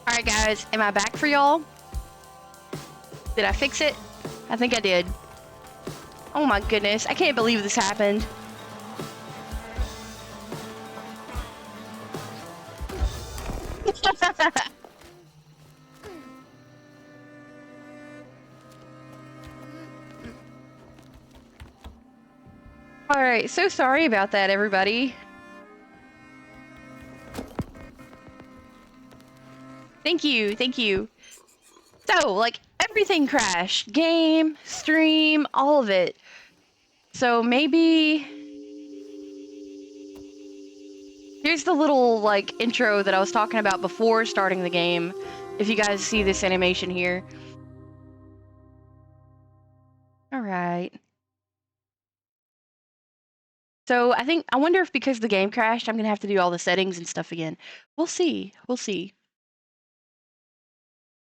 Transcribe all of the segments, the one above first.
Alright guys, am I back for y'all? Did I fix it? I think I did. Oh my goodness, I can't believe this happened. Alright, so sorry about that, everybody. Thank you, thank you. So, like, everything crashed. Game, stream, all of it. So maybe... Here's the little, like, intro that I was talking about before starting the game. If you guys see this animation here. Alright. So, I wonder if because the game crashed, I'm gonna have to do all the settings and stuff again. We'll see, we'll see.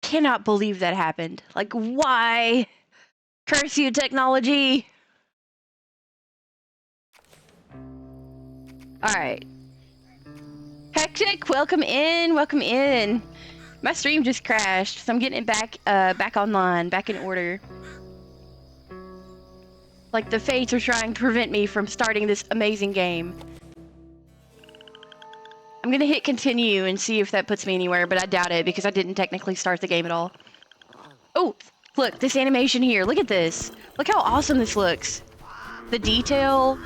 Cannot believe that happened. Like, why? Curse you, technology! Alright. Hectic, welcome in, welcome in. My stream just crashed, so I'm getting it back online, back in order. Like the fates are trying to prevent me from starting this amazing game. I'm gonna hit continue and see if that puts me anywhere, but I doubt it because I didn't technically start the game at all. Oh, look, this animation here, look at this. Look how awesome this looks. The detail.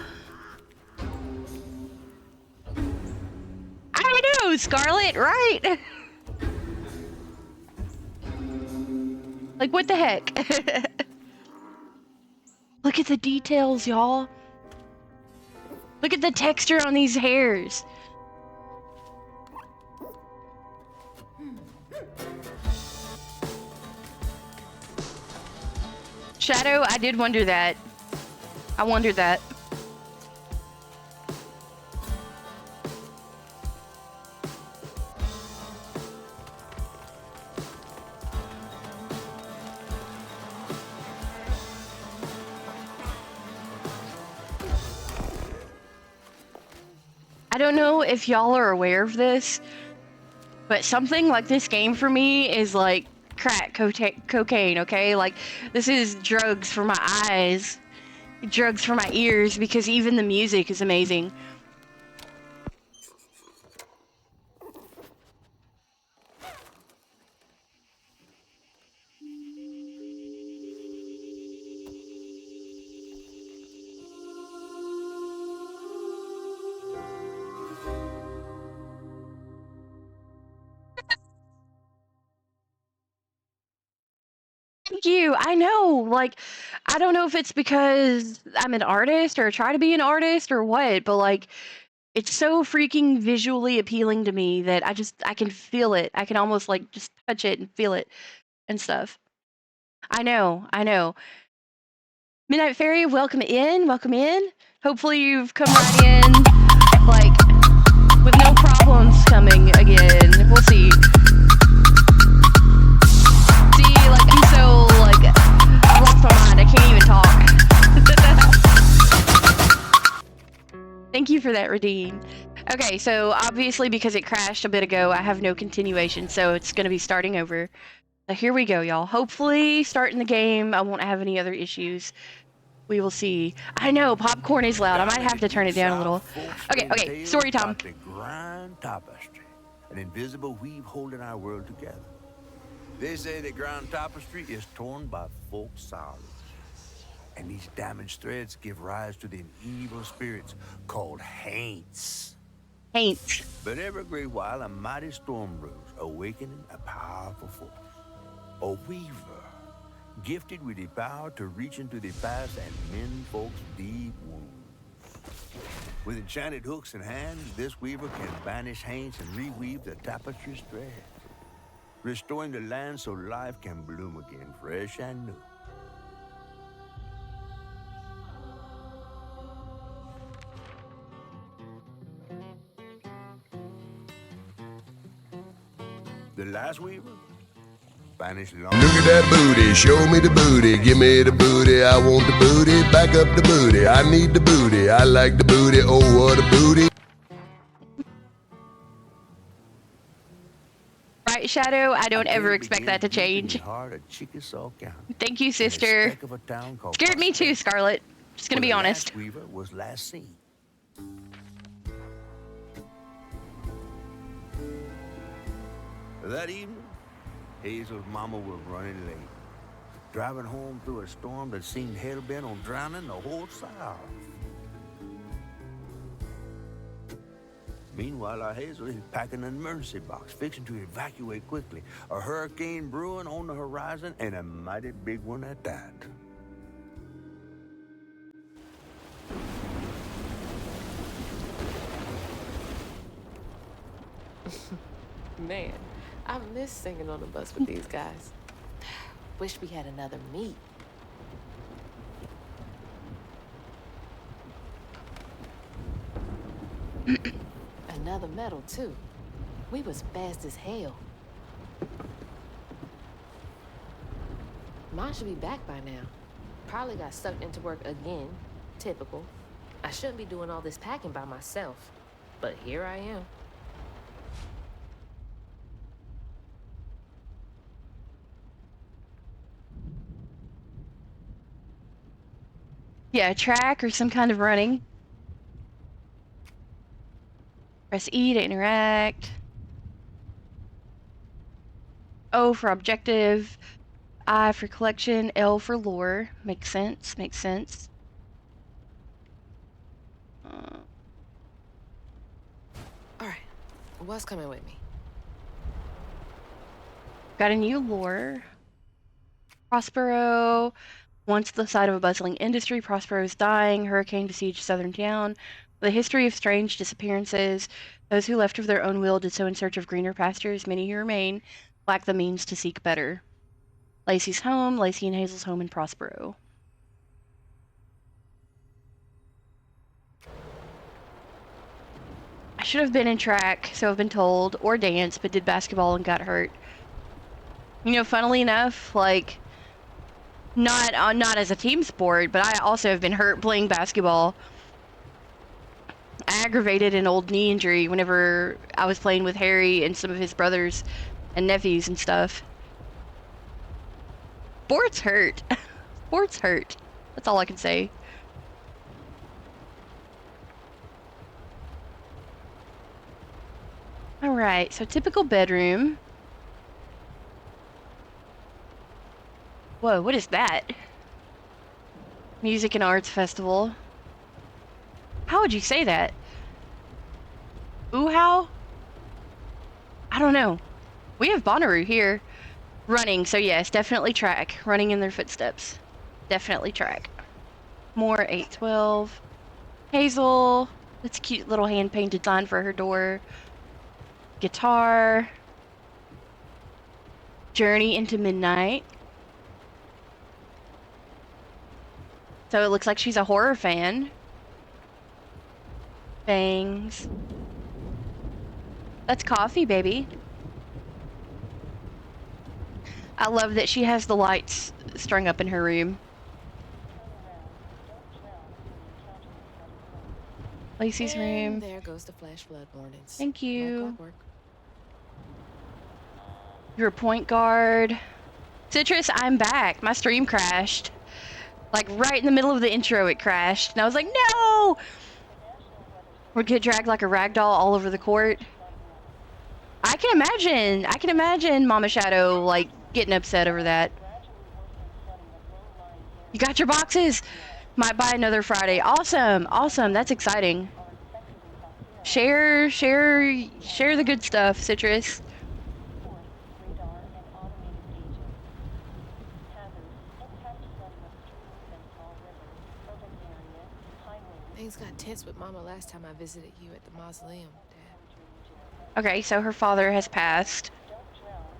I know, Scarlet, right? Like, what the heck? Look at the details, y'all. Look at the texture on these hairs. Shadow, I did wonder that. I wondered that. I don't know if y'all are aware of this, but something like this game for me is like crack cocaine, okay? Like, this is drugs for my eyes, drugs for my ears, because even the music is amazing. Thank you. I know, like, I don't know if it's because I'm an artist or try to be an artist or what, but like, it's so freaking visually appealing to me that I can feel it. I can almost like just touch it and feel it and stuff. I know, I know. Midnight Fairy, welcome in, welcome in. Hopefully you've come right in, like, with no problems coming again. We'll see. See, like, I'm so, like, I've lost my mind. I can't even talk. Thank you for that, Redeem. Okay, so obviously because it crashed a bit ago, I have no continuation, so it's gonna be starting over. So here we go, y'all. Hopefully, starting the game, I won't have any other issues. We will see. I know, popcorn is loud. I might have to turn it down a little. Okay, story time. The Grand Tapestry, an invisible weave holding our world together. They say the Grand Tapestry is torn by folk sorrows, and these damaged threads give rise to the evil spirits called Haints. Haints. But every great while, a mighty storm rose, awakening a powerful force. A weaver, gifted with the power to reach into the past and mend folks' deep wounds. With enchanted hooks in hand, this weaver can banish Haints and reweave the tapestry's thread, restoring the land so life can bloom again, fresh and new. The last weaver? Spanish long. Look at that booty, show me the booty, give me the booty, I want the booty, back up the booty, I need the booty, I like the booty, oh what a booty. Right, Shadow? I don't A ever tale expect that to begins deep in change. the heart of Chickasaw County, Thank you, in a sister. speck of a town called Scared me too, Prosperity, Scarlet. Just gonna where be the honest. last weaver was last seen. That evening, Hazel's mama was running late, driving home through a storm that seemed hell-bent on drowning the whole South. Meanwhile, our Hazel is packing an emergency box, fixing to evacuate quickly. A hurricane brewing on the horizon, and a mighty big one at that. Man, I miss singing on the bus with these guys. Wish we had another meet. Another medal, too. We was fast as hell. Mine should be back by now. Probably got sucked into work again. Typical. I shouldn't be doing all this packing by myself. But here I am. Yeah, track or some kind of running. Press E to interact. O for objective. I for collection. L for lore. Makes sense. Makes sense. All right. What's coming with me? Got a new lore. Prospero. Once the site of a bustling industry, Prospero is dying. Hurricane besieged southern town. With a history of strange disappearances. Those who left of their own will did so in search of greener pastures. Many who remain lack the means to seek better. Lacey's home. Lacey and Hazel's home in Prospero. I should have been in track, so I've been told, or dance, but did basketball and got hurt. You know, funnily enough, like, not as a team sport, but I also have been hurt playing basketball. I aggravated an old knee injury whenever I was playing with Harry and some of his brothers and nephews and stuff. Sports hurt. Sports hurt. That's all I can say. Alright, so typical bedroom. Whoa, what is that? Music and Arts Festival. How would you say that? Ooh-how? I don't know. We have Bonnaroo here. Running, so yes, definitely track. Running in their footsteps. Definitely track. More 812. Hazel. That's a cute little hand-painted sign for her door. Guitar. Journey into Midnight. So it looks like she's a horror fan. Bangs. That's coffee, baby. I love that she has the lights strung up in her room. Lacey's room. And there goes the flash flood warnings. Thank you. Like You're a point guard. Citrus, I'm back. My stream crashed. Like right in the middle of the intro, it crashed. And I was like, no! We'd get dragged like a rag doll all over the court. I can imagine Mama Shadow, like, getting upset over that. You got your boxes? Might buy another Friday. Awesome, awesome. That's exciting. Share the good stuff, Citrus. Things got tense with Mama last time I visited you at the mausoleum, Dad. Okay, so her father has passed.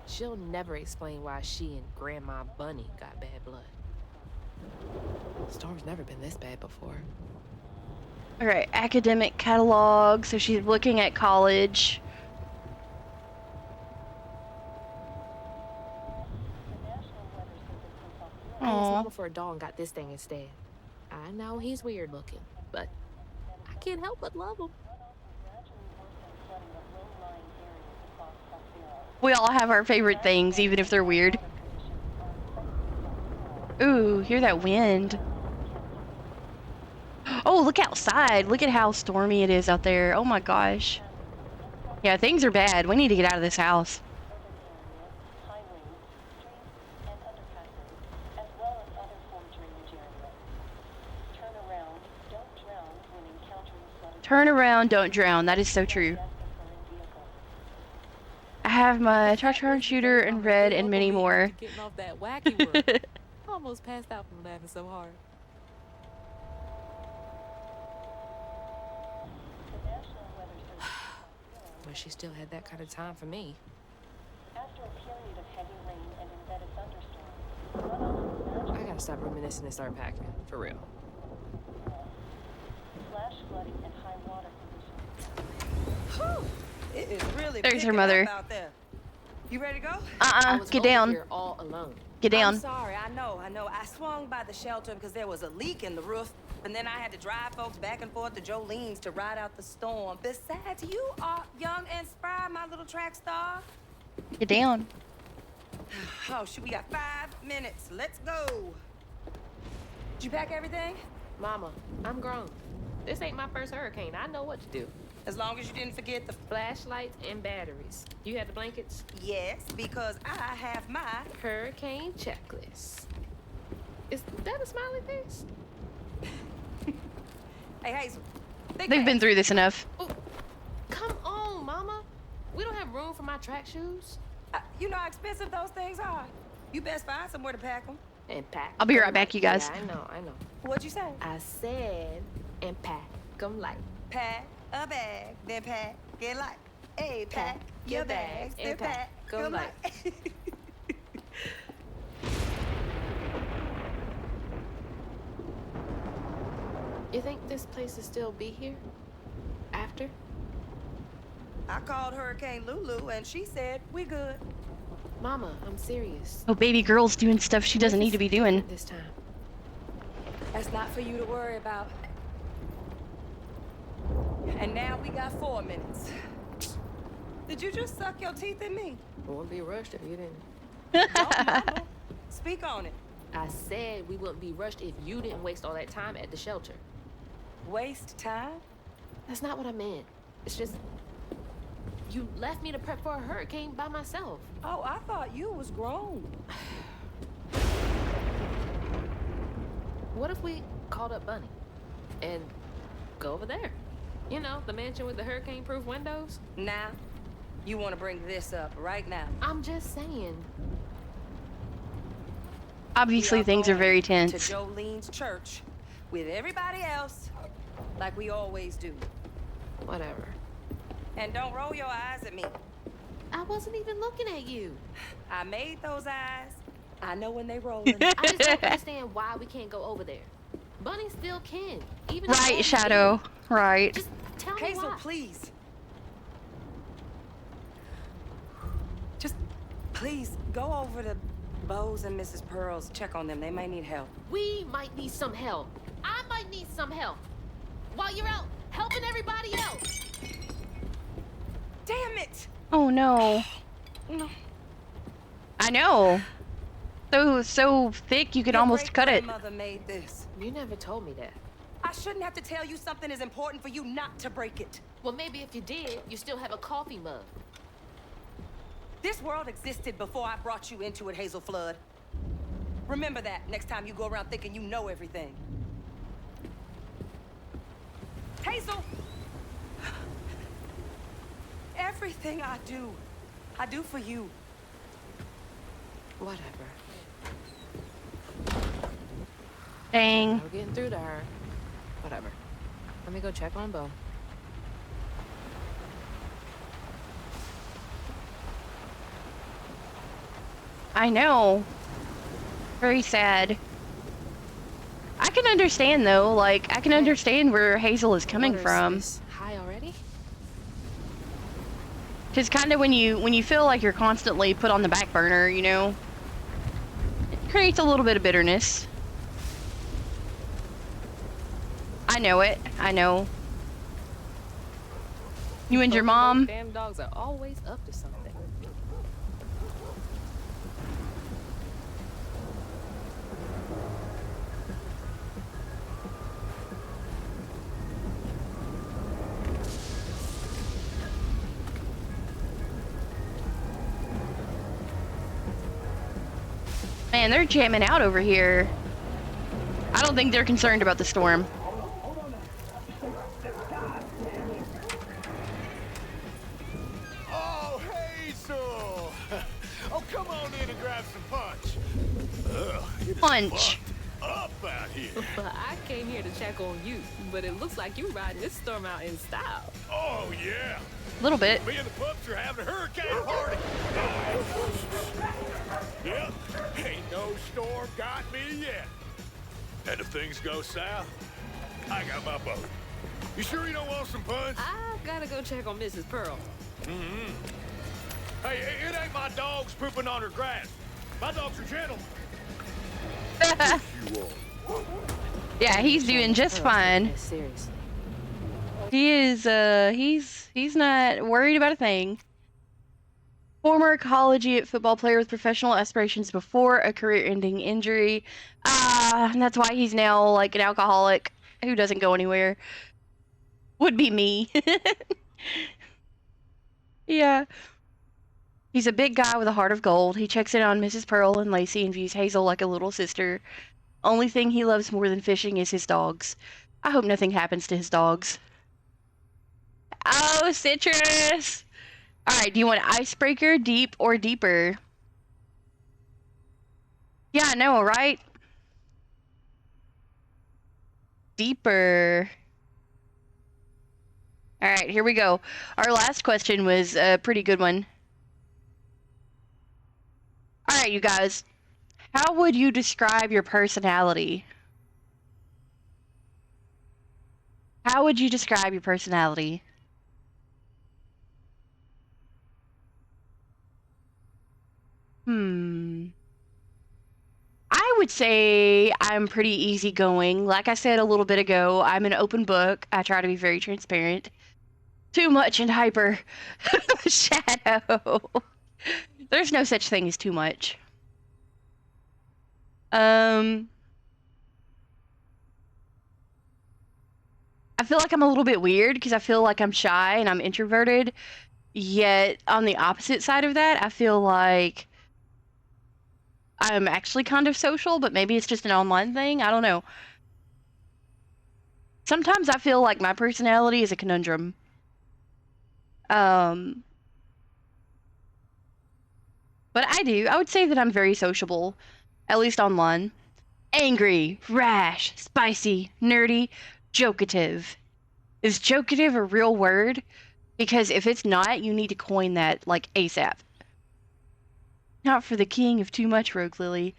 She'll never explain why she and Grandma Bunny got bad blood. Storm's never been this bad before. Alright, academic catalog. So she's looking at college. Long before Dawn got this thing instead. I know he's weird looking, but I can't help but love him. We all have our favorite things, even if they're weird. Ooh, hear that wind. Oh, look outside. Look at how stormy it is out there. Oh my gosh. Yeah, things are bad. We need to get out of this house. Turn around, don't drown. That is so true. I have my Chartron shooter and red and many more. Getting off that wacky world. Almost passed out from laughing so hard. But she still had that kind of time for me. After a period of heavy rain and embedded thunderstorms, I gotta stop reminiscing and start packing. For real. flash flooding and high water conditions. Whew, it is really There's her picking mother. up out there. You ready to go? I was Get over down. here all alone. Get down. I'm sorry, I know. I swung by the shelter because there was a leak in the roof, and then I had to drive folks back and forth to Jolene's to ride out the storm. Besides, you are young and spry, my little track star. Get down. Oh, shoot, we got 5 minutes. Let's go. Did you pack everything? Mama, I'm grown. This ain't my first hurricane. I know what to do. As long as you didn't forget the... Flashlights and batteries. You had the blankets? Yes, because I have my... Hurricane checklist. Is that a smiley face? Hey, Hazel. They've been through this enough. Oh, come on, Mama. We don't have room for my track shoes. You know how expensive those things are. You best find somewhere to pack them. And pack. I'll be right them back, light. you guys. Yeah, I know. What'd you say? I said, and pack them light. Pack a bag, then pack it light. Hey, pack your bags, then pack them light. You think this place will still be here? After? I called Hurricane Lulu and she said we good. Mama, I'm serious. Oh, baby girl's doing stuff she doesn't need to be doing. This time. That's not for you to worry about. And now we got 4 minutes. Did you just suck your teeth at me? I wouldn't be rushed if you didn't. Don't, Mama. Speak on it. I said we wouldn't be rushed if you didn't waste all that time at the shelter. Waste time? That's not what I meant. It's just... You left me to prep for a hurricane by myself. Oh, I thought you was grown. What if we called up Bunny and go over there? You know, the mansion with the hurricane-proof windows? Now, you want to bring this up right now. I'm just saying. Obviously, things are very To tense. Jolene's church with everybody else, like we always do. Whatever. And don't roll your eyes at me. I wasn't even looking at you. I made those eyes. I know when they rolling. I just don't understand why we can't go over there. Bunny still can. Even if Right, Bunny Shadow. didn't. Right. Just tell me Hazel, why. please. Just, please, go over to Bose and Mrs. Pearl's. Check on them. They may need help. We might need some help. I might need some help. While you're out helping everybody else. Damn it! Oh no. No. I know. So thick you could Your almost cut it. great-grandmother made this. You never told me that. I shouldn't have to tell you something is important for you not to break it. Well, maybe if you did, you still have a coffee mug. This world existed before I brought you into it, Hazel Flood. Remember that next time you go around thinking you know everything. Hazel! Everything I do for you. Whatever. Dang. We're getting through to her. Whatever. Let me go check on Bo. I know. Very sad. I can understand though, like, I can understand where Hazel is coming from. Is high already? Cause kind of when you feel like you're constantly put on the back burner, you know, creates a little bit of bitterness. I know it. I know. You and your mom. Damn dogs are always up to something. Man, they're jamming out over here. I don't think they're concerned about the storm. Oh, Hazel! Oh, come on in and grab some punch. Ugh, it's Punch. fucked up out here. I came here to check on you, but it looks like you riding this storm out in style. Oh, yeah. A little bit. Me and the pups are having a hurricane party. Yep, ain't no storm got me yet. And if things go south, I got my boat. You sure you don't want some punch? I gotta go check on Mrs. Pearl. Hey, it ain't my dogs pooping on her grass. My dogs are gentlemen. You are. Yeah, he's doing just fine. That's serious. He is, he's not worried about a thing. Former collegiate football player with professional aspirations before a career-ending injury. And that's why he's now, like, an alcoholic who doesn't go anywhere. Would be me. Yeah. He's a big guy with a heart of gold. He checks in on Mrs. Pearl and Lacey and views Hazel like a little sister. Only thing he loves more than fishing is his dogs. I hope nothing happens to his dogs. Oh, Citrus! Alright, do you want icebreaker, deep, or deeper? Yeah, I know, right? Deeper. Alright, here we go. Our last question was a pretty good one. Alright, you guys. How would you describe your personality? How would you describe your personality? I would say I'm pretty easygoing. Like I said a little bit ago, I'm an open book. I try to be very transparent. Too much and hyper. Shadow. There's no such thing as too much. I feel like I'm a little bit weird because I feel like I'm shy and I'm introverted. Yet on the opposite side of that, I feel like I'm actually kind of social, but maybe it's just an online thing. I don't know. Sometimes I feel like my personality is a conundrum. But I would say that I'm very sociable, at least online. Angry, rash, spicy, nerdy, jokative. Is jokative a real word? Because if it's not, you need to coin that, like, ASAP. Not for the king of too much, Rogue Lily.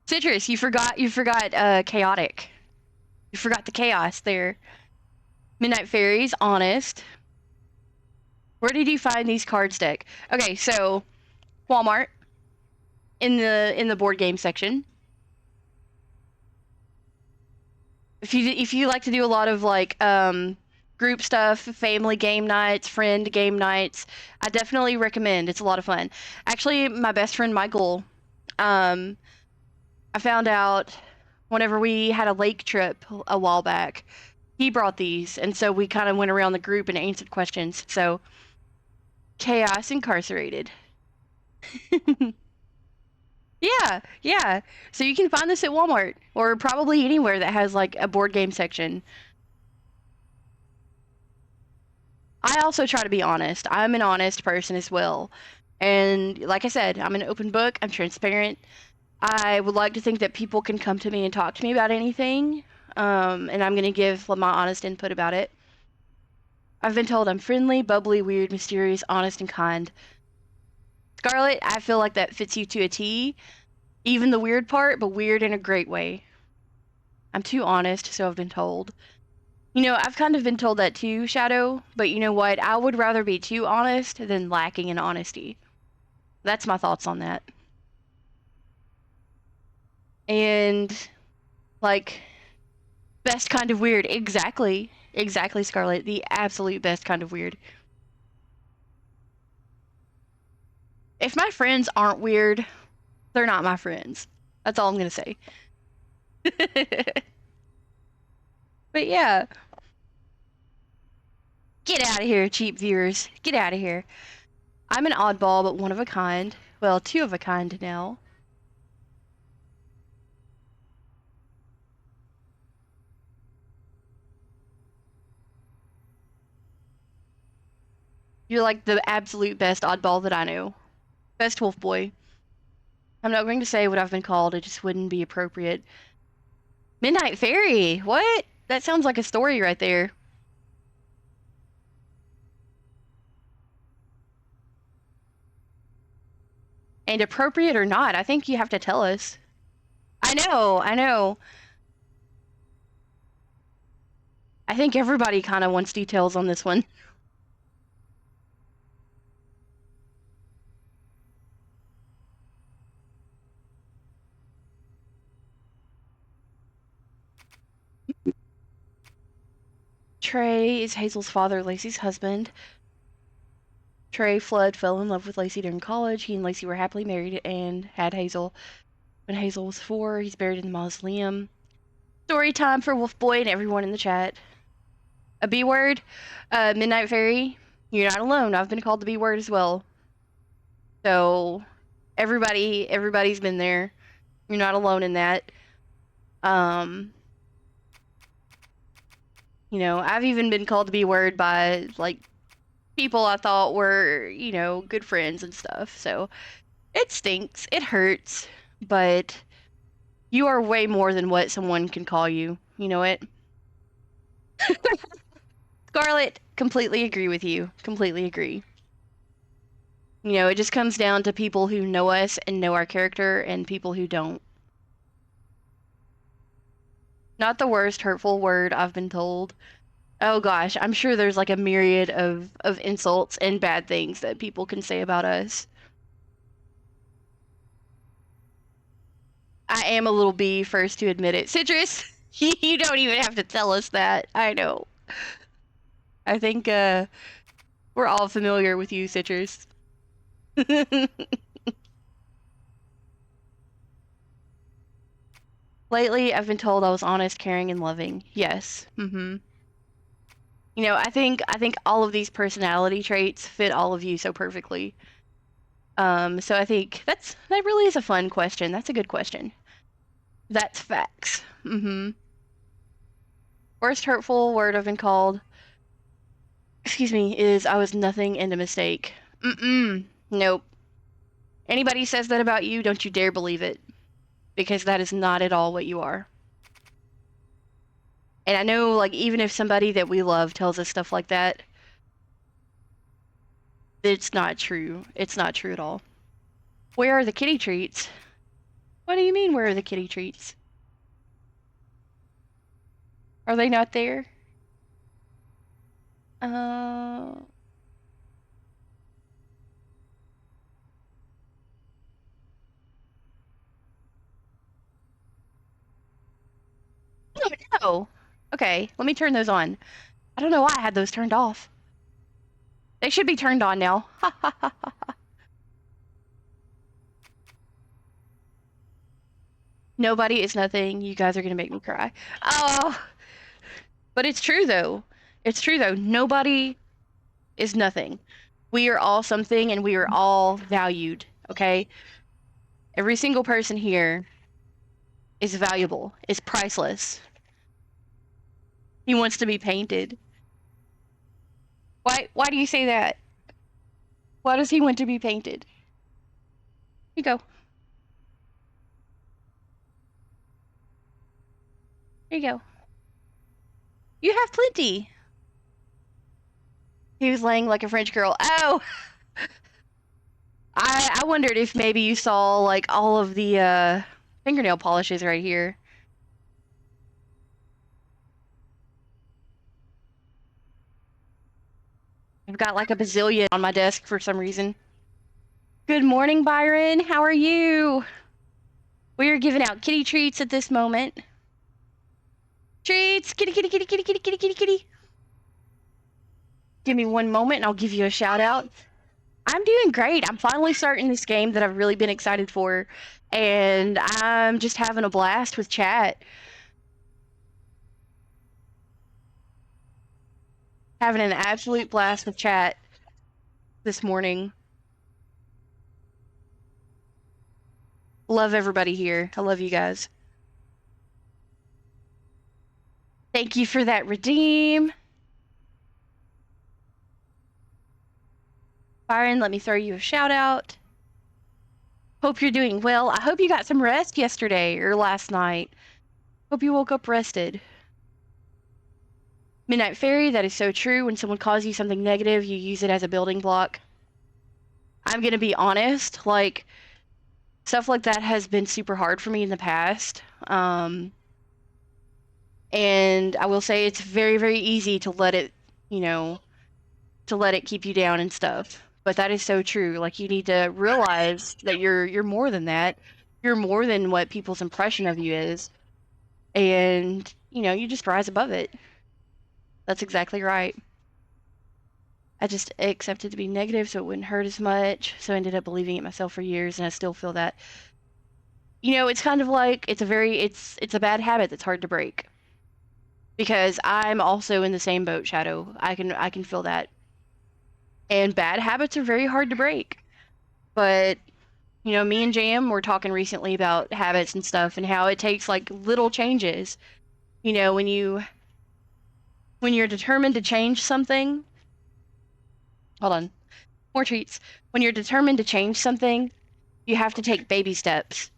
Citrus, you forgot chaotic. You forgot the chaos there. Midnight Fairies, honest. Where did you find these cards deck? Okay, so Walmart in the board game section. If you like to do a lot of like group stuff, family game nights, friend game nights, I definitely recommend. It's a lot of fun. Actually, my best friend Michael, I found out whenever we had a lake trip a while back, he brought these, and so we kind of went around the group and answered questions. So, Chaos Incarcerated. Yeah. So you can find this at Walmart or probably anywhere that has like a board game section. I also try to be honest. I'm an honest person as well. And like I said, I'm an open book. I'm transparent. I would like to think that people can come to me and talk to me about anything. And I'm going to give my honest input about it. I've been told I'm friendly, bubbly, weird, mysterious, honest, and kind. Scarlett, I feel like that fits you to a T. Even the weird part, but weird in a great way. I'm too honest, so I've been told. You know, I've kind of been told that too, Shadow, but you know what? I would rather be too honest than lacking in honesty. That's my thoughts on that. And like, best kind of weird. Exactly. Exactly, Scarlett. The absolute best kind of weird. If my friends aren't weird, they're not my friends. That's all I'm gonna say. But yeah. Get out of here, cheap viewers. Get out of here. I'm an oddball, but one of a kind. Well, two of a kind now. You're like the absolute best oddball that I know. Best wolf boy. I'm not going to say what I've been called, it just wouldn't be appropriate. Midnight Fairy! What? That sounds like a story right there. And appropriate or not, I think you have to tell us. I know, I know. I think everybody kind of wants details on this one. Trey is Hazel's father, Lacey's husband. Trey Flood fell in love with Lacey during college. He and Lacey were happily married and had Hazel. When Hazel was 4, he's buried in the mausoleum. Story time for Wolf Boy and everyone in the chat. A B word, Midnight Fairy. You're not alone. I've been called the B word as well. So, everybody's been there. You're not alone in that. You know, I've even been called the B word by like people I thought were, you know, good friends and stuff. So, it stinks. It hurts, but you are way more than what someone can call you. You know it? Scarlett, completely agree with you. Completely agree. You know, it just comes down to people who know us and know our character and people who don't. Not the worst hurtful word I've been told. Oh gosh, I'm sure there's like a myriad of insults and bad things that people can say about us. I am a little bee, first to admit it. Citrus, you don't even have to tell us that. I know. I think we're all familiar with you, Citrus. Lately, I've been told I was honest, caring, and loving. Yes. You know, I think all of these personality traits fit all of you so perfectly. So I think that really is a fun question. That's a good question. That's facts. Worst hurtful word I've been called, excuse me, is I was nothing and a mistake. Nope. Anybody says that about you, don't you dare believe it. Because that is not at all what you are. And I know, like, even if somebody that we love tells us stuff like that, it's not true. It's not true at all. Where are the kitty treats? What do you mean, where are the kitty treats? Are they not there? No. Okay, let me turn those on. I don't know why I had those turned off. They should be turned on now. Nobody is nothing. You guys are gonna make me cry. Oh, but it's true though. It's true though. Nobody is nothing. We are all something and we are all valued, okay? Every single person here is valuable, is priceless. He wants to be painted. Why do you say that? Why does he want to be painted? Here you go. Here you go. You have plenty. He was laying like a French girl. Oh! I wondered if maybe you saw like all of the fingernail polishes right here. I've got like a bazillion on my desk for some reason. Good morning, Byron. How are you? We are giving out kitty treats at this moment. Treats! Kitty, kitty, kitty, kitty, kitty, kitty, kitty, kitty. Give me one moment and I'll give you a shout out. I'm doing great. I'm finally starting this game that I've really been excited for. And I'm just having a blast with chat. Having an absolute blast with chat this morning. Love everybody here. I love you guys. Thank you for that redeem. Byron, let me throw you a shout out. Hope you're doing well. I hope you got some rest yesterday or last night. Hope you woke up rested. Midnight Fairy, that is so true. When someone calls you something negative, you use it as a building block. I'm gonna be honest, like, stuff like that has been super hard for me in the past. And I will say it's very, very easy to let it, to let it keep you down and stuff. But that is so true. Like, you need to realize that you're more than that. You're more than what people's impression of you is. And, you just rise above it. That's exactly right. I just accepted to be negative so it wouldn't hurt as much. So I ended up believing it myself for years, and I still feel that. It's kind of like it's a bad habit that's hard to break. Because I'm also in the same boat, Shadow. I can feel that. And bad habits are very hard to break. But me and Jam were talking recently about habits and stuff and how it takes like little changes. When you're determined to change something. Hold on. More treats. When you're determined to change something, you have to take baby steps.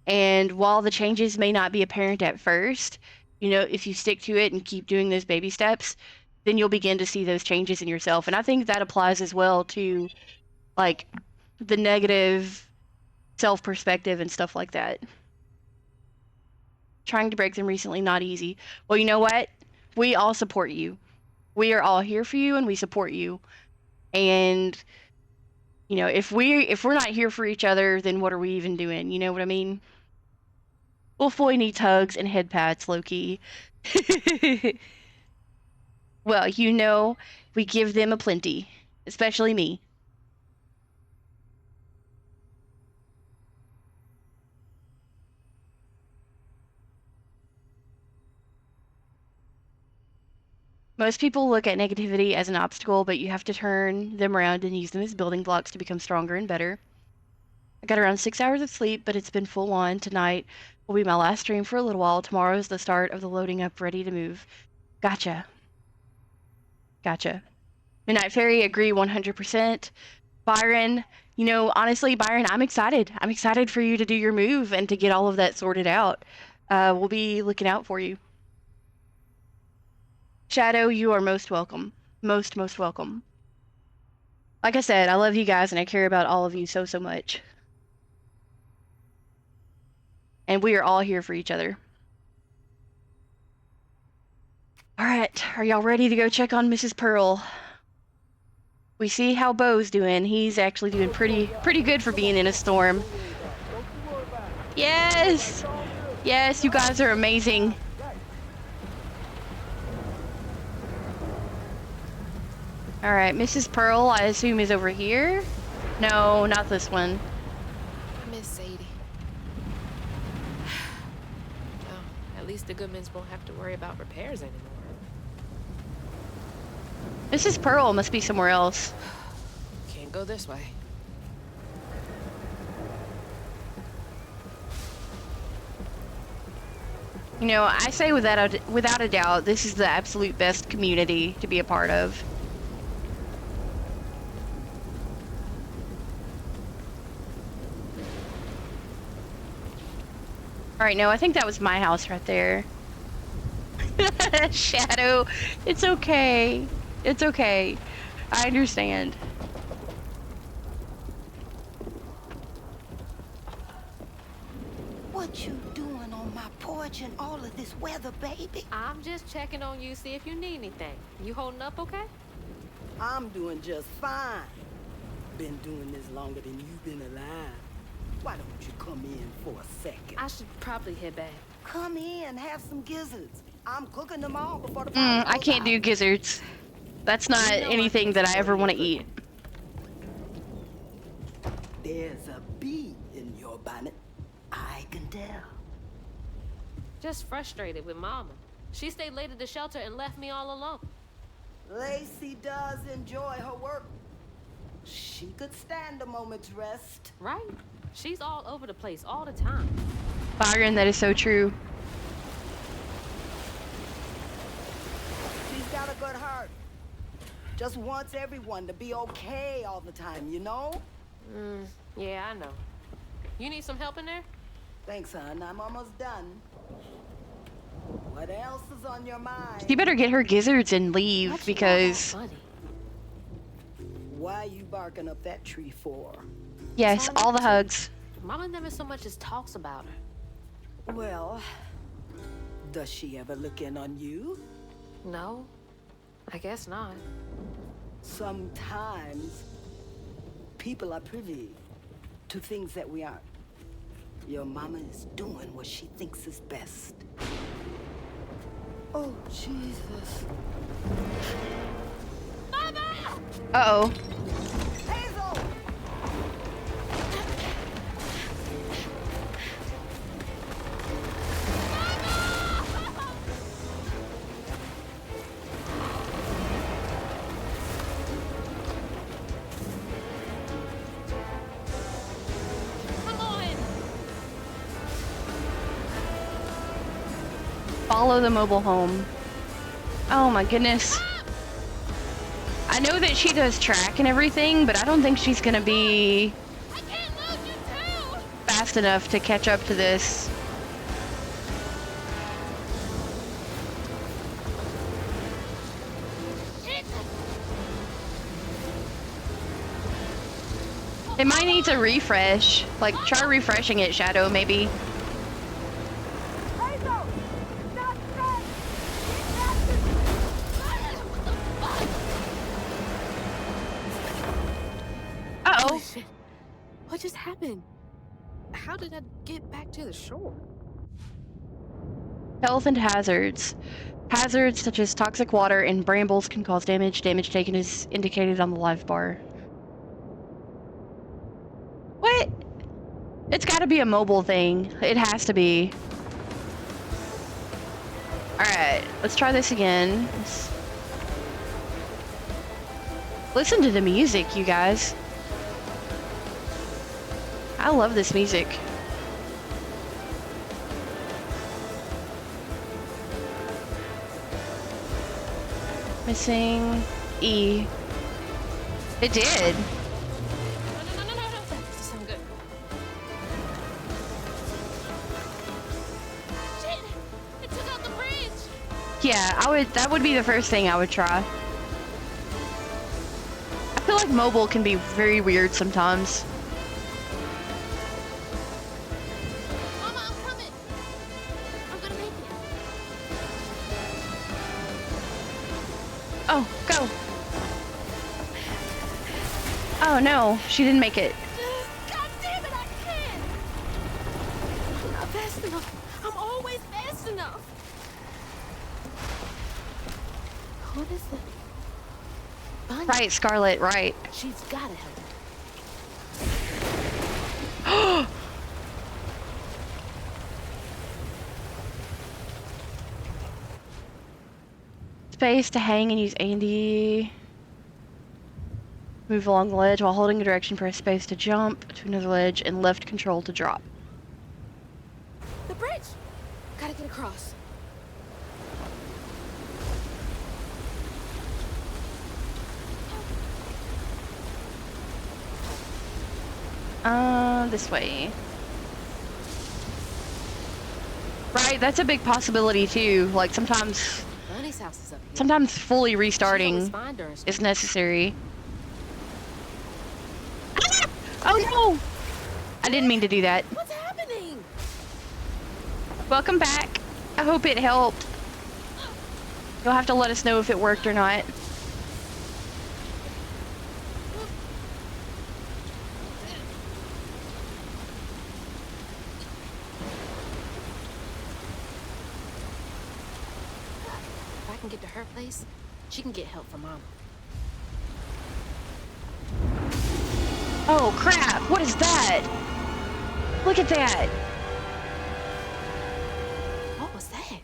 And while the changes may not be apparent at first, if you stick to it and keep doing those baby steps, then you'll begin to see those changes in yourself. And I think that applies as well to like the negative self-perspective and stuff like that. Trying to break them recently, not easy. Well, you know what? We all support you. We are all here for you and we support you. And if we're not here for each other, then what are we even doing? You know what I mean? Wolf Boy needs hugs and head pats, low-key. Well, we give them a plenty, especially me. Most people look at negativity as an obstacle, but you have to turn them around and use them as building blocks to become stronger and better. I got around 6 hours of sleep, but it's been full on. Tonight will be my last stream for a little while. Tomorrow is the start of the loading up, ready to move. Gotcha. Midnight Fairy, agree 100%. Byron, honestly, Byron, I'm excited. I'm excited for you to do your move and to get all of that sorted out. We'll be looking out for you. Shadow, you are most welcome. Most welcome. Like I said, I love you guys and I care about all of you so much. And we are all here for each other. All right, are y'all ready to go check on Mrs. Pearl? We see how Bo's doing. He's actually doing pretty good for being in a storm. Yes! Yes, you guys are amazing. All right, Mrs. Pearl, I assume is over here? No, not this one. Miss Sadie. Well, at least the Goodmans won't have to worry about repairs anymore. Mrs. Pearl must be somewhere else. Can't go this way. I say without a doubt, this is the absolute best community to be a part of. All right, no, I think that was my house right there. Shadow, it's okay. It's okay. I understand. What you doing on my porch in all of this weather, baby? I'm just checking on you, see if you need anything. You holding up okay? I'm doing just fine. been doing this longer than you've been alive. Why don't you come in for a second? I should probably head back. Come in, have some gizzards. I'm cooking them all before the fire I goes can't out. do gizzards. That's not You know I anything can't that I support ever you want to cooking. eat. There's a bee in your bonnet. I can tell. Just frustrated with Mama. She stayed late at the shelter and left me all alone. Lacey does enjoy her work. She could stand a moment's rest. Right? She's all over the place all the time. Byron, that is so true. She's got a good heart. Just wants everyone to be okay all the time, you know? Yeah, I know. You need some help in there? Thanks, hon. I'm almost done. What else is on your mind? You better get her gizzards and leave How'd you know because, about Bunny? Why you barking up that tree for? yes, all the hugs. Mama never so much as talks about her. Well, does she ever look in on you? No, I guess not. Sometimes people are privy to things that we aren't. Your mama is doing what she thinks is best. Oh, Jesus. Uh-oh. Hazel! Come on! Follow the mobile home. Oh my goodness. I know that she does track and everything, but I don't think she's gonna be I can't lose you too! fast enough to catch up to this. It might need to refresh. Like, try refreshing it, Shadow, maybe. Hazel! Not safe! Uh-oh. Holy shit. What just happened? How did I get back to the shore? Health and hazards. Hazards such as toxic water and brambles can cause damage. Damage taken is indicated on the live bar. What? It's gotta be a mobile thing. It has to be. Alright, let's try this again. Listen to the music, you guys. I love this music. Missing E. It did. No. That doesn't sound good. Shit! It took out the bridge! Yeah, that would be the first thing I would try. I feel like mobile can be very weird sometimes. Mama, I'm coming! I'm gonna make it. Oh, go. Oh no, she didn't make it. God damn it, I can't! I'm not fast enough. I'm always fast enough. What is it? Bunny. Right, Scarlet, right. She's gotta help. Space to hang and use Andy. Move along the ledge while holding a direction, press space to jump to another ledge and left control to drop. The bridge! Gotta get across. This way. Right, that's a big possibility too. Like sometimes Bunny's house is up here. Sometimes fully She's always restarting fine during is necessary. Oh no! I didn't mean to do that. What's happening? Welcome back. I hope it helped. You'll have to let us know if it worked or not. can get to her place, she can get help from Mama. Oh crap! What is that? Look at that! What was that?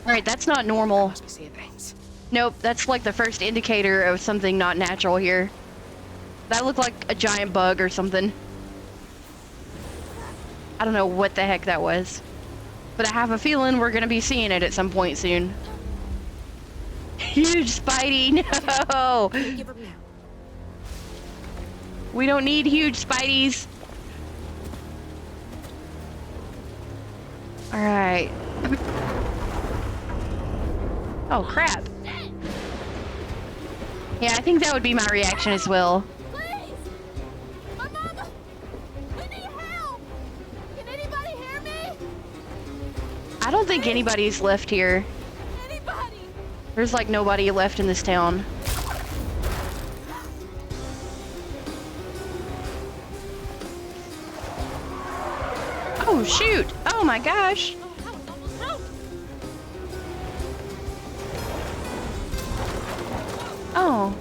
Alright, that's not normal. Must be seeing things. Nope, that's like the first indicator of something not natural here. That looked like a giant bug or something. I don't know what the heck that was. But I have a feeling we're gonna be seeing it at some point soon. Huge Spidey, no! Give up now. We don't need huge Spideys. Alright. Oh crap. Yeah, I think that would be my reaction as well. Please! My mama! We need help! Can anybody hear me? I don't think anybody's left here. Anybody! There's like nobody left in this town. Oh shoot! Oh my gosh! Oh.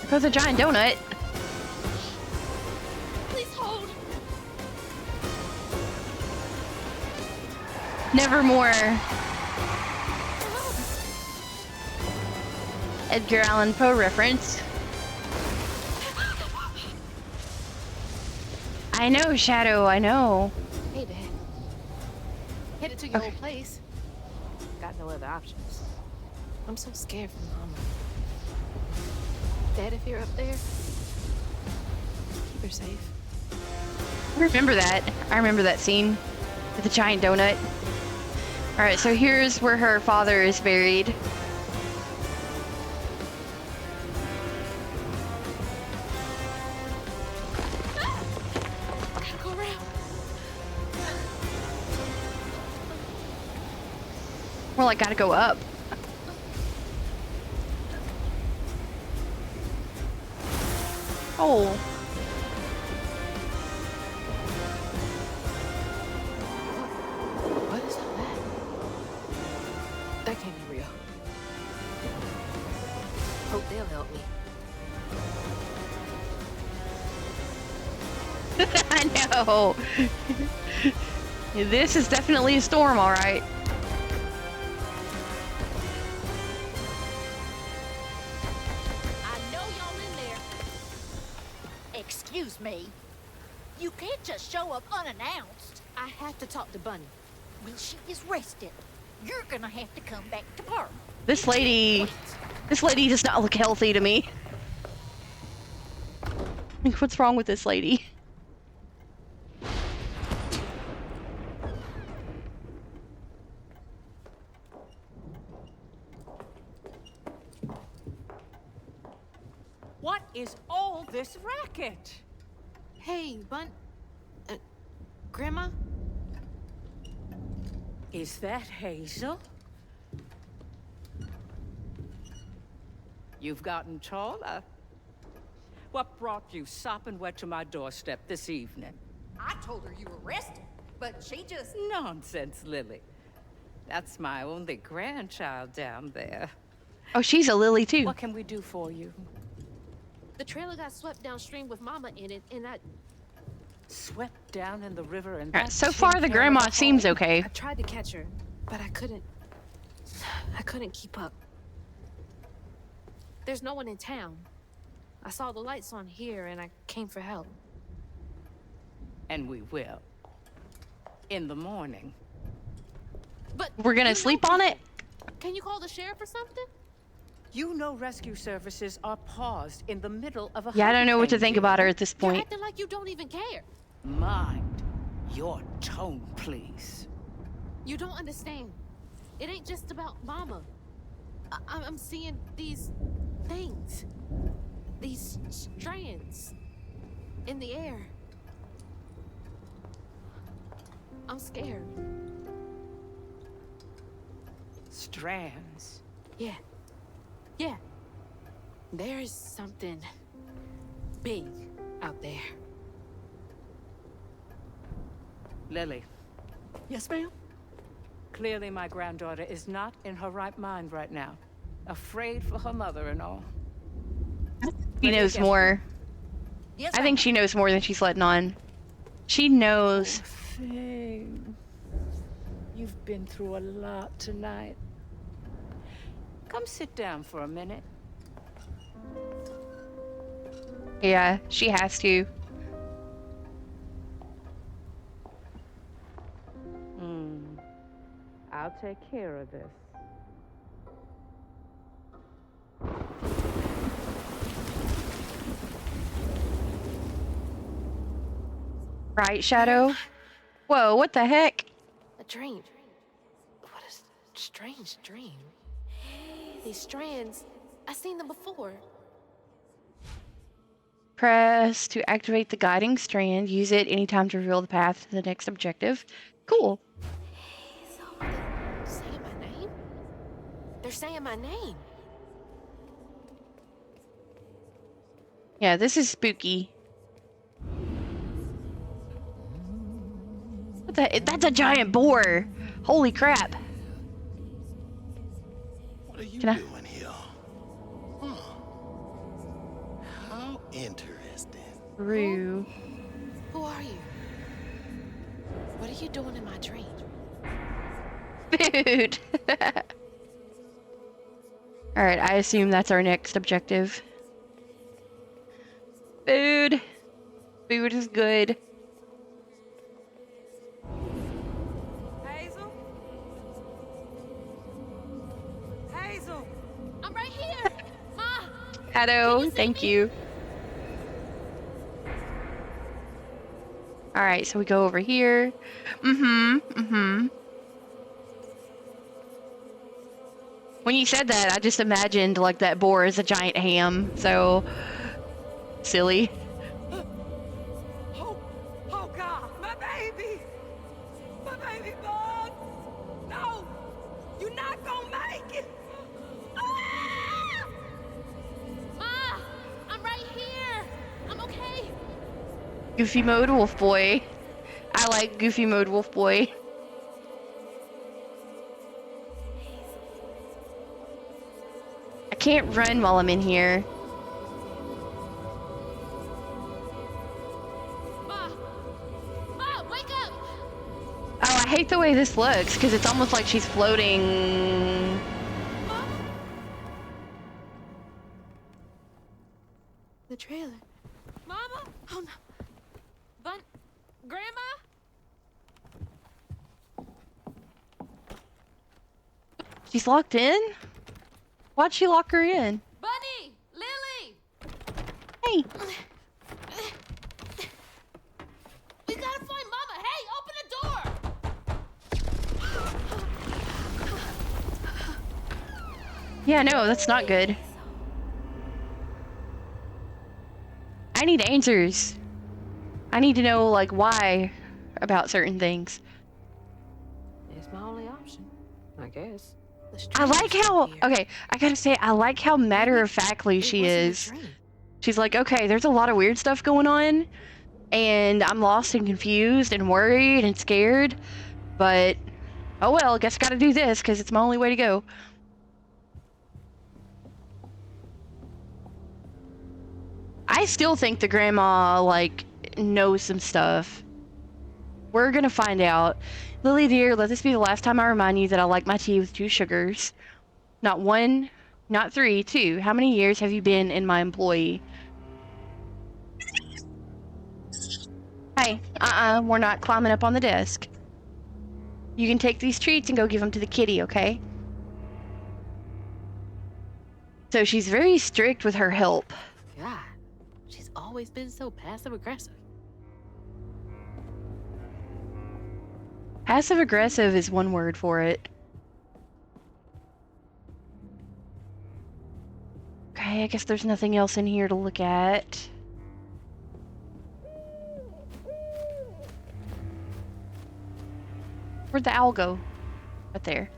There goes a giant donut. Please hold! Nevermore. Edgar Allan Poe reference. I know, Shadow, I know. Hey, Dad. Headed to your old place. Got no other options. I'm so scared for Mama. Dad, if you're up there, keep her safe. I remember that. I remember that scene with the giant donut. Alright, so here's where her father is buried. Gotta go around. More like gotta go up. Oh. What is all that? That can't be real. Hope they'll help me. I know. This is definitely a storm, alright. I know y'all in there. Excuse me. You can't just show up unannounced. I have to talk to Bunny. Well, she is rested. You're gonna have to come back to her. This lady does not look healthy to me. What's wrong with this lady? What is all this racket? Hey, Grandma? Is that Hazel? You've gotten taller. What brought you sopping wet to my doorstep this evening? I told her you were rested, but she just... Nonsense, Lily. That's my only grandchild down there. Oh, she's a lily too. What can we do for you? The trailer got swept downstream with Mama in it, and I Swept down in the river and Alright, that so far the tin can grandma of a seems hole? okay. tried to catch her, but I couldn't keep up. There's no one in town. I saw the lights on here, and I came for help. And we will. In the morning. But We're gonna you know sleep on it? Can you call the sheriff or something? You know rescue services are paused in the middle of a Yeah, I don't know what to hurricane, think about her dear. at this You're point. acting like you don't even care. Mind your tone, please. You don't understand. It ain't just about Mama. I'm seeing these things. These strands in the air. I'm scared. Strands. Yeah. Yeah. There's something big out there. Lily, Yes, ma'am? Clearly, my granddaughter is not in her right mind right now. Afraid for her mother and all. She knows more. Yes, I think she knows more than she's letting on. She knows. Poor thing. You've been through a lot tonight. Come sit down for a minute. Yeah, she has to. I'll take care of this. Right, Shadow? Whoa, what the heck? A dream. What a strange dream. These strands, I've seen them before. Press to activate the guiding strand. Use it anytime to reveal the path to the next objective. Cool. So, they're saying my name? They're saying my name. Yeah, this is spooky. What the? That's a giant boar. Holy crap. What are you Can I- doing here? Huh. How interesting. Rue. Who are you? What are you doing in my dream? Food. Alright, I assume that's our next objective. Food. Food is good. Hazel? Hazel! I'm right here! Ma! Shadow, thank you. Alright, so we go over here. When you said that, I just imagined like that boar is a giant ham, so silly. Oh God, my baby! My baby bug! No! You're not gonna make it! Ah! Ma! I'm right here! I'm okay! Goofy mode wolf boy. I like goofy mode wolf boy. I can't run while I'm in here. Ma! Ma, wake up! Oh, I hate the way this looks because it's almost like she's floating. The trailer. Mama? Oh no. Bun... Grandma? She's locked in? Why'd she lock her in? Bunny! Lily! Hey. We gotta find Mama! Hey, open the door! Yeah, no, that's not good. I need answers. I need to know, like, why about certain things. It's my only option, I guess. I like how, okay, I gotta say, I like how matter-of-factly she is. She's like, okay, there's a lot of weird stuff going on, and I'm lost and confused and worried and scared, but, oh well, I guess I gotta do this, because it's my only way to go. I still think the grandma, like, knows some stuff. We're gonna find out. Lily dear, let this be the last time I remind you that I like my tea with 2 sugars. Not 1, not 3, 2. How many years have you been in my employ? Hey, we're not climbing up on the desk. You can take these treats and go give them to the kitty, okay? So she's very strict with her help. God, she's always been so passive-aggressive. Passive-aggressive is one word for it. Okay, I guess there's nothing else in here to look at. Where'd the owl go? Right there.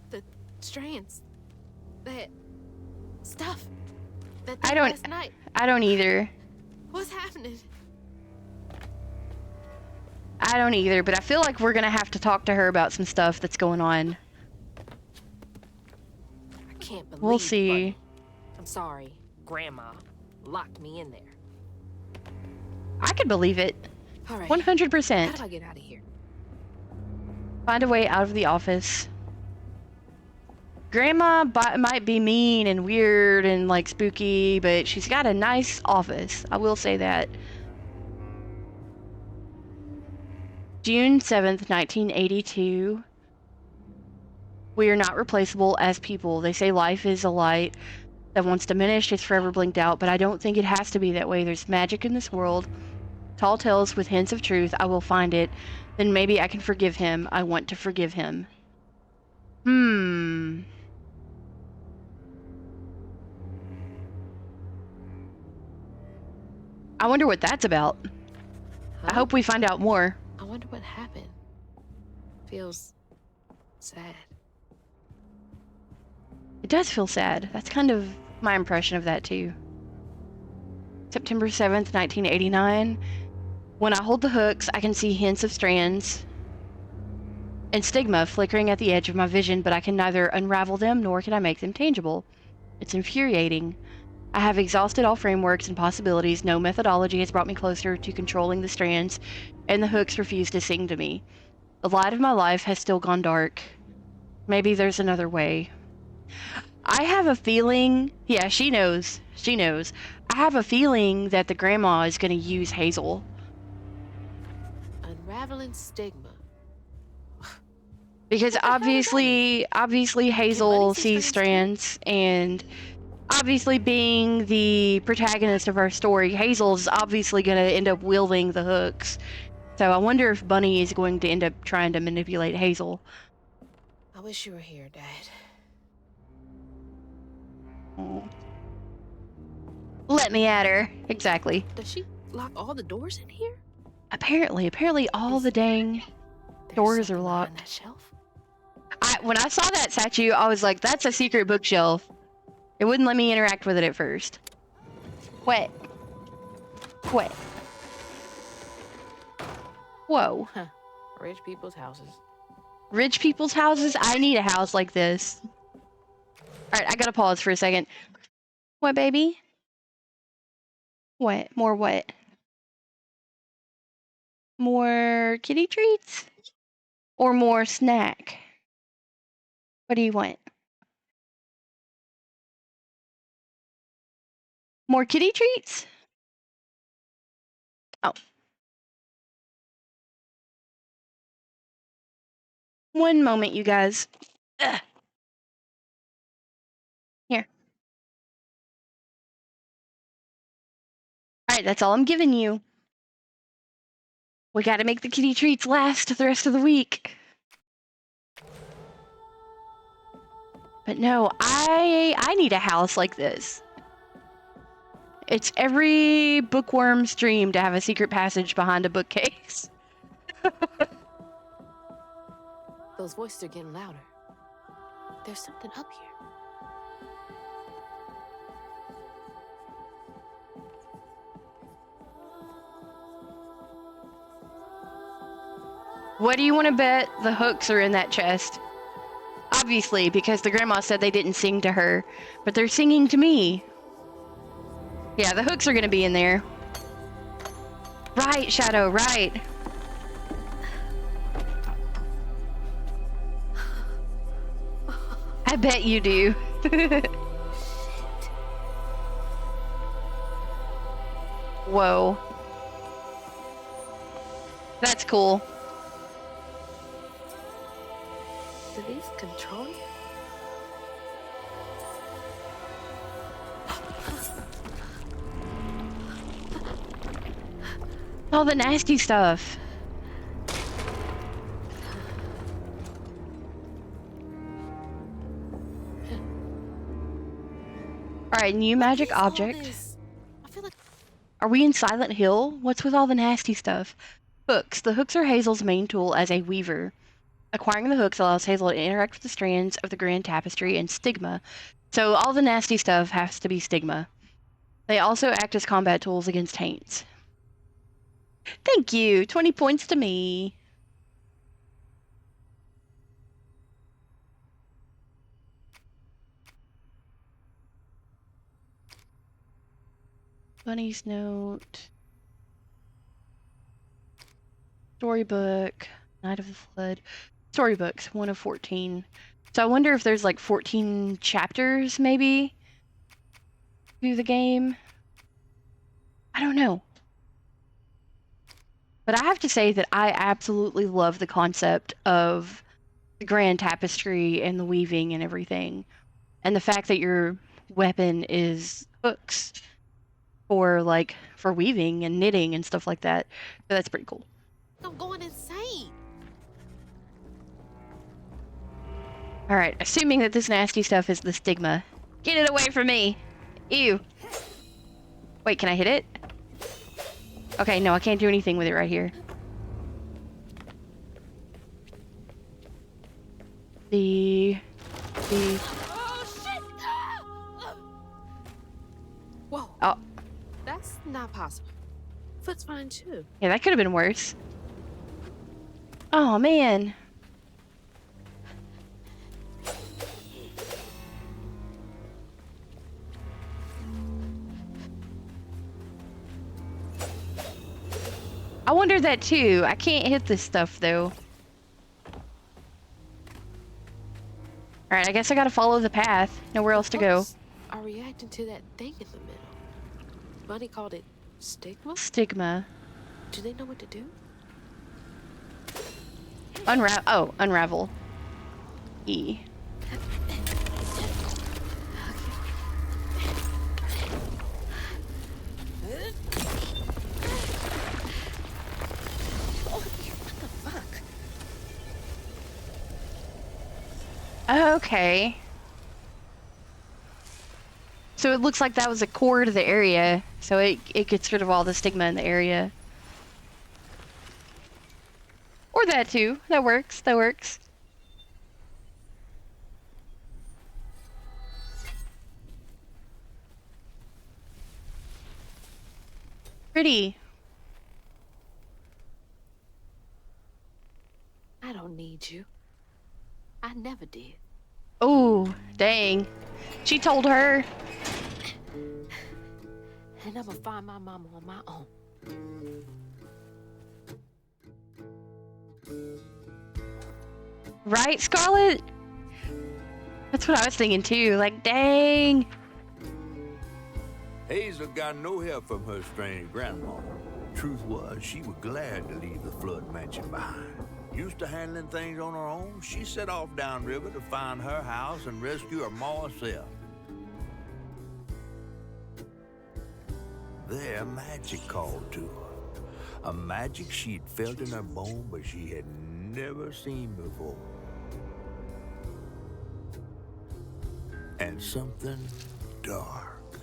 The strands. That stuff. That I thing don't- last night. I don't either. What's happening? I don't either, but I feel like we're gonna have to talk to her about some stuff that's going on. I can't believe We'll see. Bunny. I'm sorry, Grandma locked me in there. I could believe it. All right. 100%. How do I get out of here? Find a way out of the office. Grandma might be mean and weird and like spooky, but she's got a nice office. I will say that. June 7th, 1982. We are not replaceable as people. They say life is a light that once diminished is forever blinked out, but I don't think it has to be that way. There's magic in this world. Tall tales with hints of truth. I will find it. Then maybe I can forgive him. I want to forgive him. I wonder what that's about. I hope we find out more. I wonder what happened. Feels sad. It does feel sad. That's kind of my impression of that too. September 7th, 1989. When I hold the hooks, I can see hints of strands and stigma flickering at the edge of my vision, but I can neither unravel them nor can I make them tangible. It's infuriating. I have exhausted all frameworks and possibilities. No methodology has brought me closer to controlling the strands, and the hooks refuse to sing to me. The light of my life has still gone dark. Maybe there's another way. I have a feeling... Yeah, she knows. She knows. I have a feeling that the grandma is going to use Hazel. Unraveling stigma. Because obviously Hazel sees strands, and obviously being the protagonist of our story, Hazel's obviously going to end up wielding the hooks. So I wonder if Bunny is going to end up trying to manipulate Hazel. I wish you were here, Dad. Oh. Let me at her. Exactly. Does she lock all the doors in here? Apparently all the dang doors are Behind locked. that shelf? When I saw that statue, I was like, that's a secret bookshelf. It wouldn't let me interact with it at first. What? What? Whoa. Huh. Rich people's houses. Rich people's houses? I need a house like this. Alright, I gotta pause for a second. What, baby? What? More what? More kitty treats? Or more snack? What do you want? More kitty treats? Oh. One moment, you guys. Ugh. Here. Alright, that's all I'm giving you. We gotta make the kitty treats last the rest of the week. But no, I need a house like this. It's every bookworm's dream to have a secret passage behind a bookcase. Those voices are getting louder. There's something up here. What do you want to bet the hooks are in that chest? Obviously, because the grandma said they didn't sing to her, but they're singing to me. Yeah, the hooks are gonna be in there. Right, Shadow, right. I bet you do. Whoa. That's cool. Do these control you? All the nasty stuff. Alright, new magic object. I feel like Are we in Silent Hill? What's with all the nasty stuff? Hooks. The hooks are Hazel's main tool as a weaver. Acquiring the hooks allows Hazel to interact with the strands of the grand tapestry and stigma. So all the nasty stuff has to be stigma. They also act as combat tools against taints. Thank you. 20 points to me. Bunny's note. Storybook. Night of the Flood. Storybooks, 1 of 14. So I wonder if there's like 14 chapters, maybe, to the game. I don't know. But I have to say that I absolutely love the concept of the grand tapestry and the weaving and everything. And the fact that your weapon is hooks for weaving and knitting and stuff like that. So that's pretty cool. I'm going insane. Alright, assuming that this nasty stuff is the stigma. Get it away from me! Ew. Wait, can I hit it? Okay, no, I can't do anything with it right here. Oh shit! Whoa. Oh. That's not possible. Foot's fine too. Yeah, that could have been worse. Oh, man. I wondered that too. I can't hit this stuff though. Alright, I guess I gotta follow the path. Nowhere else to go. Folks are reacting to that thing in the middle. Bunny called it stigma? Stigma. Do they know what to do? Unravel. E. Okay. So it looks like that was a core to the area, so it gets rid of all the stigma in the area. Or that too. That works. That works. Pretty. I don't need you. I never did. Oh, dang. She told her. And I'm gonna find my mama on my own. Right, Scarlet? That's what I was thinking too. Like, dang. Hazel got no help from her strange grandma. Truth was, she was glad to leave the Flood mansion behind. Used to handling things on her own, she set off downriver to find her house and rescue her ma herself. There, magic called to her. A magic she'd felt in her bone, but she had never seen before. And something dark.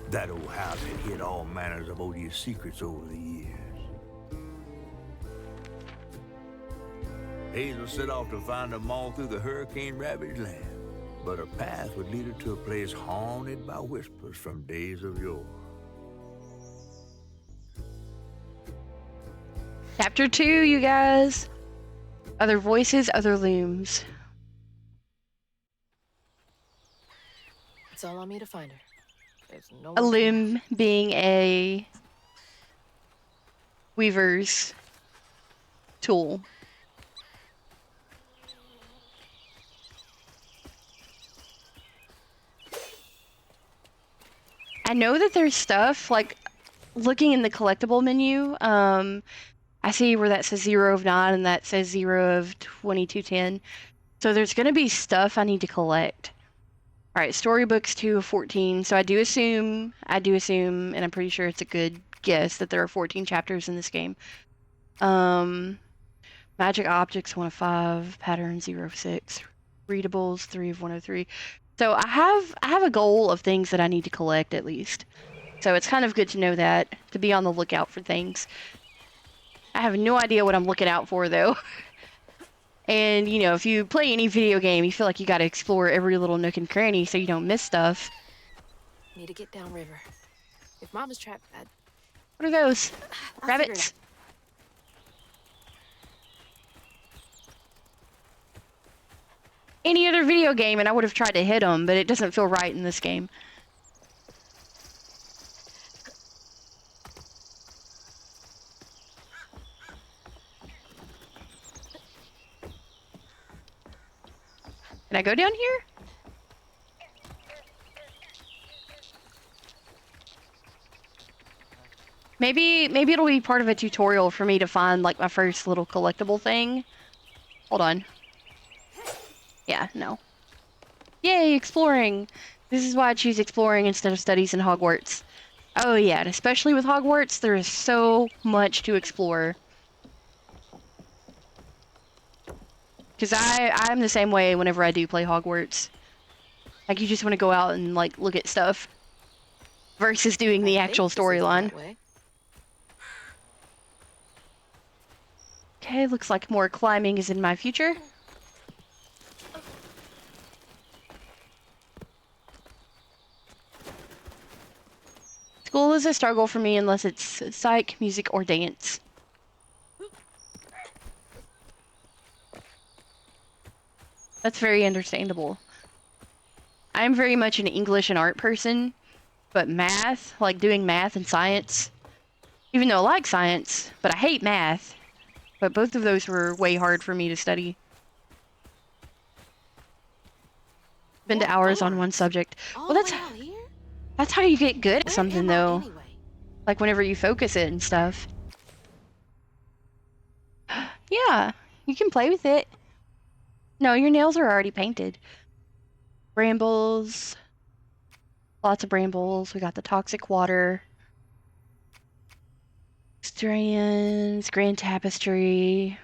That old house had hid all manners of odious secrets over the years. Hazel set off to find them all through the hurricane-ravaged land, but her path would lead her to a place haunted by whispers from days of yore. Chapter 2, you guys. Other voices, other looms. That's all on me to find her. There's no A one- loom being a weaver's tool. I know that there's stuff, like, looking in the collectible menu, I see where that says 0 of 9 and that says 0 of 2210. So there's going to be stuff I need to collect. Alright, storybooks 2 of 14. So I do assume, and I'm pretty sure it's a good guess, that there are 14 chapters in this game. Magic objects 1 of 5, patterns 0 of 6, readables 3 of 103. So I have a goal of things that I need to collect at least. So it's kind of good to know that, to be on the lookout for things. I have no idea what I'm looking out for though. And you know, if you play any video game, you feel like you gotta explore every little nook and cranny so you don't miss stuff. Need to get downriver. If Mama's trapped, What are those? I'll figure it Rabbits? Any other video game and I would have tried to hit them, but it doesn't feel right in this game. Can I go down here? Maybe it'll be part of a tutorial for me to find like my first little collectible thing. Hold on. Yeah, no. Yay, exploring! This is why I choose exploring instead of studies in Hogwarts. Oh yeah, and especially with Hogwarts, there is so much to explore. Because I'm the same way whenever I do play Hogwarts. Like, you just want to go out and, like, look at stuff. Versus doing the actual storyline. Okay, looks like more climbing is in my future. School is a struggle for me unless it's psych, music, or dance. That's very understandable. I'm very much an English and art person, but math, like doing math and science, even though I like science, but I hate math. But both of those were way hard for me to study. Spend hours on one subject. Well, that's how you get good at something, though. Like whenever you focus it and stuff. Yeah, you can play with it. No, your nails are already painted. Brambles. Lots of brambles. We got the toxic water. Strands, grand tapestry.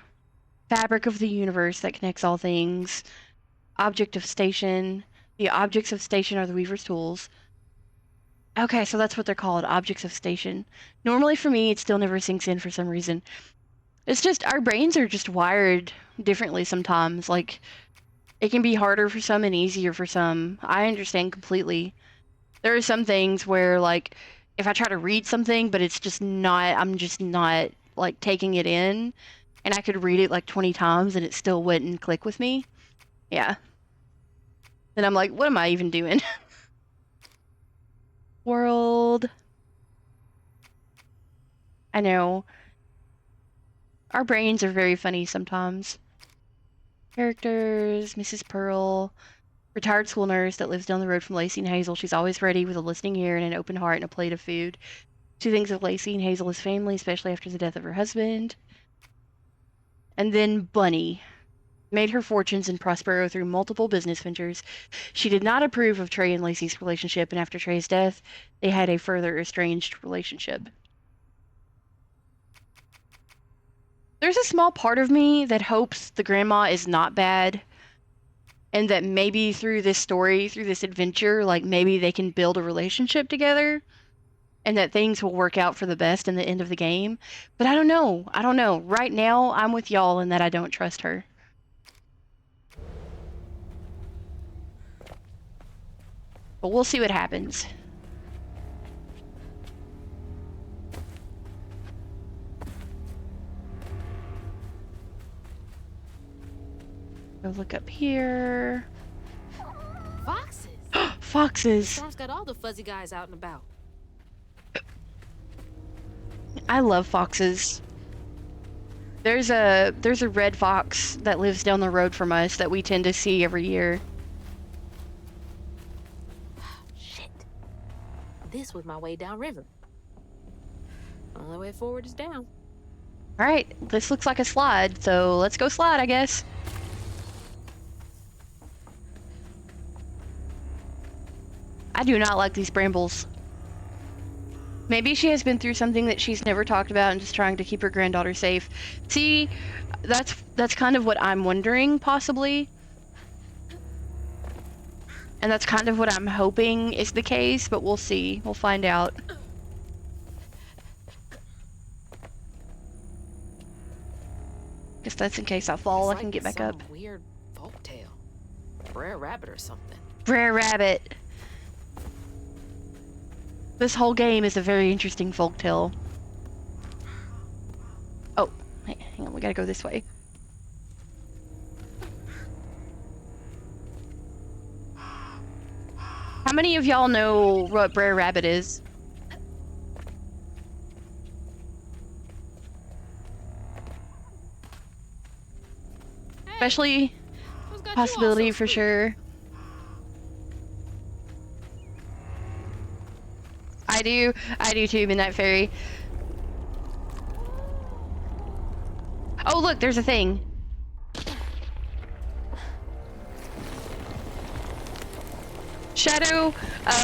Fabric of the universe that connects all things. Object of station. The objects of station are the weaver's tools. Okay, so that's what they're called, objects of station. Normally for me, it still never sinks in for some reason. It's just, our brains are just wired differently sometimes. Like, it can be harder for some and easier for some. I understand completely. There are some things where, like, if I try to read something, but it's just not, I'm just not, like, taking it in, and I could read it, like, 20 times and it still wouldn't click with me. Yeah. Then I'm like, what am I even doing? World. I know. Our brains are very funny sometimes. Characters, Mrs. Pearl, retired school nurse that lives down the road from Lacey and Hazel. She's always ready with a listening ear and an open heart and a plate of food. She thinks of Lacey and Hazel as family, especially after the death of her husband. And then Bunny made her fortunes in Prospero through multiple business ventures. She did not approve of Trey and Lacey's relationship, and after Trey's death, they had a further estranged relationship. There's a small part of me that hopes the grandma is not bad, and that maybe through this story, through this adventure, like maybe they can build a relationship together, and that things will work out for the best in the end of the game. But I don't know. I don't know. Right now, I'm with y'all in that I don't trust her. But we'll see what happens. Go look up here. Foxes. Foxes. Storm's got all the fuzzy guys out and about. I love foxes. There's a red fox that lives down the road from us that we tend to see every year. Shit. This was my way downriver. Only way forward is down. Alright, this looks like a slide, so let's go slide, I guess. I do not like these brambles. Maybe she has been through something that she's never talked about and just trying to keep her granddaughter safe. See, that's kind of what I'm wondering, possibly. And that's kind of what I'm hoping is the case, but we'll see. We'll find out. Guess that's in case I fall, I can get back up. Weird folktale. Brer Rabbit or something. Brer Rabbit. This whole game is a very interesting folktale. gotta go this way. How many of y'all know what Brer Rabbit is? Especially Who's got you all possibility so for spooked? sure. I do too, Midnight Fairy. Oh look, there's a thing. Shadow,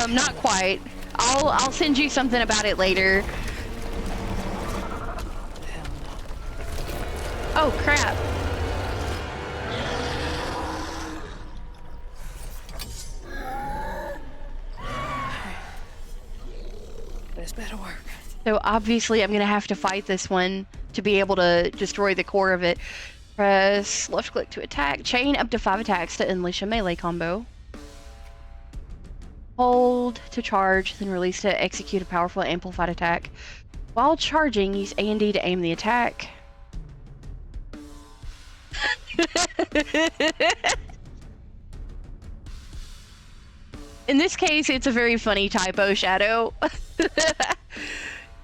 not quite. I'll send you something about it later. Oh crap. This better work. So obviously I'm gonna have to fight this one to be able to destroy the core of it. Press left click to attack. Chain up to 5 attacks to unleash a melee combo. Hold to charge, then release to execute a powerful amplified attack. While charging, use A and D to aim the attack. In this case, it's a very funny typo, Shadow.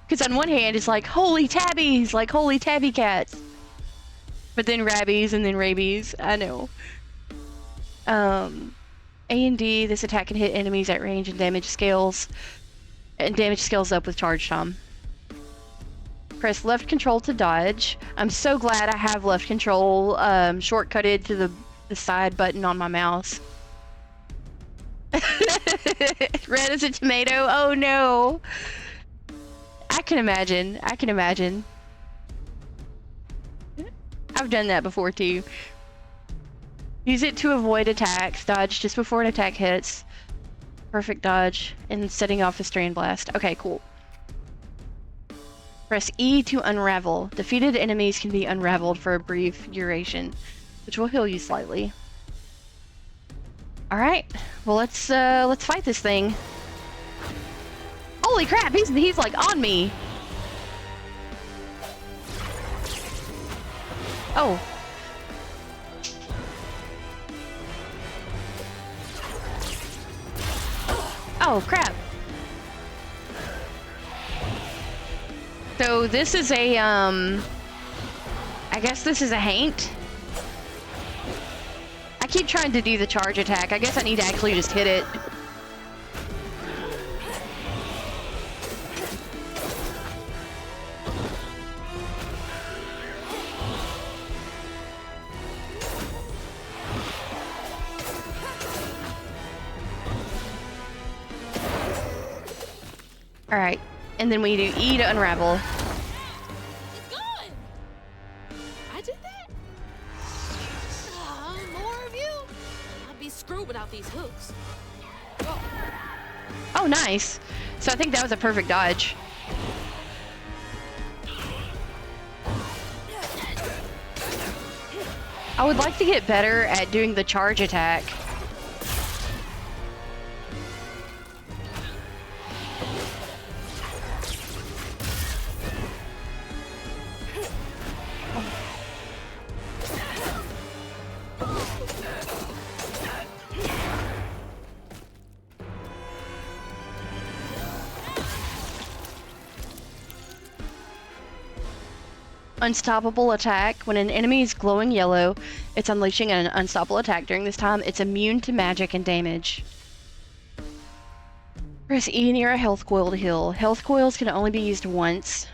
Because on one hand, it's like, holy tabbies, like holy tabby cats. But then rabbies and then rabies, I know. A and D, this attack can hit enemies at range and damage scales. And damage scales up with charge time. Press left control to dodge. I'm so glad I have left control shortcutted to the side button on my mouse. Red as a tomato, oh no. I can imagine, I've done that before too. Use it to avoid attacks. Dodge just before an attack hits. Perfect dodge. And setting off a Strand Blast. Okay, cool. Press E to unravel. Defeated enemies can be unraveled for a brief duration, which will heal you slightly. Alright. Well, let's fight this thing. Holy crap, he's like on me. Oh. Oh, crap. So this is a, I guess this is a haint. I keep trying to do the charge attack. I guess I need to actually just hit it. Alright, and then we do E to unravel. It's gone! I did that? More of you? I'd be screwed without these hooks. Oh, nice. So I think that was a perfect dodge. I would like to get better at doing the charge attack. Unstoppable attack. When an enemy is glowing yellow, it's unleashing an unstoppable attack. During this time, it's immune to magic and damage. Press E near a health coil to heal. Health coils can only be used once.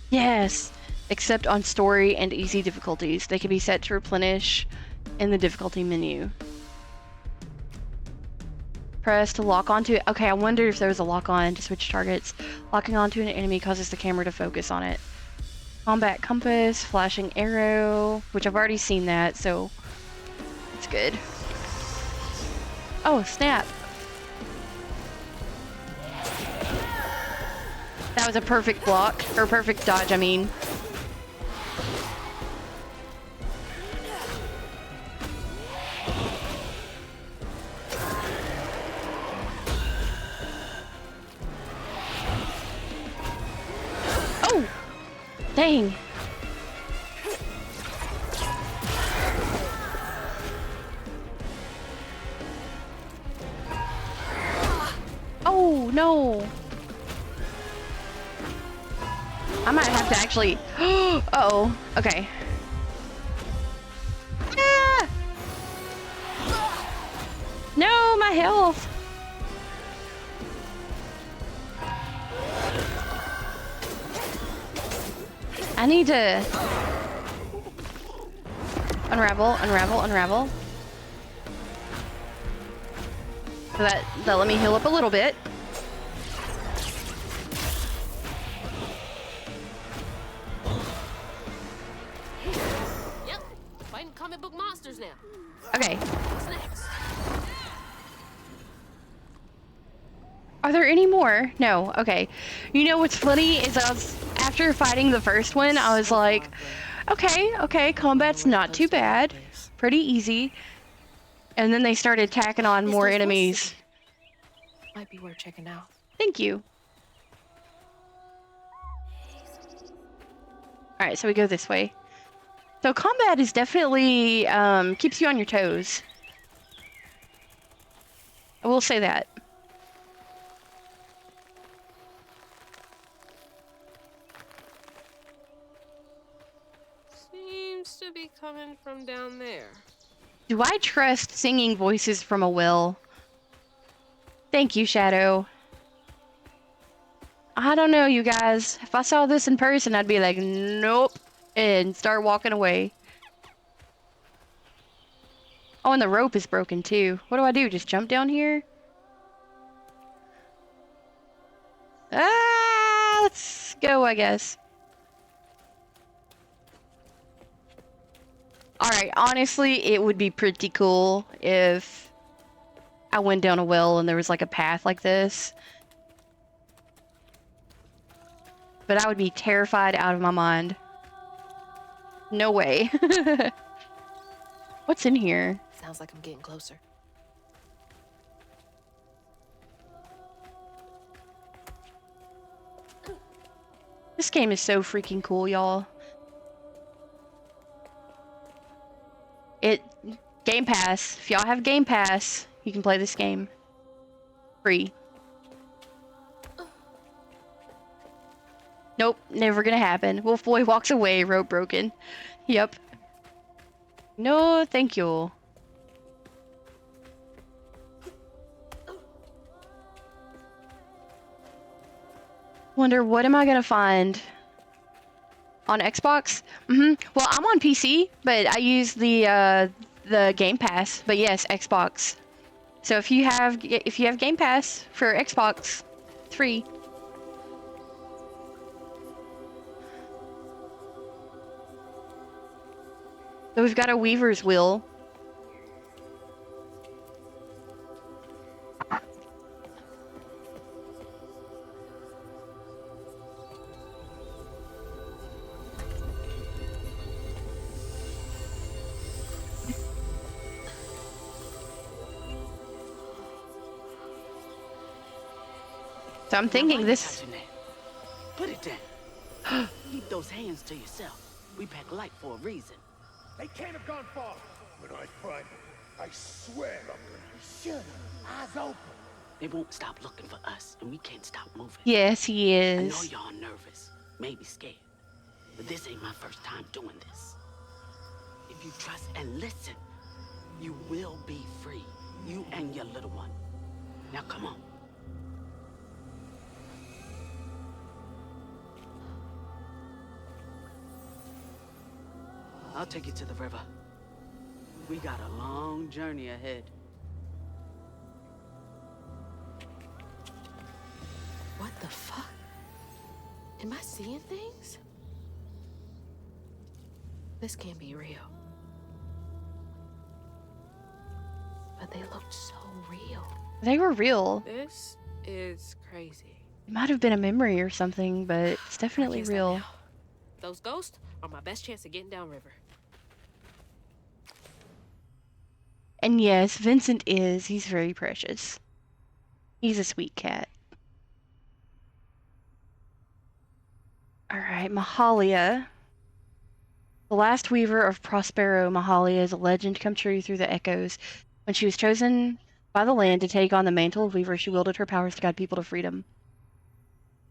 Yes! Except on story and easy difficulties. They can be set to replenish in the difficulty menu. Press to lock onto it. Okay, I wonder if there was a lock on to switch targets. Locking onto an enemy causes the camera to focus on it. Combat compass, flashing arrow, which I've already seen that, so it's good. Oh, snap. That was a perfect block, or perfect dodge, I mean. Oh! Dang. No, no. I might have to actually. Uh-oh. Okay. Ah! No, my health. I need to unravel. So that let me heal up a little bit. Yep, fighting comic book monsters now. Okay. What's next? Are there any more? No. Okay. You know what's funny is after fighting the first one, I was like, okay, combat's not too bad. Pretty easy. And then they started tacking on more enemies. Might be worth checking out. Thank you. Alright, so we go this way. So combat is definitely, keeps you on your toes. I will say that. Seems to be coming from down there. Do I trust singing voices from a well? Thank you, Shadow. I don't know, you guys. If I saw this in person, I'd be like, nope, and start walking away. Oh, and the rope is broken too. What do I do? Just jump down here? Ah, let's go, I guess. Alright, honestly, it would be pretty cool if I went down a well and there was like a path like this. But I would be terrified out of my mind. No way. What's in here? Sounds like I'm getting closer. This game is so freaking cool, y'all. Game Pass. If y'all have Game Pass, you can play this game. Free. Nope, never gonna happen. Wolf Boy walks away, rope broken. Yep. No, thank you. Wonder what am I gonna find on Xbox? Well, I'm on PC, but I use the Game Pass. But yes, Xbox. So if you have Game Pass for Xbox, it's free. So we've got a Weaver's Wheel. So I'm thinking this. Put it down. Keep those hands to yourself. We pack light for a reason. They can't have gone far. When I find them, I swear I'm gonna be sure. Eyes open. They won't stop looking for us, and we can't stop moving. Yes, he I is. know y'all nervous, maybe scared, but this ain't my first time doing this. If you trust and listen, you will be free. You and your little one. Now come on. I'll take you to the river. We got a long journey ahead. What the fuck? Am I seeing things? This can't be real. But they looked so real. They were real. This is crazy. It might have been a memory or something, but it's definitely real. Those ghosts are my best chance of getting downriver. And yes, Vincent is. He's very precious. He's a sweet cat. Alright, Mahalia. The last weaver of Prospero, Mahalia is a legend come true through the echoes. When she was chosen by the land to take on the mantle of Weaver, she wielded her powers to guide people to freedom.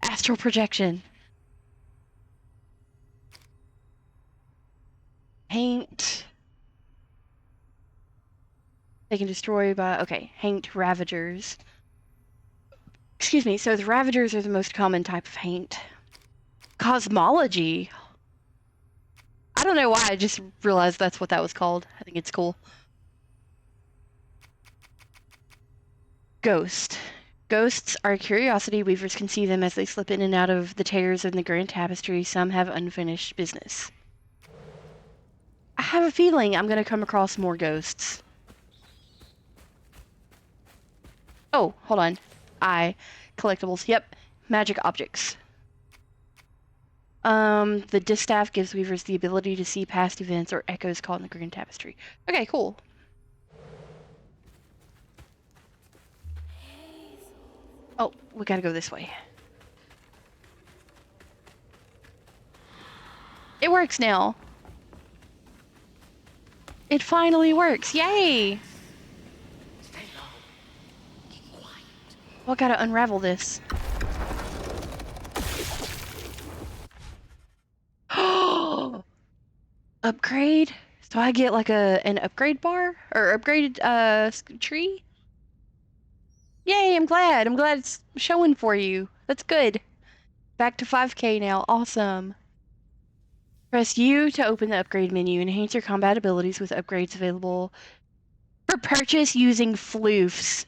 Astral projection. Haint. They can destroy by... Okay, Haint Ravagers. Excuse me, so the Ravagers are the most common type of Haint. Cosmology. I don't know why, I just realized that's what that was called. I think it's cool. Ghost. Ghosts are a curiosity. Weavers can see them as they slip in and out of the tears in the grand tapestry. Some have unfinished business. I have a feeling I'm going to come across more ghosts. Oh, hold on. Collectibles. Yep. Magic objects. The distaff gives Weavers the ability to see past events or echoes caught in the grand tapestry. Okay, cool. Oh, we gotta go this way. It works now. It finally works. Yay! Stay low. Keep quiet. Well, I gotta unravel this. Upgrade? So I get like an upgrade bar? Or upgraded tree? Yay, I'm glad. I'm glad it's showing for you. That's good. Back to 5K now. Awesome. Press U to open the upgrade menu. Enhance your combat abilities with upgrades available for purchase using floofs.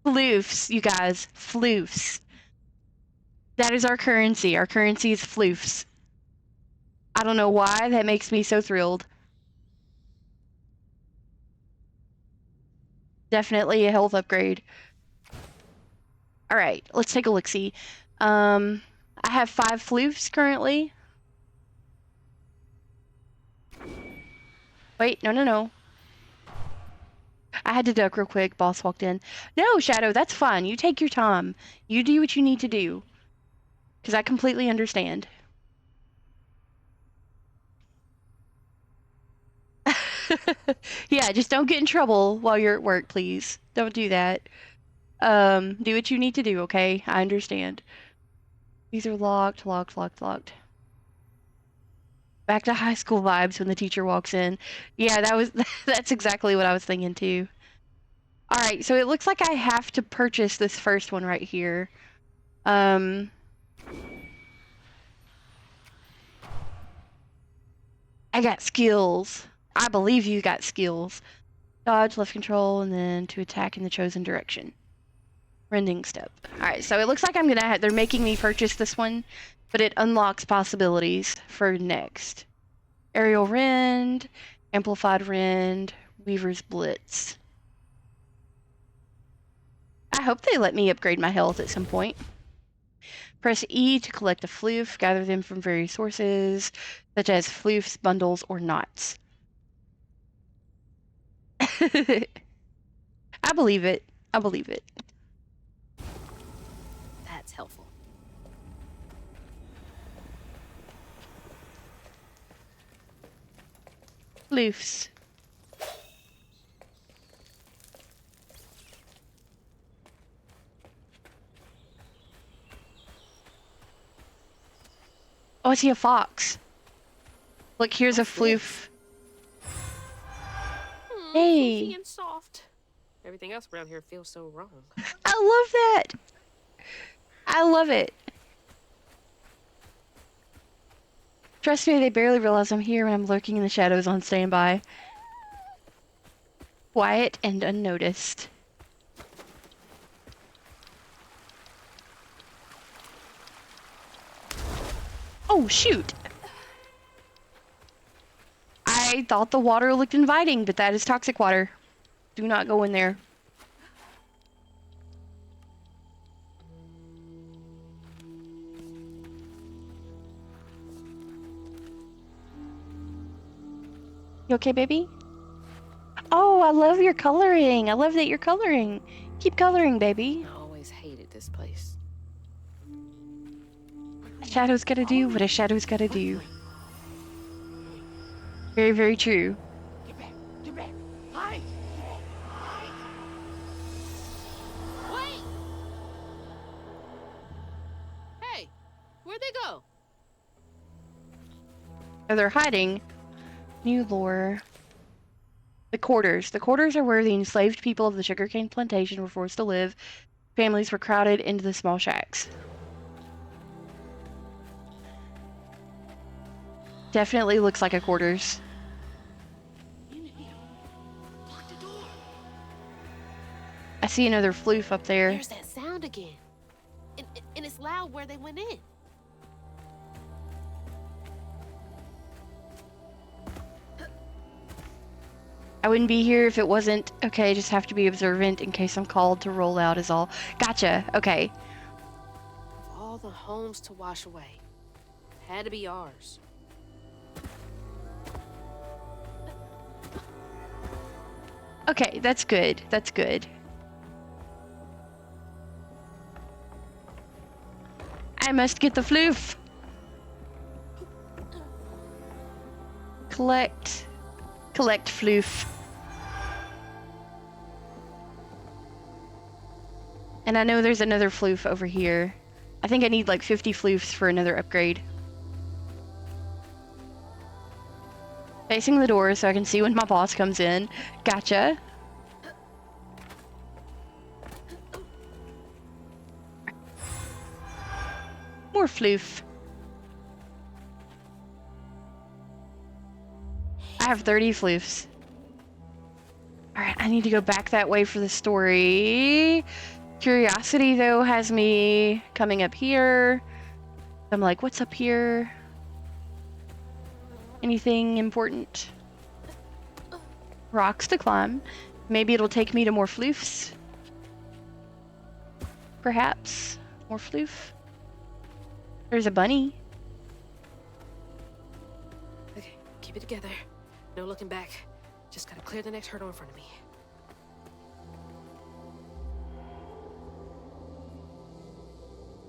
Floofs, you guys. Floofs. That is our currency. Our currency is floofs. I don't know why. That makes me so thrilled. Definitely a health upgrade. Alright, let's take a look-see. I have 5 floofs currently. Wait, no. I had to duck real quick. Boss walked in. No, Shadow, that's fine. You take your time. You do what you need to do. Because I completely understand. Yeah, just don't get in trouble while you're at work, please. Don't do that. Do what you need to do, okay? I understand. These are locked. Back to high school vibes when the teacher walks in. Yeah, that's exactly what I was thinking too. Alright, so it looks like I have to purchase this first one right here. I got skills. I believe you got skills. Dodge, left control, and then to attack in the chosen direction. Rending step. Alright, so it looks like they're making me purchase this one, but it unlocks possibilities for next. Aerial Rend, Amplified Rend, Weaver's Blitz. I hope they let me upgrade my health at some point. Press E to collect a floof, gather them from various sources, such as floofs, bundles, or knots. I believe it. That's helpful. Floofs. Oh, I see a fox. Look, here's a floof. Hey. Fluffy and soft. Everything else around here feels so wrong. I love that. I love it. Trust me, they barely realize I'm here when I'm lurking in the shadows on standby. Quiet and unnoticed. Oh, shoot! I thought the water looked inviting, but that is toxic water. Do not go in there. You okay, baby? Oh, I love your coloring. I love that you're coloring. Keep coloring, baby. I always hated this place. A shadow's gotta do what a shadow's gotta do. Very, very true. Get back. Hide. Where'd they go? Oh, they're hiding. New lore. The quarters. The quarters are where the enslaved people of the sugarcane plantation were forced to live. Families were crowded into the small shacks. Definitely looks like a quarters. I see another floof up there. There's that sound again. And it's loud where they went in. I wouldn't be here if it wasn't. Okay, just have to be observant in case I'm called to roll out is all. Gotcha. Okay. All the homes to wash away. Had to be ours. Okay, that's good. That's good. I must get the floof. Collect floof. And I know there's another floof over here. I think I need like 50 floofs for another upgrade. Facing the door so I can see when my boss comes in. Gotcha. More floof. I have 30 floofs. Alright, I need to go back that way for the story. Curiosity, though, has me coming up here. I'm like, what's up here? Anything important? Rocks to climb. Maybe it'll take me to more floofs. Perhaps. More floof. There's a bunny. Okay, keep it together. No looking back. Just gotta clear the next hurdle in front of me.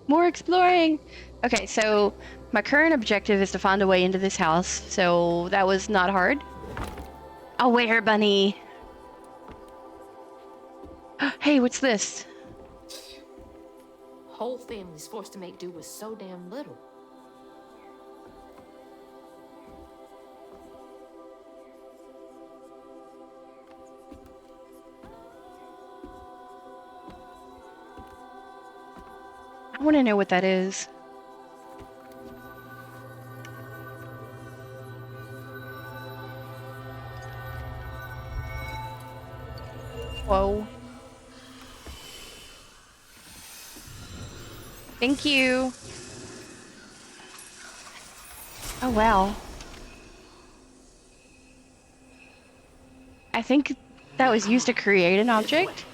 More exploring! Okay, so my current objective is to find a way into this house, so that was not hard. Oh, where, bunny? Hey, what's this? Whole family's forced to make do with so damn little. I want to know what that is. Whoa. Thank you. Oh, wow. I think that was used to create an object.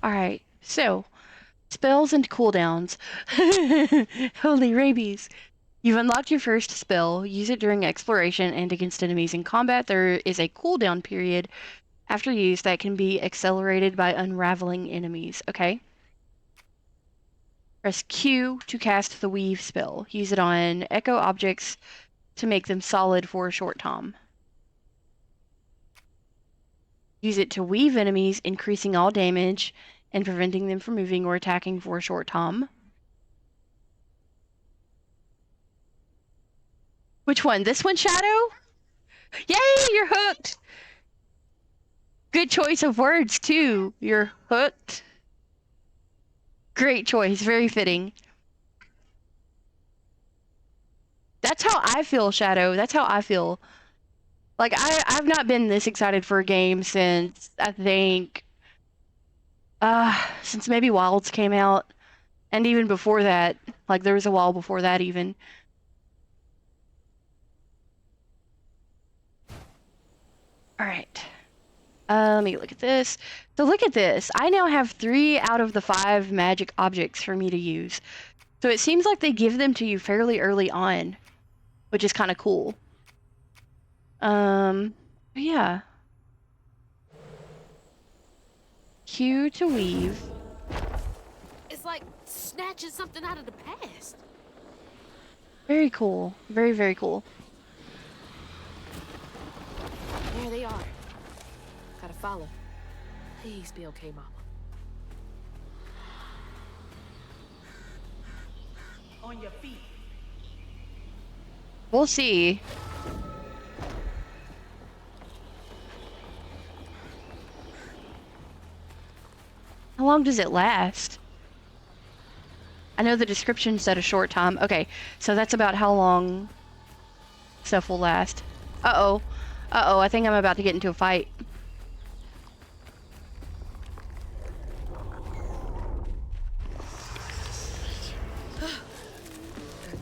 Alright, so spells and cooldowns. Holy rabies. You've unlocked your first spell. Use it during exploration and against enemies in combat. There is a cooldown period after use that can be accelerated by unraveling enemies. Okay. Press Q to cast the Weave spell. Use it on echo objects to make them solid for a short time. Use it to weave enemies, increasing all damage and preventing them from moving or attacking for a short time. Which one? This one, Shadow? Yay, you're hooked! Good choice of words, too. You're hooked. Great choice. Very fitting. That's how I feel, Shadow. That's how I feel. Like, I've not been this excited for a game since, I think, since maybe Wilds came out. And even before that. Like, there was a while before that, even. Alright. Let me look at this. So look at this. I now have 3 out of the 5 magic objects for me to use. So it seems like they give them to you fairly early on, which is kind of cool. Yeah. Q to weave. It's like snatching something out of the past. Very cool. Very, very cool. There they are. Gotta follow. Please be okay, Mama. On your feet. We'll see. How long does it last? I know the description said a short time. Okay, so that's about how long stuff will last. Uh-oh. Uh-oh, I think I'm about to get into a fight.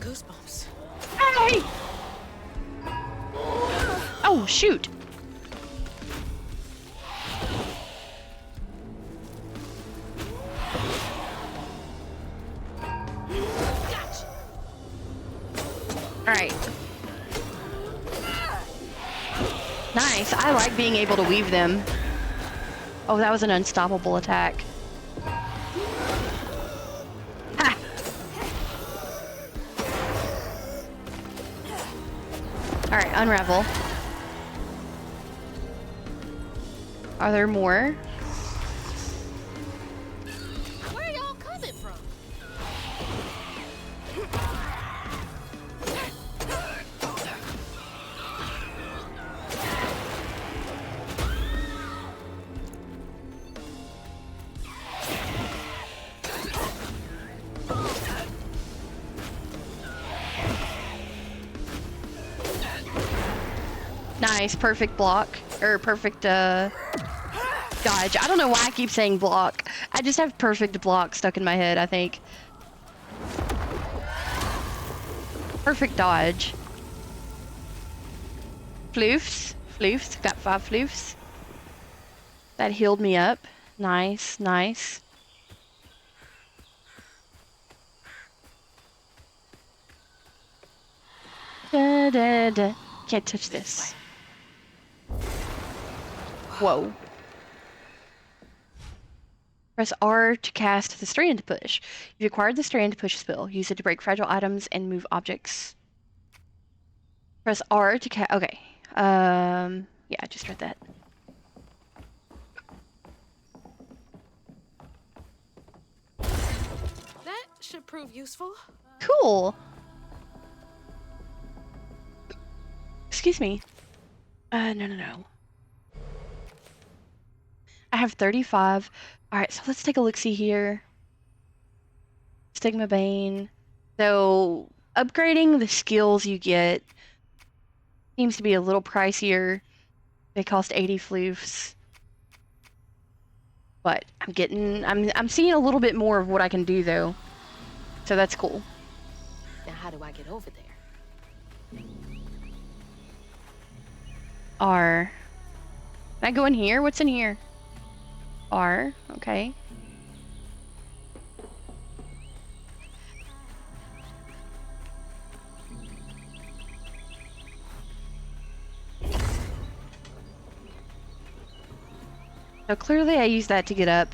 Goosebumps. Hey! Oh, shoot. Gotcha. All right. Nice. I like being able to weave them. Oh, that was an unstoppable attack. Ha! All right, unravel. Are there more? Where are y'all coming from? Nice, perfect block. Or perfect, dodge. I don't know why I keep saying block. I just have perfect block stuck in my head, I think. Perfect dodge. Floofs. Floofs. Got 5 floofs. That healed me up. Nice, nice. Da, da, da. Can't touch this. Whoa. Press R to cast the Strand Push. You've acquired the Strand Push spell. Use it to break fragile items and move objects. Press R to cast. Okay. Yeah, I just read that. That should prove useful. Cool. Excuse me. No. I have 35. Alright, so let's take a look-see here. Stigma Bane. So, upgrading the skills you get seems to be a little pricier. They cost 80 floofs. But I'm seeing a little bit more of what I can do though. So that's cool. Now, how do I get over there? R. Can I go in here? What's in here? R. Okay. So clearly I use that to get up.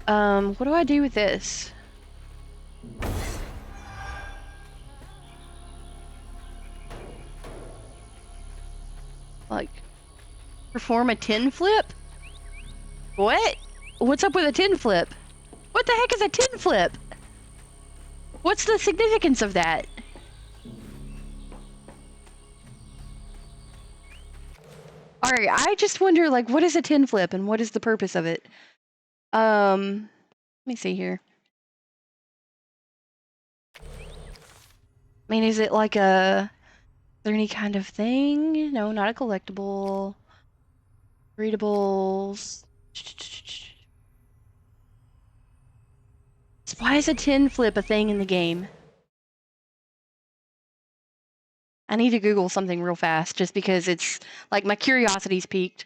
What do I do with this? Like, perform a 10 flip? What? What's up with a 10 flip? What the heck is a 10 flip? What's the significance of that? Alright, I just wonder, like, what is a 10 flip and what is the purpose of it? Let me see here. I mean, is it like a... Is there any kind of thing? No, not a collectible. Readables. Why is a 10 flip a thing in the game? I need to Google something real fast just because it's like my curiosity's piqued.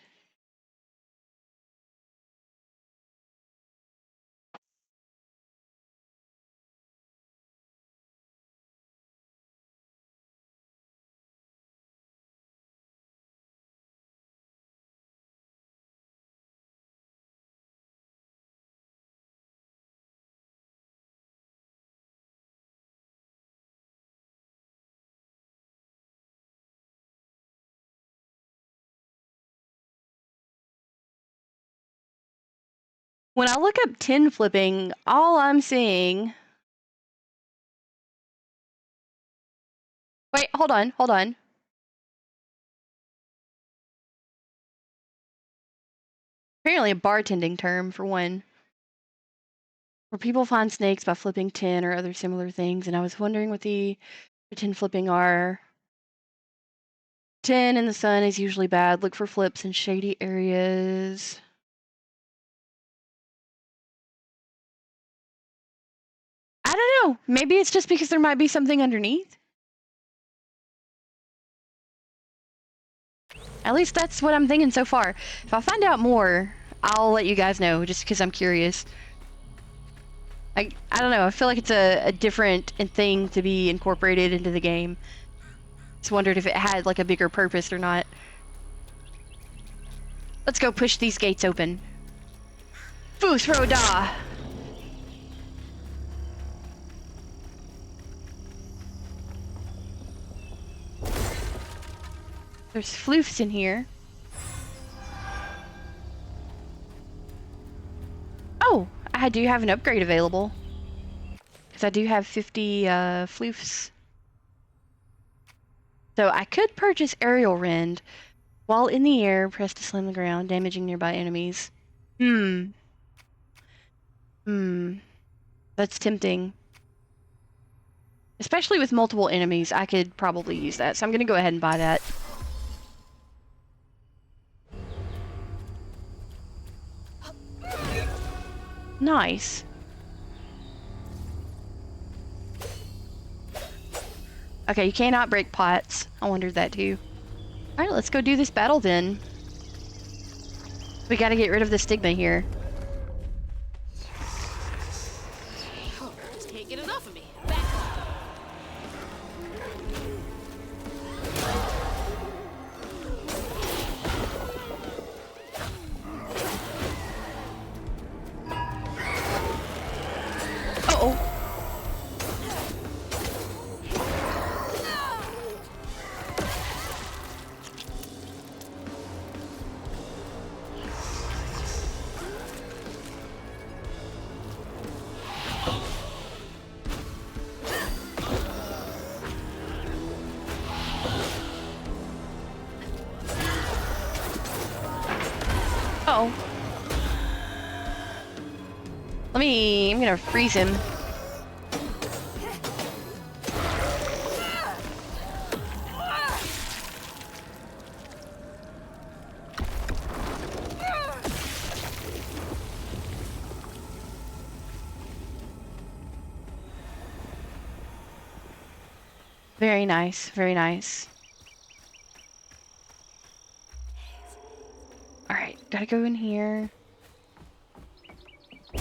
When I look up tin flipping, all I'm seeing... Wait, hold on, hold on. Apparently a bartending term, for one. Where people find snakes by flipping tin or other similar things, and I was wondering what the tin flipping are. Tin in the sun is usually bad. Look for flips in shady areas. I don't know. Maybe it's just because there might be something underneath. At least that's what I'm thinking so far. If I find out more, I'll let you guys know, just because I'm curious. I don't know. I feel like it's a different thing to be incorporated into the game. Just wondered if it had like a bigger purpose or not. Let's go push these gates open. Fu throw da. There's floofs in here. Oh, I do have an upgrade available. Because I do have 50 floofs. So I could purchase Aerial Rend. While in the air, press to slam the ground, damaging nearby enemies. That's tempting. Especially with multiple enemies, I could probably use that. So I'm going to go ahead and buy that. Nice. Okay, you cannot break pots. I wondered that too. Alright, let's go do this battle then. We gotta get rid of the stigma here. Oh, just can't get enough of me. Back up. Uh-oh. Uh-oh. I'm gonna freeze him. Very nice, very nice. Alright, gotta go in here. Is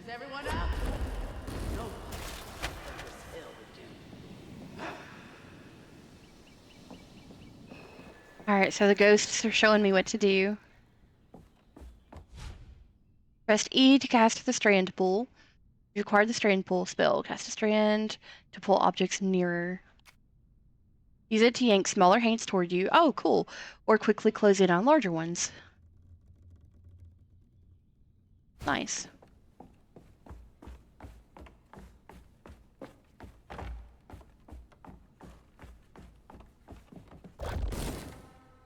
everyone out? No. Alright, so the ghosts are showing me what to do. Press E to cast the strand pool. You acquired the strand pool spell. Cast a strand to pull objects nearer. Use it to yank smaller hands toward you. Oh, cool. Or quickly close in on larger ones. Nice.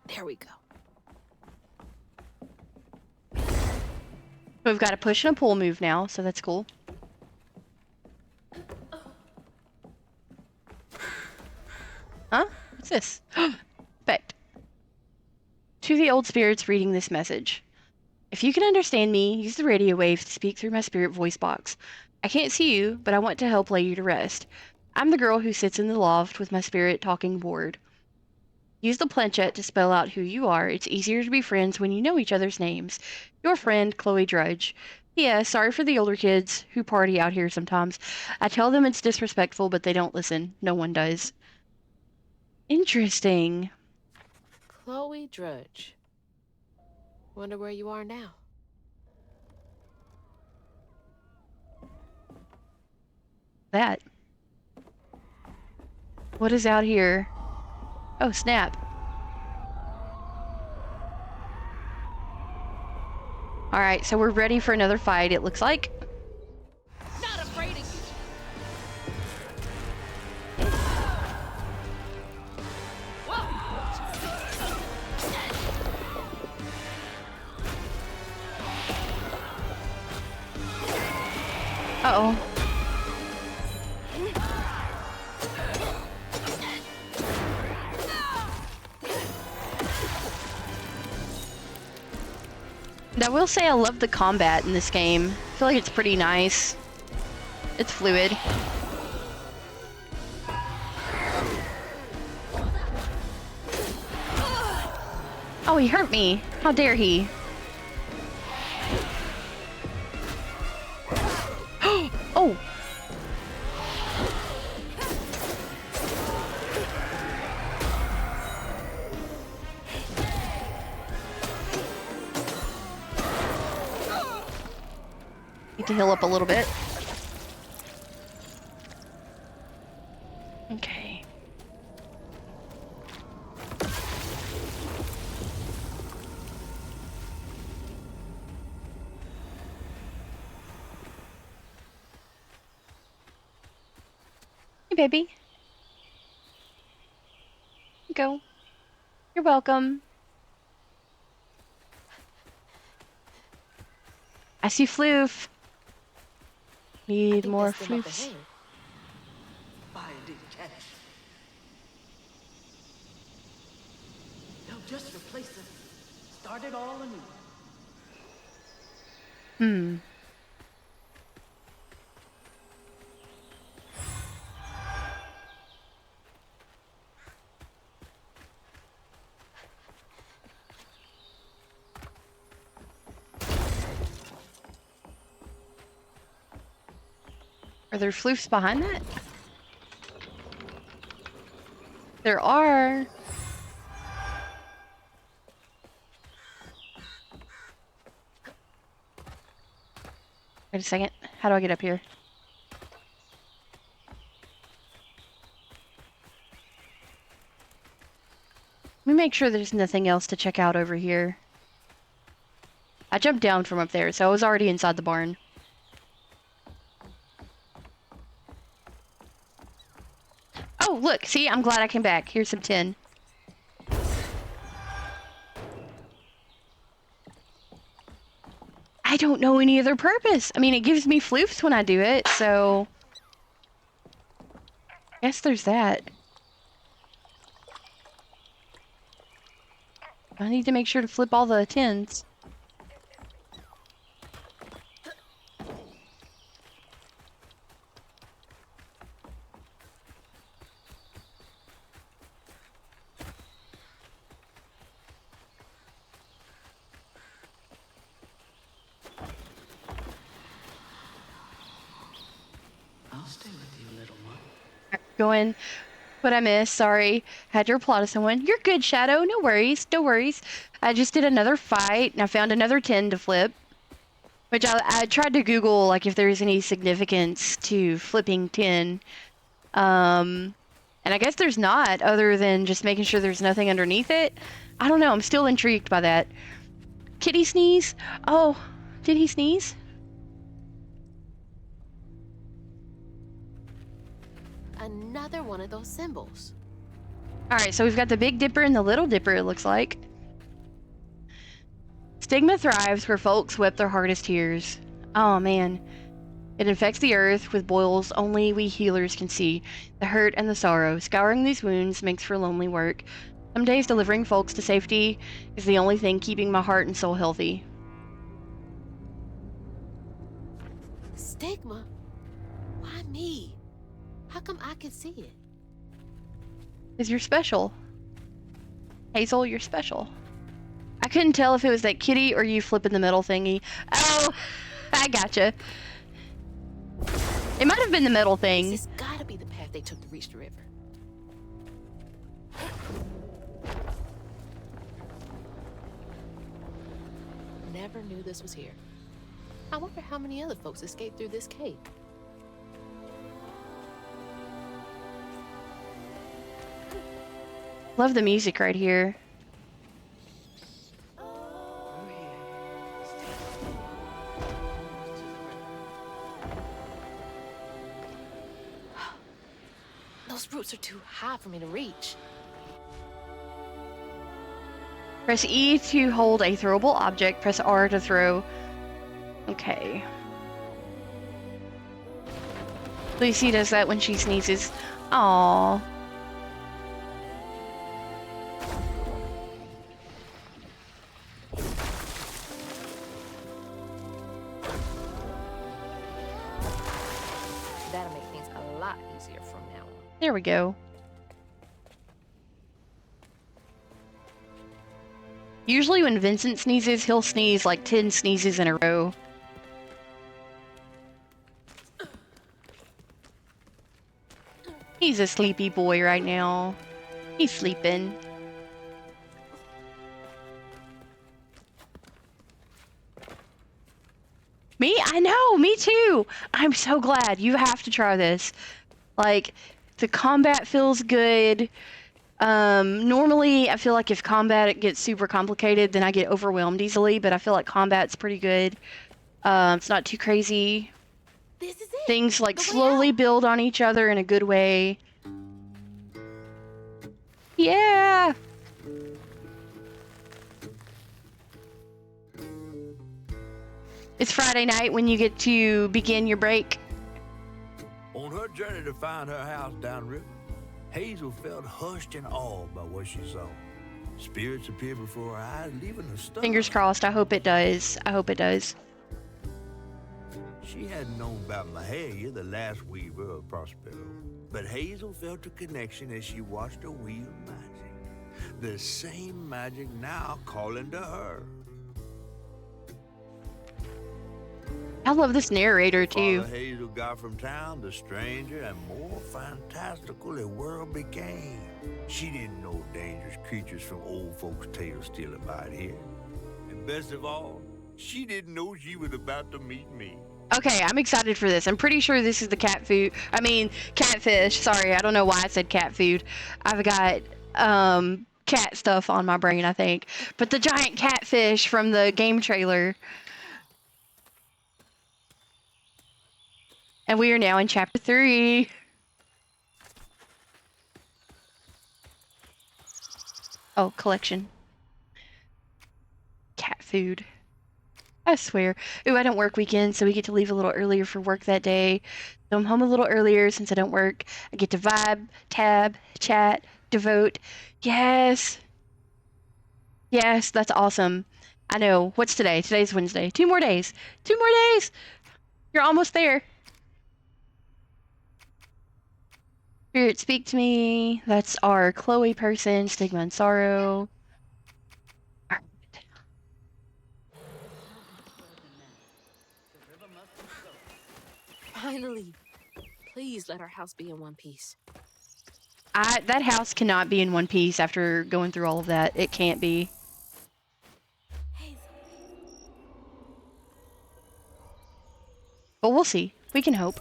There we go. We've got a push and a pull move now, so that's cool. Huh? What's this? Effect. To the old spirits reading this message. If you can understand me, use the radio wave to speak through my spirit voice box. I can't see you, but I want to help lay you to rest. I'm the girl who sits in the loft with my spirit talking board. Use the planchette to spell out who you are. It's easier to be friends when you know each other's names. Your friend, Chloe Drudge. Yeah, sorry for the older kids who party out here sometimes. I tell them it's disrespectful, but they don't listen. No one does. Interesting. Chloe Drudge. Wonder where you are now. That. What is out here? Oh, snap. All right, so we're ready for another fight, it looks like. Not afraid of you. Uh-oh. And I will say I love the combat in this game. I feel like it's pretty nice. It's fluid. Oh, he hurt me. How dare he? Oh! Need to heal up a little bit. Okay. Hey, baby. Go. You're welcome. I see floof. Need more floofs. Fire didn't catch. They'll just replace it. Start it all anew. Hmm. Are there floofs behind that? There are. Wait a second. How do I get up here? Let me make sure there's nothing else to check out over here. I jumped down from up there, so I was already inside the barn. Oh, look, see, I'm glad I came back. Here's some tin. I don't know any other purpose. I mean, it gives me floofs when I do it, so... Guess there's that. I need to make sure to flip all the tins. I'll stay with you, little one. Going, what I missed, sorry. Had to reply to someone. You're good, Shadow. No worries, no worries. I just did another fight, and I found another tin to flip. Which I tried to Google, like, if there's any significance to flipping tin. And I guess there's not, other than just making sure there's nothing underneath it. I don't know, I'm still intrigued by that. Kitty sneeze? Oh, did he sneeze? Another one of those symbols. Alright, so we've got the Big Dipper and the Little Dipper, it looks like. Stigma thrives where folks wept their hardest tears. Oh man. It infects the earth with boils only we healers can see. The hurt and the sorrow. Scouring these wounds makes for lonely work. Some days delivering folks to safety is the only thing keeping my heart and soul healthy. Stigma? Why me? How come I can see it? Because you're special. Hazel, you're special. I couldn't tell if it was that kitty or you flipping the metal thingy. Oh, I gotcha. It might have been the metal thing. This has gotta be the path they took to reach the river. Never knew this was here. I wonder how many other folks escaped through this cave. Love the music right here. Those are too high for me to reach. Press E to hold a throwable object. Press R to throw. Okay. Lucy does that when she sneezes. Aww. That'll make things a lot easier from now on. There we go. Usually when Vincent sneezes, he'll sneeze like 10 sneezes in a row. He's a sleepy boy right now. He's sleeping. Me? I know, me too. I'm so glad. You have to try this. Like, the combat feels good. Normally I feel like if combat gets super complicated, then I get overwhelmed easily, but I feel like combat's pretty good. It's not too crazy. This is it. Things like The way slowly out. build on each other in a good way. Yeah. It's Friday night when you get to begin your break. On her journey to find her house downriver, Hazel felt hushed and awed by what she saw. Spirits appeared before her eyes, leaving her stunned. Fingers crossed. I hope it does. I hope it does. She hadn't known about Mahalia, the last weaver of Prospero, but Hazel felt a connection as she watched her weave magic. The same magic now calling to her. I love this narrator too. Father Hazel got from town, the stranger and more fantastical the world became. She didn't know dangerous creatures from old folks' tales still abide here. And best of all, she didn't know she was about to meet me. Okay, I'm excited for this. I'm pretty sure this is the cat food. I mean, catfish. Sorry, I don't know why I said cat food. I've got cat stuff on my brain, I think. But the giant catfish from the game trailer. And we are now in chapter 3. Oh, collection. Cat food. I swear. Ooh, I don't work weekends, so we get to leave a little earlier for work that day. So I'm home a little earlier since I don't work. I get to vibe, tab, chat, devote. Yes. Yes, that's awesome. I know. What's today? Today's Wednesday. 2 more days. 2 more days. You're almost there. Spirit, speak to me. That's our Chloe person, Stigma and Sorrow. Alright. Finally. Please let our house be in one piece. That house cannot be in one piece after going through all of that. It can't be. But we'll see. We can hope.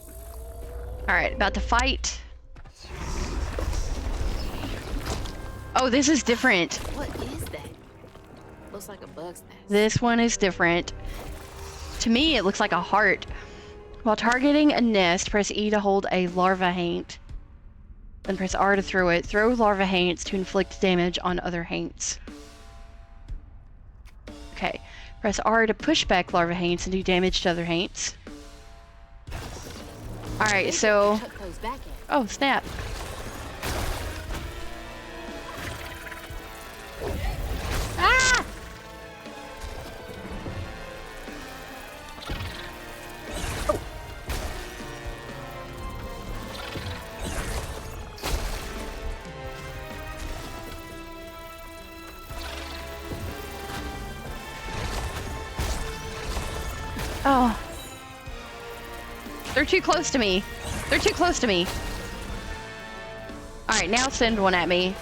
Alright, about to fight. Oh, this is different. What is that? Looks like a bug's nest. This one is different. To me, it looks like a heart. While targeting a nest, press E to hold a larva haint. Then press R to throw it. Throw larva haints to inflict damage on other haints. Okay. Press R to push back larva haints and do damage to other haints. Alright, so... Chuck those back at it. Oh, snap. Ah! Oh. They're too close to me. They're too close to me. Alright, now send one at me.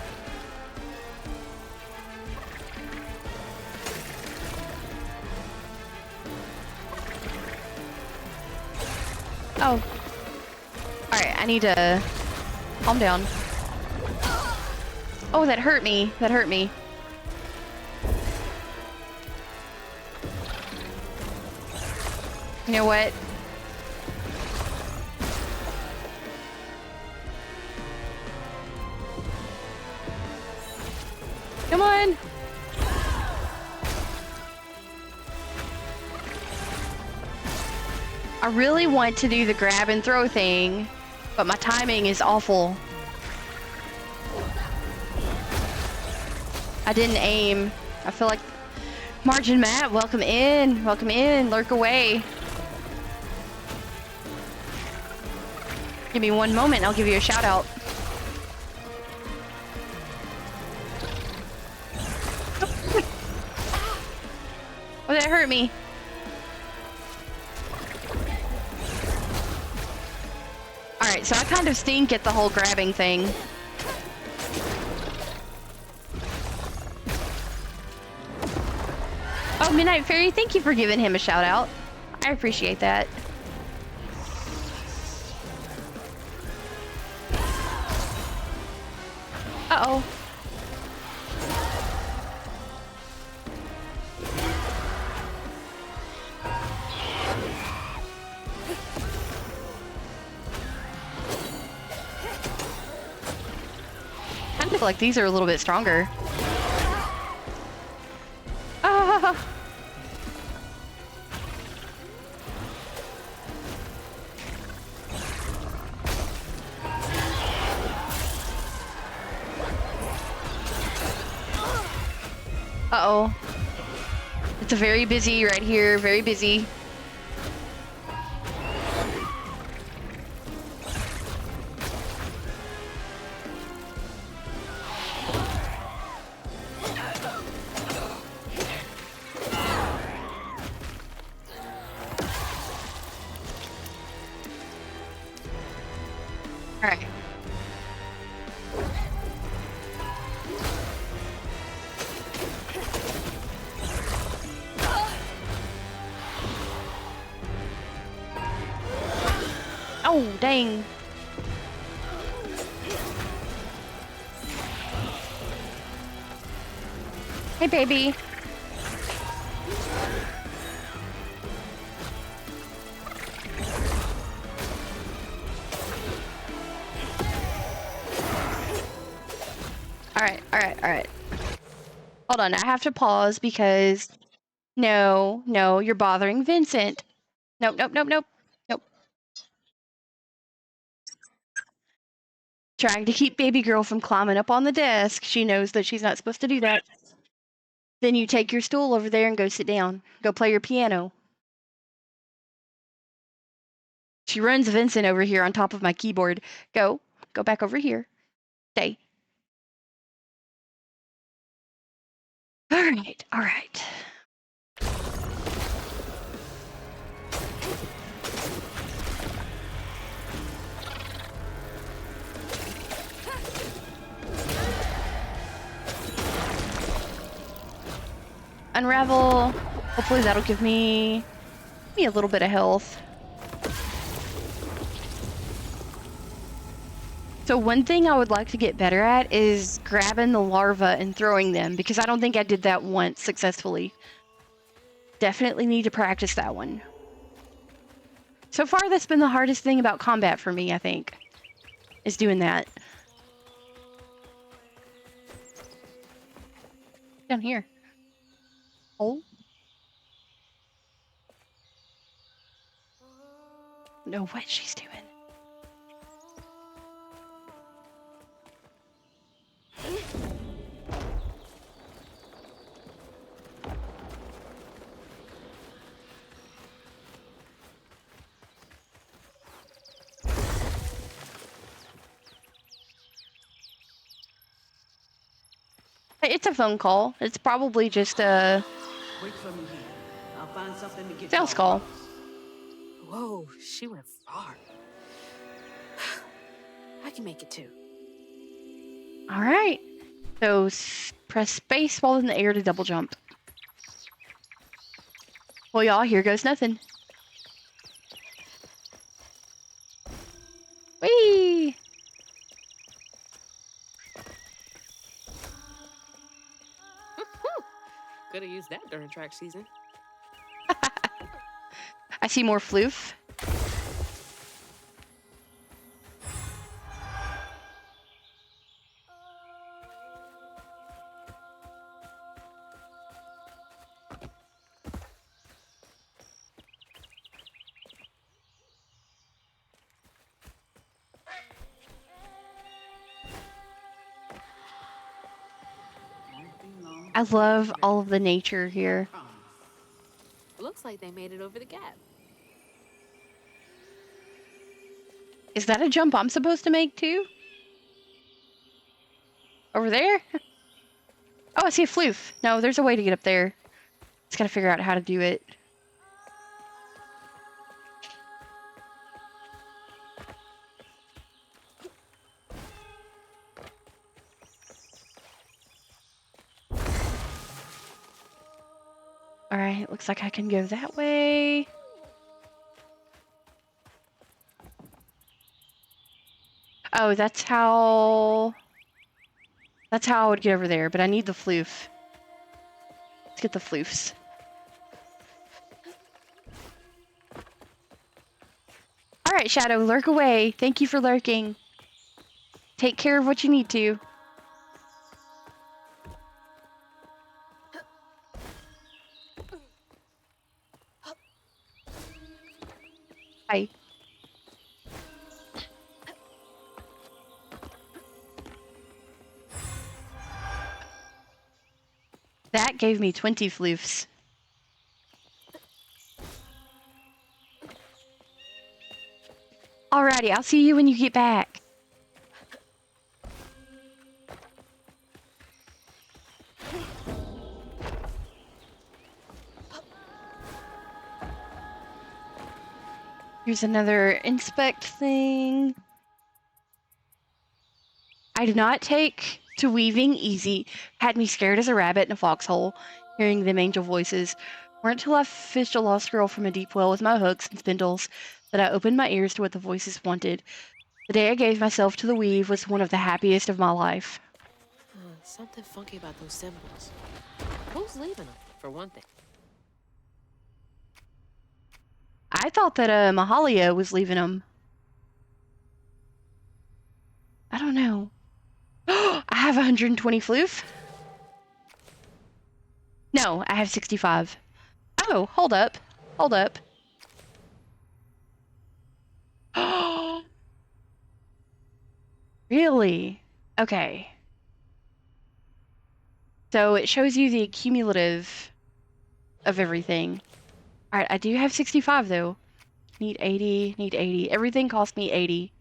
Oh. Alright, I need to calm down. Oh, that hurt me. That hurt me. You know what? Come on. I really want to do the grab and throw thing, but my timing is awful. I didn't aim. I feel like Margin Matt, welcome in. Welcome in. Lurk away. Give me one moment, I'll give you a shout out. Oh, that hurt me. Alright, so I kind of stink at the whole grabbing thing. Oh, Midnight Fairy, thank you for giving him a shout out. I appreciate that. Uh-oh. I feel like these are a little bit stronger. Ah. Uh-oh. It's a very busy right here, very busy. All right. Oh, dang. Hey, baby. All right. Hold on, I have to pause because no, you're bothering Vincent. Nope. Trying to keep baby girl from climbing up on the desk. She knows that she's not supposed to do that. Then you take your stool over there and go sit down. Go play your piano. She runs Vincent over here on top of my keyboard. Go back over here. Stay. All right. Unravel. Hopefully that'll give me a little bit of health. So one thing I would like to get better at is grabbing the larvae and throwing them, because I don't think I did that once successfully. Definitely need to practice that one. So far, that's been the hardest thing about combat for me, I think, is doing that. Down here. Oh. Know what she's doing. It's a phone call. It's probably just a Wait for me here. I'll find something to get sales call. Whoa, she went far. I can make it too. All right. So press space while in the air to double jump. Well, y'all, here goes nothing. Whee! Could have used that during track season. I see more floof. I love all of the nature here. Looks like they made it over the gap. Is that a jump I'm supposed to make too? Over there? Oh, I see a floof. No, there's a way to get up there. Just gotta figure out how to do it. Alright, looks like I can go that way. Oh, that's how I would get over there, but I need the floof. Let's get the floofs. Alright, Shadow, lurk away. Thank you for lurking. Take care of what you need to. Hi. That gave me 20 floofs. Alrighty, I'll see you when you get back. Here's another inspect thing. I did not take to weaving easy. Had me scared as a rabbit in a foxhole, hearing them angel voices. Weren't till I fished a lost girl from a deep well with my hooks and spindles that I opened my ears to what the voices wanted. The day I gave myself to the weave was one of the happiest of my life. Something funky about those symbols. Who's leaving them, for one thing? I thought that Mahalia was leaving them. I don't know. I have 120 floof. No, I have 65. Oh, hold up. Hold up. Really? Okay. So it shows you the cumulative of everything. Alright, I do have 65 though. Need 80, need 80. Everything cost me 80.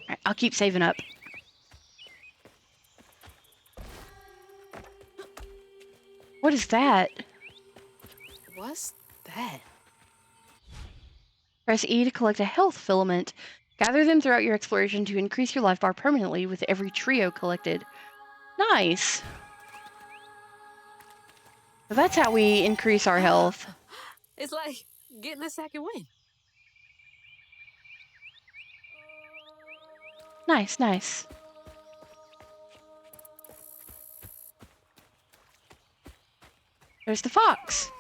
Alright, I'll keep saving up. What is that? What's that? Press E to collect a health filament. Gather them throughout your exploration to increase your life bar permanently with every trio collected. Nice! So that's how we increase our health. It's like getting a second win. Nice, nice. There's the fox.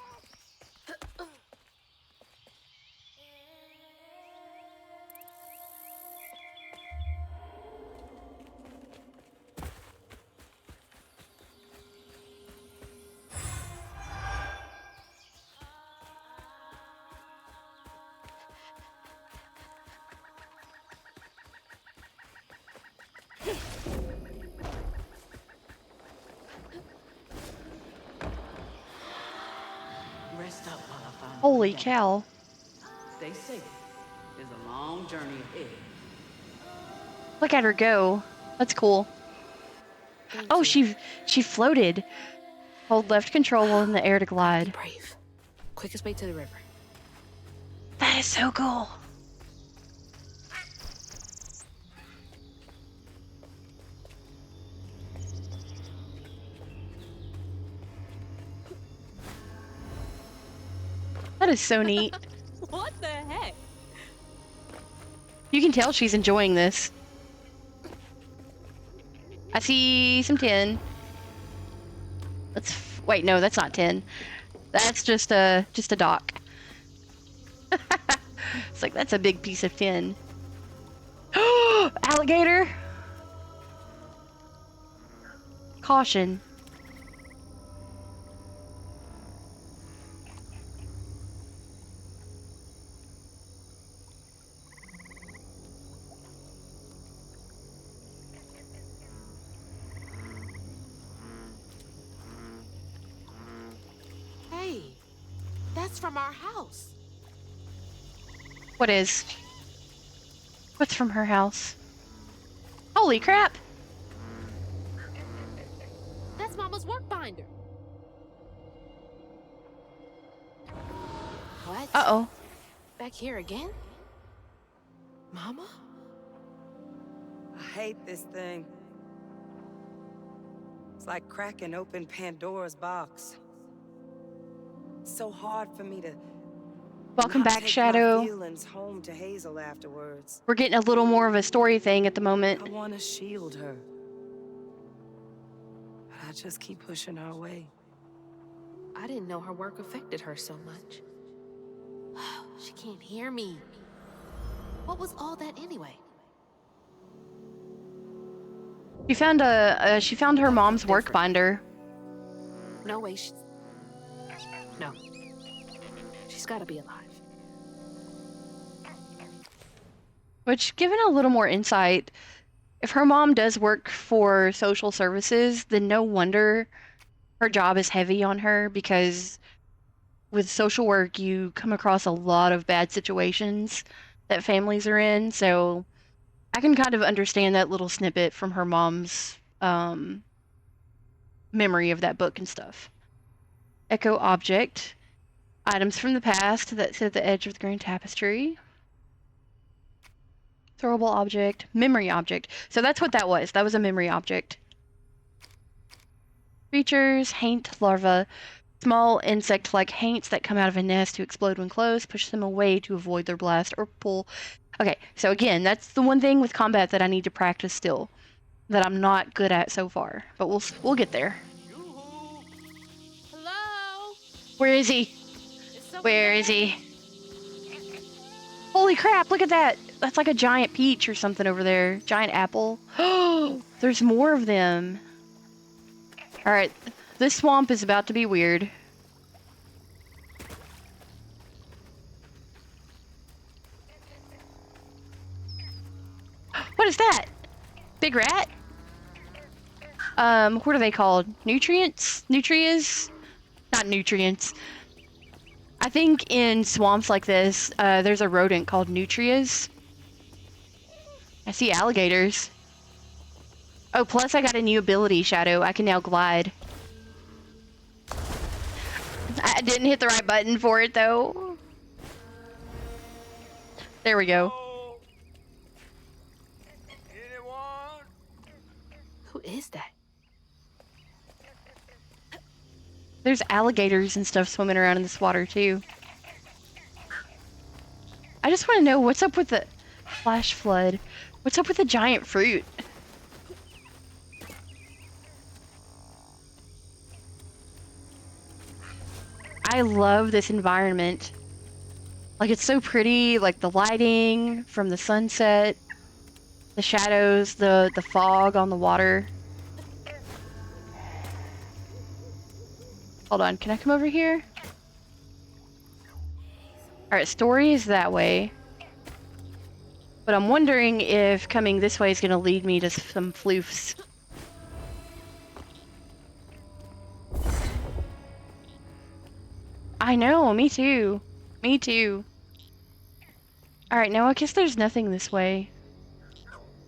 Rest up while I find Holy cow. Stay safe. There's a long journey ahead. Look at her go. That's cool. Oh, she floated. Hold left control while in the air to glide. Brave. Quickest way to the river. That is so cool. That is so neat. What the heck? You can tell she's enjoying this. I see some tin. Wait, no, that's not tin. That's just a dock. It's like, that's a big piece of tin. Alligator! Caution. That's from our house. What is? What's from her house? Holy crap! That's Mama's work binder. What? Uh-oh. Back here again? Mama? I hate this thing. It's like cracking open Pandora's box. It's so hard for me to Welcome not back, take Shadow. my feelings home to Hazel afterwards. We're getting a little more of a story thing at the moment. I want to shield her. But I just keep pushing her away. I didn't know her work affected her so much. She can't hear me. What was all that anyway? She found her mom's work binder. No way. No. She's got to be alive. Which, given a little more insight, if her mom does work for social services, then no wonder her job is heavy on her, because with social work, you come across a lot of bad situations that families are in. So I can kind of understand that little snippet from her mom's memory of that book and stuff. Echo object. Items from the past that sit at the edge of the grand tapestry. Throwable object. Memory object. So that's what that was. That was a memory object. Creatures. Haint larva. Small insect-like haints that come out of a nest to explode when close. Push them away to avoid their blast or pull. Okay, so again, that's the one thing with combat that I need to practice still. That I'm not good at so far. But we'll get there. Hello? Where is he? Where is he? Holy crap, look at that. That's like a giant peach or something over there. Giant apple. Oh, there's more of them. Alright, this swamp is about to be weird. What is that? Big rat? What are they called? Nutrients? Nutrias? Not nutrients. I think in swamps like this, there's a rodent called nutrias. I see alligators. Oh, plus I got a new ability, Shadow. I can now glide. I didn't hit the right button for it, though. There we go. Who is that? There's alligators and stuff swimming around in this water, too. I just want to know what's up with the flash flood. What's up with the giant fruit? I love this environment. Like, it's so pretty, like the lighting from the sunset, the shadows, the fog on the water. Hold on, can I come over here? Alright, story is that way. But I'm wondering if coming this way is going to lead me to some floofs. I know, me too. Me too. Alright, now I guess there's nothing this way.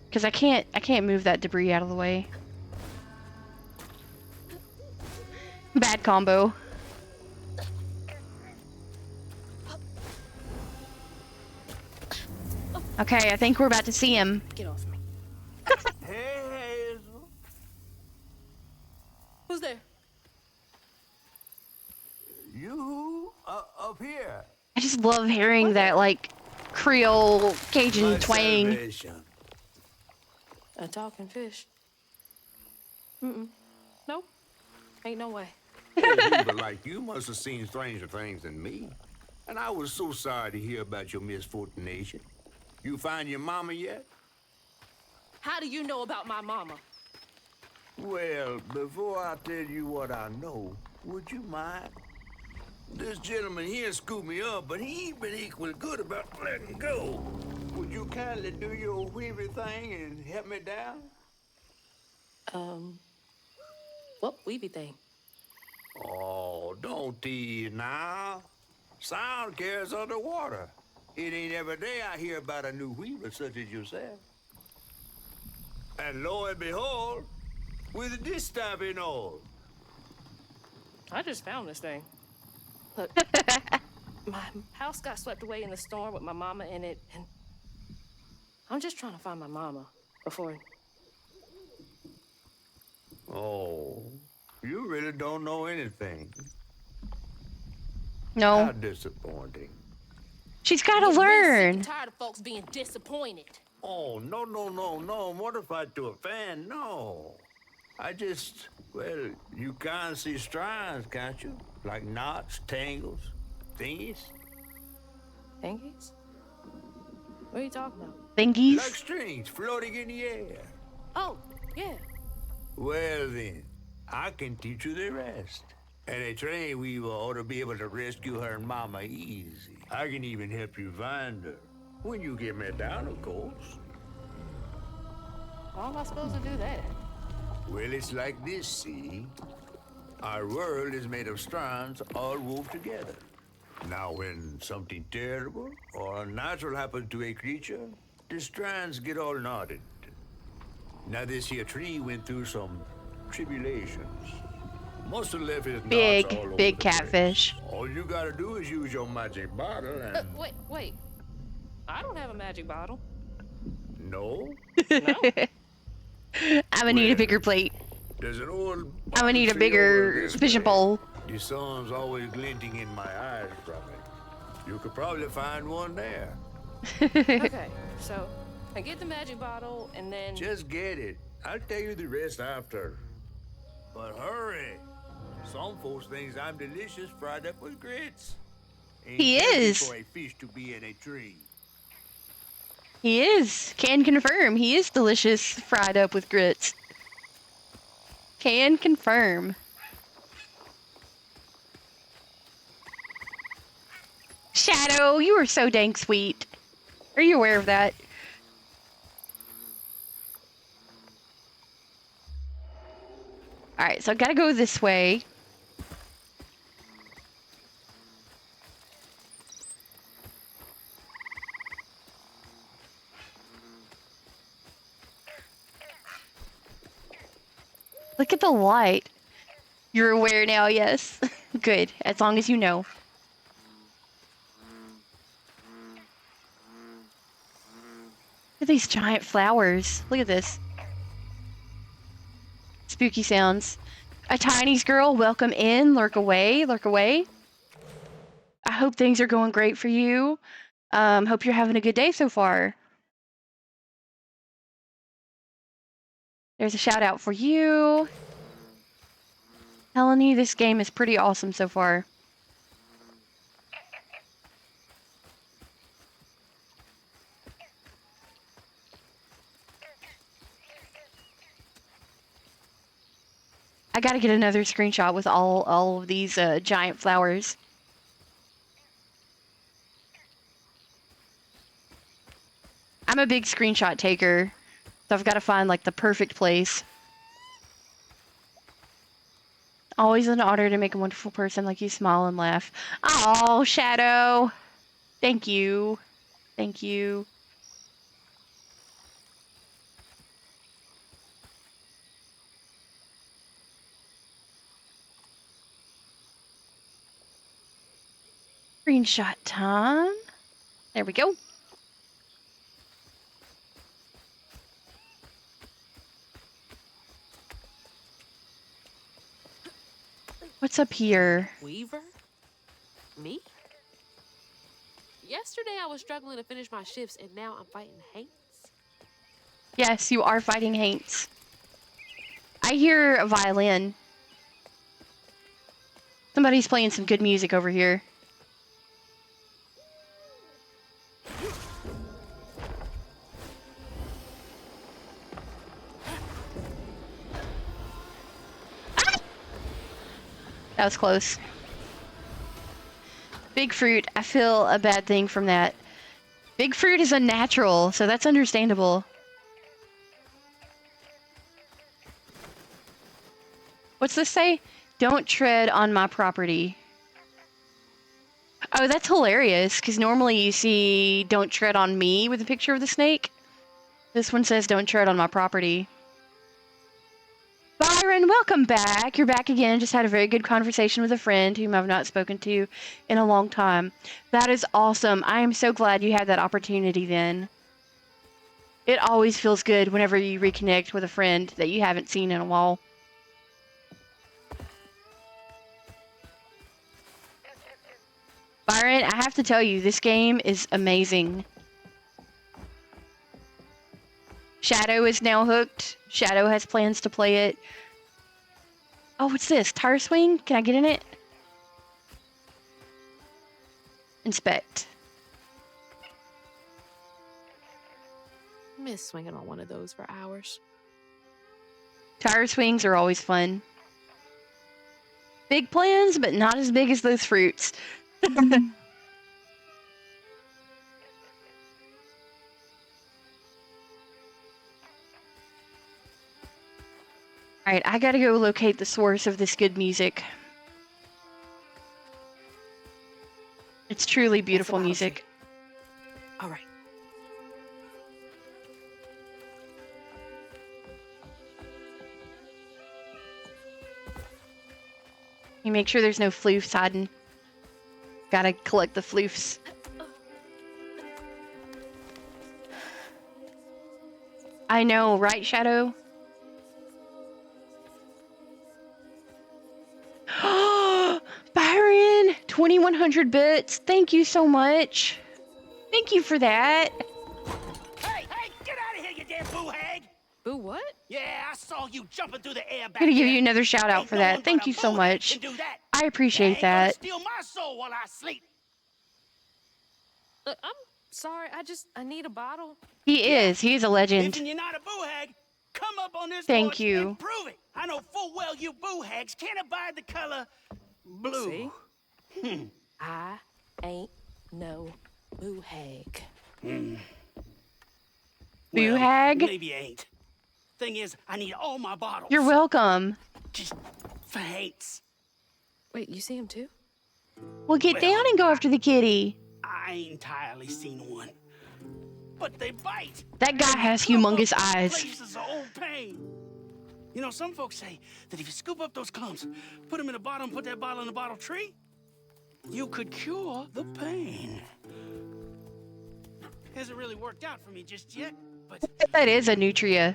Because I can't move that debris out of the way. Bad combo. Okay, I think we're about to see him. Get off me. Hey, Hazel. Who's there? You up here. I just love hearing that, like, Creole Cajun My twang. salvation. A talking fish. Nope. Ain't no way. People like you must have seen stranger things than me. And I was so sorry to hear about your misfortunation. You find your mama yet? How do you know about my mama? Well, before I tell you what I know, would you mind? This gentleman here scooped me up, but he ain't been equally good about letting go. Would you kindly do your weavy thing and help me down? What weeby thing? Oh, don't tease now. Sound carries underwater. It ain't every day I hear about a new weaver such as yourself. And lo and behold, with this type and all. I just found this thing. Look, my house got swept away in the storm with my mama in it, and I'm just trying to find my mama before. Oh, you really don't know anything. No. How disappointing. She's got to I'm getting really sick learn. and tired of folks being disappointed. Oh, no, mortified to offend, no. I just, well, you can't see strands, can't you? Like knots, tangles, thingies? Thingies? What are you talking about? Thingies? Like strings floating in the air. Oh, yeah. Well then, I can teach you the rest. And a train weaver ought to be able to rescue her mama easy. I can even help you find her. When you get me down, of course. How am I supposed to do that? Well, it's like this, see? Our world is made of strands all wove together. Now, when something terrible or unnatural happens to a creature, the strands get all knotted. Now, this here tree went through some tribulations. Must have left his knots all over Big the catfish. place. All you gotta do is use your magic bottle and... Wait. I don't have a magic bottle. No? No. I'm gonna need a bigger plate. There's an old... I'm gonna need a tree bigger over this fishing way. pole. The sun's always glinting in my eyes from it. You could probably find one there. Okay, so I get the magic bottle and then... Just get it. I'll tell you the rest after. But hurry. Some folks think I'm delicious fried up with grits. Ain't He healthy is. for a fish to be in a tree. He is. Can confirm. He is delicious fried up with grits. Can confirm. Shadow, you are so dang sweet. Are you aware of that? Alright, so I gotta go this way. Look at the light. You're aware now, yes. Good, as long as you know. Look at these giant flowers. Look at this. Spooky sounds. A Tiny's girl, welcome in. Lurk away, lurk away. I hope things are going great for you. Hope you're having a good day so far. There's a shout out for you. Telling you, this game is pretty awesome so far. I gotta get another screenshot with all of these giant flowers. I'm a big screenshot taker, so I've got to find like the perfect place. Always an honor to make a wonderful person like you smile and laugh. Oh, Shadow. Thank you. Thank you. Screenshot time. There we go. What's up here? Weaver? Me? Yesterday I was struggling to finish my shifts and now I'm fighting Haints. Yes, you are fighting Haints. I hear a violin. Somebody's playing some good music over here. That was close. Big fruit. I feel a bad thing from that. Big fruit is unnatural, so that's understandable. What's this say? Don't tread on my property. Oh, that's hilarious, because normally you see "Don't tread on me" with a picture of the snake. This one says "Don't tread on my property." Byron, welcome back. You're back again. Just had a very good conversation with a friend whom I've not spoken to in a long time. That is awesome. I am so glad you had that opportunity then. It always feels good whenever you reconnect with a friend that you haven't seen in a while. Byron, I have to tell you, this game is amazing. Shadow is now hooked. Shadow has plans to play it. Oh, what's this? Tire swing? Can I get in it? Inspect. Miss swinging on one of those for hours. Tire swings are always fun. Big plans, but not as big as those fruits. Alright, I gotta go locate the source of this good music. It's truly beautiful music. All right. You make sure there's no floofs hiding. Gotta collect the floofs. I know, right, Shadow? Byron! 2100 bits. Thank you so much. Thank you for that. Hey, get out of here, you damn boo hag! Boo what? Yeah, I saw you jumping through the air back I'm gonna give there. you another shout out Ain't for no one that. but Thank a you so boo hag much. can do that. I appreciate Ain't gonna that. steal my soul while I sleep. Look, I'm sorry. I need a bottle. He is a legend. If you're not a boo hag, come up on this Thank porch you. and prove it. I know full well you boo hags can't abide the color blue. See? I ain't no boo hag. Boo Well, hag? Maybe you ain't. Thing is, I need all my bottles. You're welcome. Just for hates. Wait, you see him too? Well, get down and go after the kitty. I ain't entirely seen one. But they bite. That guy has humongous eyes. Places of old pain. You know, some folks say that if you scoop up those clumps, put them in a bottle and put that bottle in a bottle tree, you could cure the pain. Hasn't really worked out for me just yet, but That is a nutria.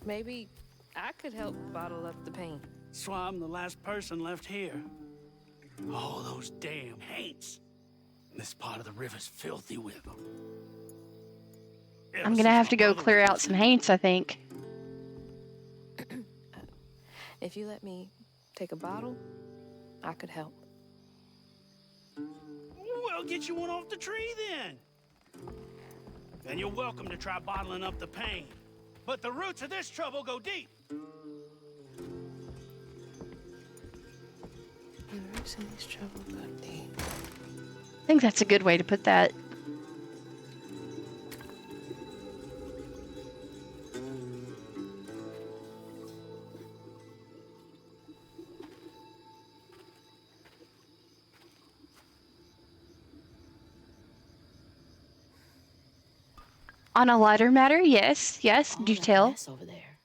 Maybe I could help bottle up the pain. that's why I'm the last person left here. All those damn haints. This part of the river's filthy with them. I'm gonna have to go clear out some haints, I think. If you let me take a bottle, I could help. We'll get you one off the tree then. And you're welcome to try bottling up the pain. But the roots of this trouble go deep. The roots of this trouble go deep. I think that's a good way to put that. On a lighter matter, yes, do tell. Mess over there.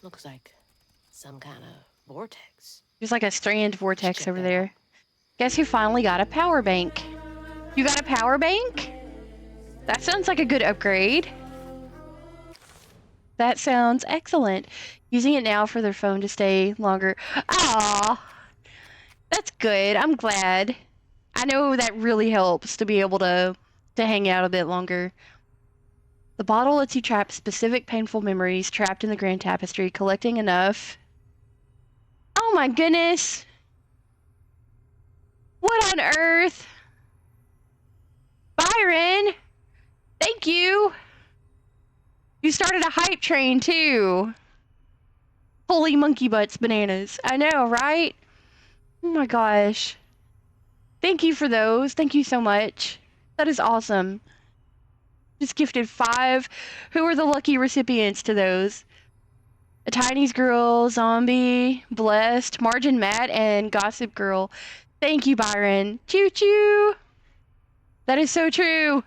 Looks like some kind of vortex. There's like a strand vortex over there. Guess who finally got a power bank? You got a power bank? That sounds like a good upgrade. That sounds excellent. Using it now for their phone to stay longer. Ah, that's good. I'm glad. I know that really helps to be able to hang out a bit longer. The bottle lets you trap specific painful memories trapped in the grand tapestry, collecting enough. Oh my goodness. What on earth? Byron! Thank you! You started a hype train too. Holy monkey butts bananas. I know, right? Oh my gosh. Thank you for those. Thank you so much. That is awesome. Just gifted 5. Who are the lucky recipients to those? A Tiny's Girl, Zombie, Blessed, Margin Matt, and Gossip Girl. Thank you, Byron. Choo choo. That is so true.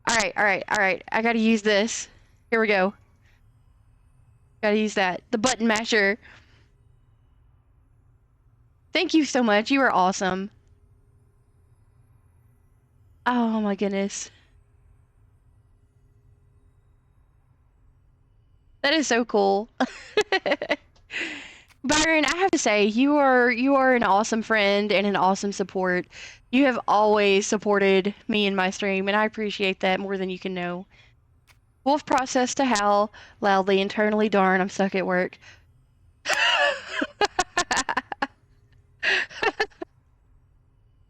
All right, all right, all right. I gotta use this. Here we go. Gotta use that. The button masher. Thank you so much. You are awesome. Oh my goodness. That is so cool. Byron, I have to say, you are an awesome friend and an awesome support. You have always supported me in my stream, and I appreciate that more than you can know. Wolf process to howl loudly internally. Darn, I'm stuck at work.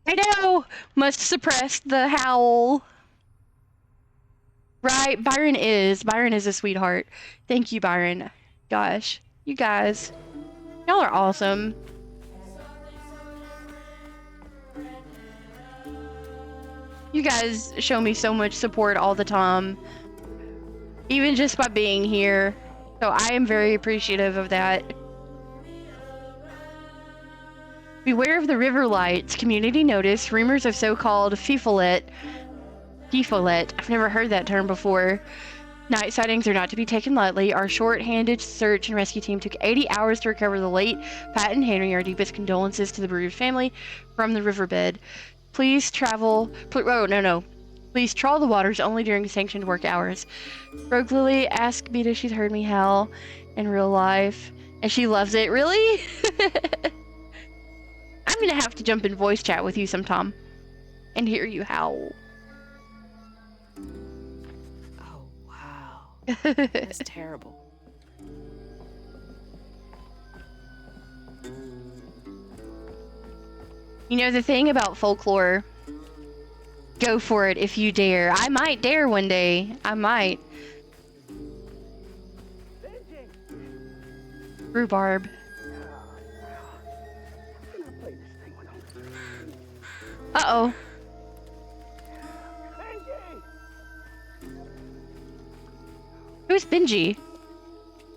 I know! Must suppress the howl. Right, Byron is a sweetheart. Thank you, Byron. Gosh, you guys. Y'all are awesome. You guys show me so much support all the time. Even just by being here. So I am very appreciative of that. Beware of the river lights. Community notice. Rumors of so-called FIFOLET. I've never heard that term before. Night sightings are not to be taken lightly. Our short-handed search and rescue team took 80 hours to recover the late Pat and Henry. Our deepest condolences to the bereaved family from the riverbed. Please travel... Please trawl the waters only during sanctioned work hours. Rogue Lily asked me if she's heard me howl in real life. And she loves it. Really? I'm gonna have to jump in voice chat with you sometime. And hear you howl. That's terrible. You know, the thing about folklore, go for it if you dare. I might dare one day. I might. Rhubarb. Uh-oh. Who's Benji?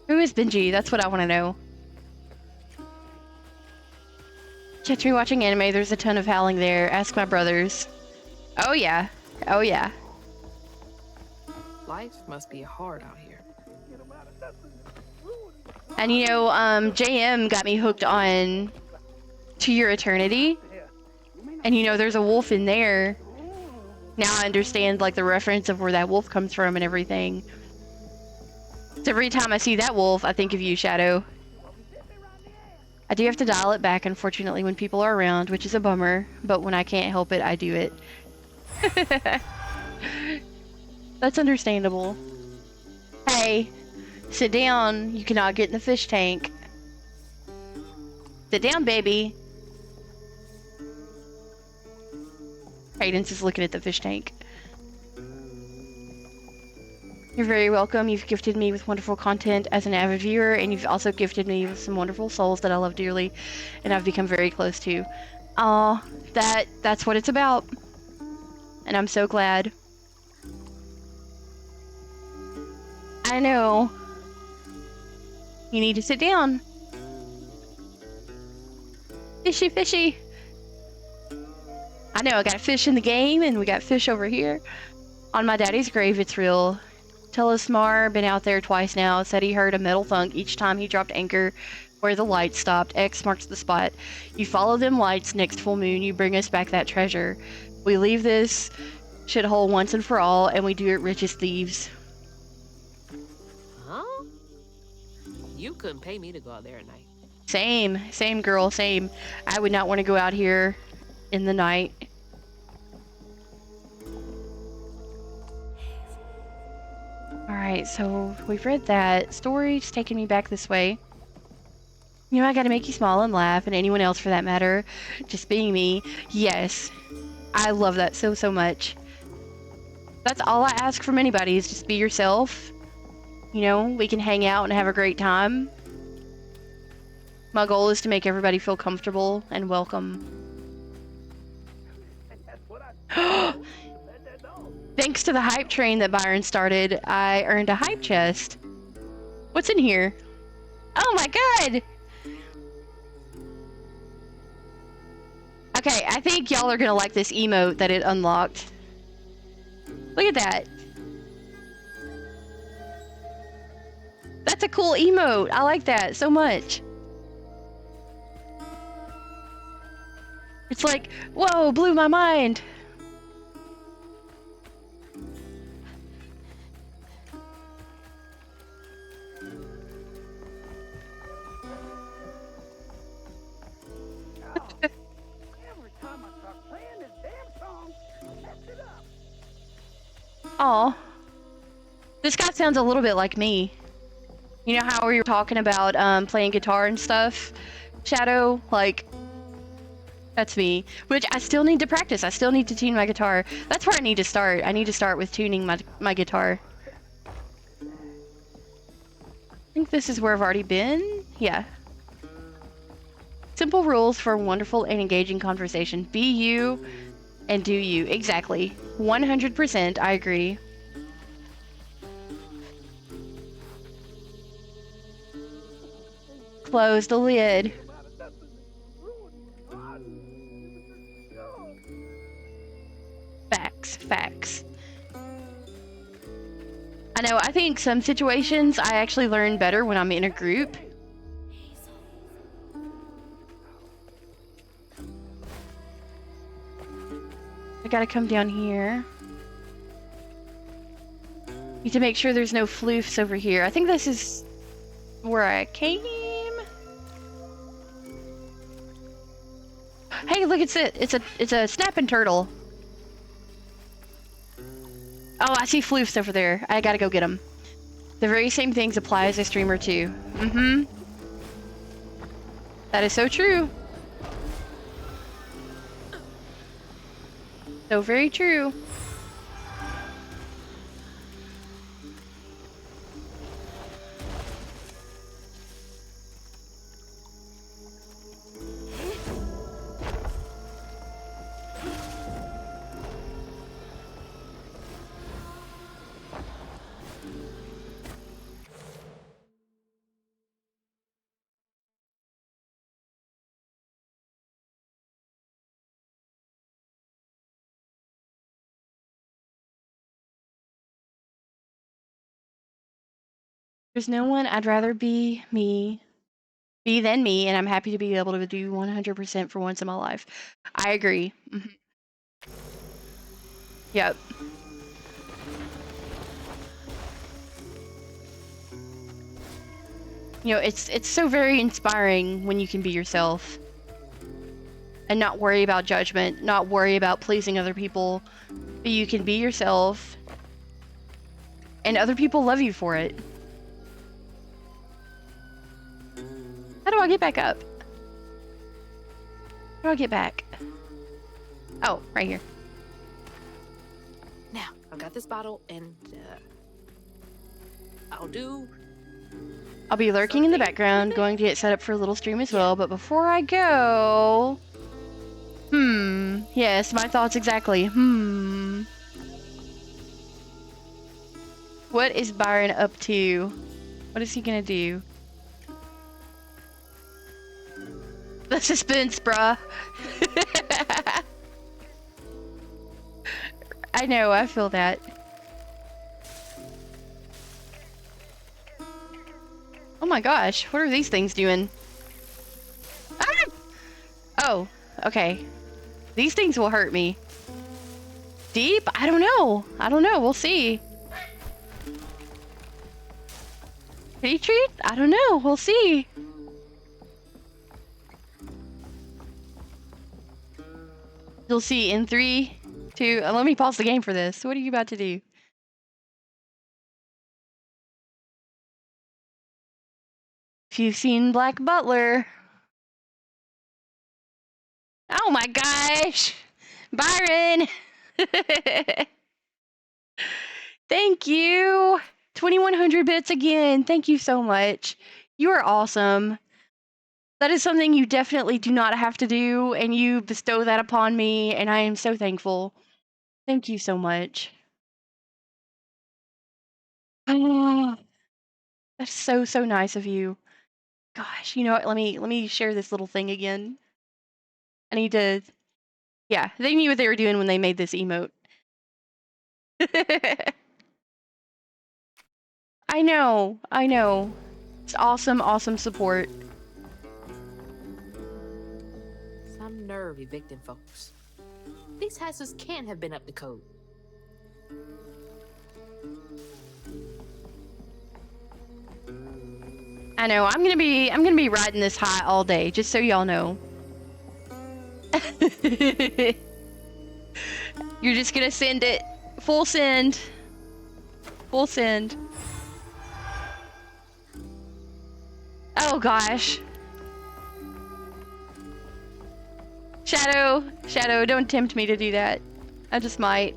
Who is Benji? That's what I want to know. Catch me watching anime. There's a ton of howling there. Ask my brothers. Oh yeah. Oh yeah. Life must be hard out here. And you know, JM got me hooked on To Your Eternity. And you know, there's a wolf in there. Now I understand like the reference of where that wolf comes from and everything. So every time I see that wolf, I think of you, Shadow. I do have to dial it back, unfortunately, when people are around, which is a bummer. But when I can't help it, I do it. That's understandable. Hey, sit down. You cannot get in the fish tank. Sit down, baby. Cadence is looking at the fish tank. You're very welcome. You've gifted me with wonderful content as an avid viewer, and you've also gifted me with some wonderful souls that I love dearly, and I've become very close to. Aw, that's what it's about. And I'm so glad. I know. You need to sit down. Fishy, fishy. I know, I got fish in the game, and we got fish over here. On my daddy's grave, it's real. Telesmar, been out there twice now, said he heard a metal thunk each time he dropped anchor where the lights stopped. X marks the spot. You follow them lights, next full moon, you bring us back that treasure. We leave this shithole once and for all, and we do it rich as thieves. Huh? You couldn't pay me to go out there at night. Same girl, same. I would not want to go out here in the night. Alright, so we've read that. Story's taking me back this way. You know, I gotta make you smile and laugh, and anyone else for that matter. Just being me. Yes. I love that so much. That's all I ask from anybody, is just be yourself. You know, we can hang out and have a great time. My goal is to make everybody feel comfortable and welcome. Thanks to the hype train that Byron started, I earned a hype chest. What's in here? Oh my god! Okay, I think y'all are gonna like this emote that it unlocked. Look at that. That's a cool emote. I like that so much. It's like, whoa, blew my mind. Every time I start playing this damn song, it sets it up. Aw. This guy sounds a little bit like me. You know how we were talking about playing guitar and stuff? Shadow, like, that's me. Which I still need to practice. I still need to tune my guitar. That's where I need to start. I need to start with tuning my guitar. I think this is where I've already been. Yeah. Simple rules for wonderful and engaging conversation. Be you and do you. Exactly. 100%. I agree. Close the lid. Facts. I know, I think some situations I actually learn better when I'm in a group. I gotta come down here. Need to make sure there's no floofs over here. I think this is where I came. Hey, look, it's a snapping turtle. Oh, I see floofs over there. I gotta go get them. The very same things apply as a streamer too. Mm-hmm. That is so true. So very true. There's no one I'd rather be than me, and I'm happy to be able to do 100% for once in my life. I agree. Mhm. Yep. You know, it's so very inspiring when you can be yourself and not worry about judgment, not worry about pleasing other people, but you can be yourself and other people love you for it. How do I get back up? How do I get back? Oh, right here. Now, I've got this bottle, and I'll be lurking in the background, going to get set up for a little stream as well, but before I go... Yes, my thoughts exactly. What is Byron up to? What is he gonna do? The suspense, bruh. I know, I feel that. Oh my gosh, what are these things doing? Ah! Oh, okay. These things will hurt me. Deep? I don't know. We'll see. Kitty treat? I don't know. We'll see. You'll see in 3, 2... let me pause the game for this. What are you about to do? If you've seen Black Butler... Oh my gosh! Byron! Thank you! 2100 bits again. Thank you so much. You are awesome. That is something you definitely do not have to do, and you bestow that upon me, and I am so thankful. Thank you so much. Ah, that's so, so nice of you. Gosh, you know what? Let me share this little thing again. I need to Yeah, they knew what they were doing when they made this emote. I know. It's awesome, awesome support. Some nerve evicting folks. These houses can't have been up to code. I know. I'm gonna be riding this high all day, just so y'all know. You're just gonna send it full send. Full send. Oh gosh. Shadow, don't tempt me to do that. I just might.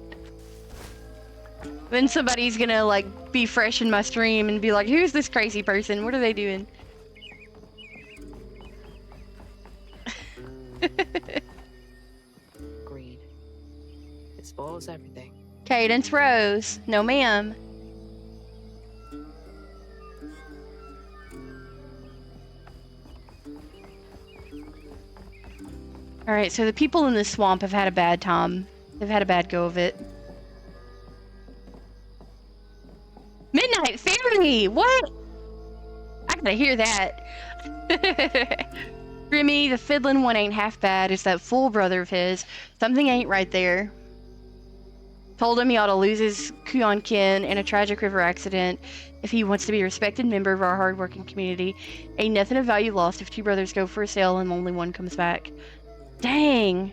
Then somebody's gonna like be fresh in my stream and be like, who's this crazy person? What are they doing? Greed. It spoils everything. Cadence Rose. No ma'am. Alright, so the people in this swamp have had a bad time. They've had a bad go of it. Midnight Fairy! What? I gotta hear that. Grimmy, the fiddling one ain't half bad. It's that fool brother of his. Something ain't right there. Told him he ought to lose his Kuon kin in a tragic river accident if he wants to be a respected member of our hardworking community. Ain't nothing of value lost if two brothers go for a sail and only one comes back. Dang.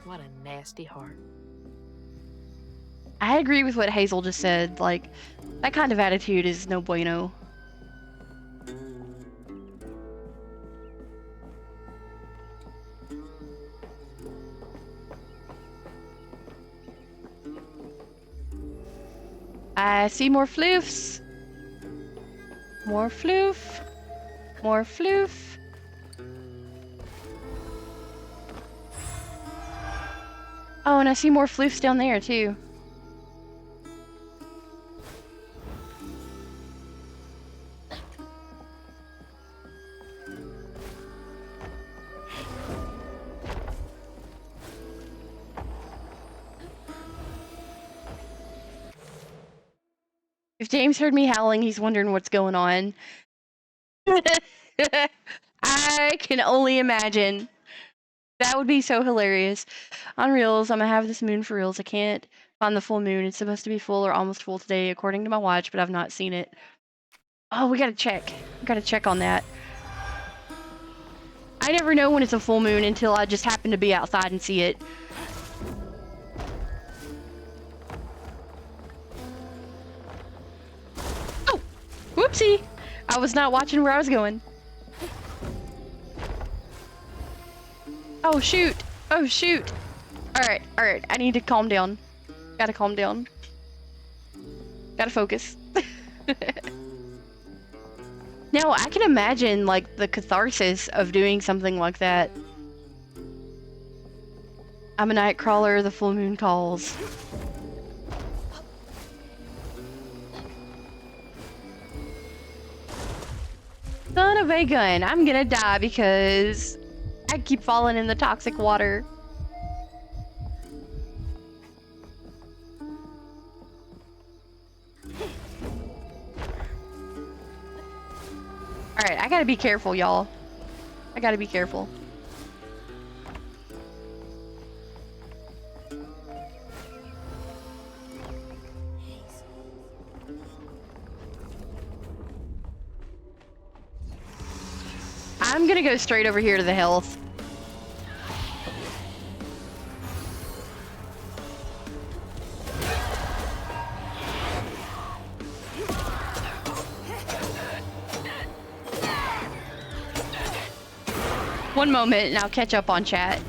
What a nasty heart. I agree with what Hazel just said. Like, that kind of attitude is no bueno. I see more floofs. More floof. More floof. Oh, and I see more floofs down there, too. If James heard me howling, he's wondering what's going on. I can only imagine. That would be so hilarious. On Reels, I'm gonna have this moon for reals. I can't find the full moon. It's supposed to be full or almost full today, according to my watch, but I've not seen it. Oh, we gotta check. We gotta check on that. I never know when it's a full moon until I just happen to be outside and see it. Oh! Whoopsie! I was not watching where I was going. Oh shoot! Oh shoot! Alright, alright, I need to calm down. Gotta calm down. Gotta focus. No, I can imagine, like, the catharsis of doing something like that. I'm a night crawler, the full moon calls. Son of a gun, I'm gonna die because I keep falling in the toxic water. Alright, I gotta be careful, y'all. I gotta be careful. I'm gonna go straight over here to the health. One moment and I'll catch up on chat.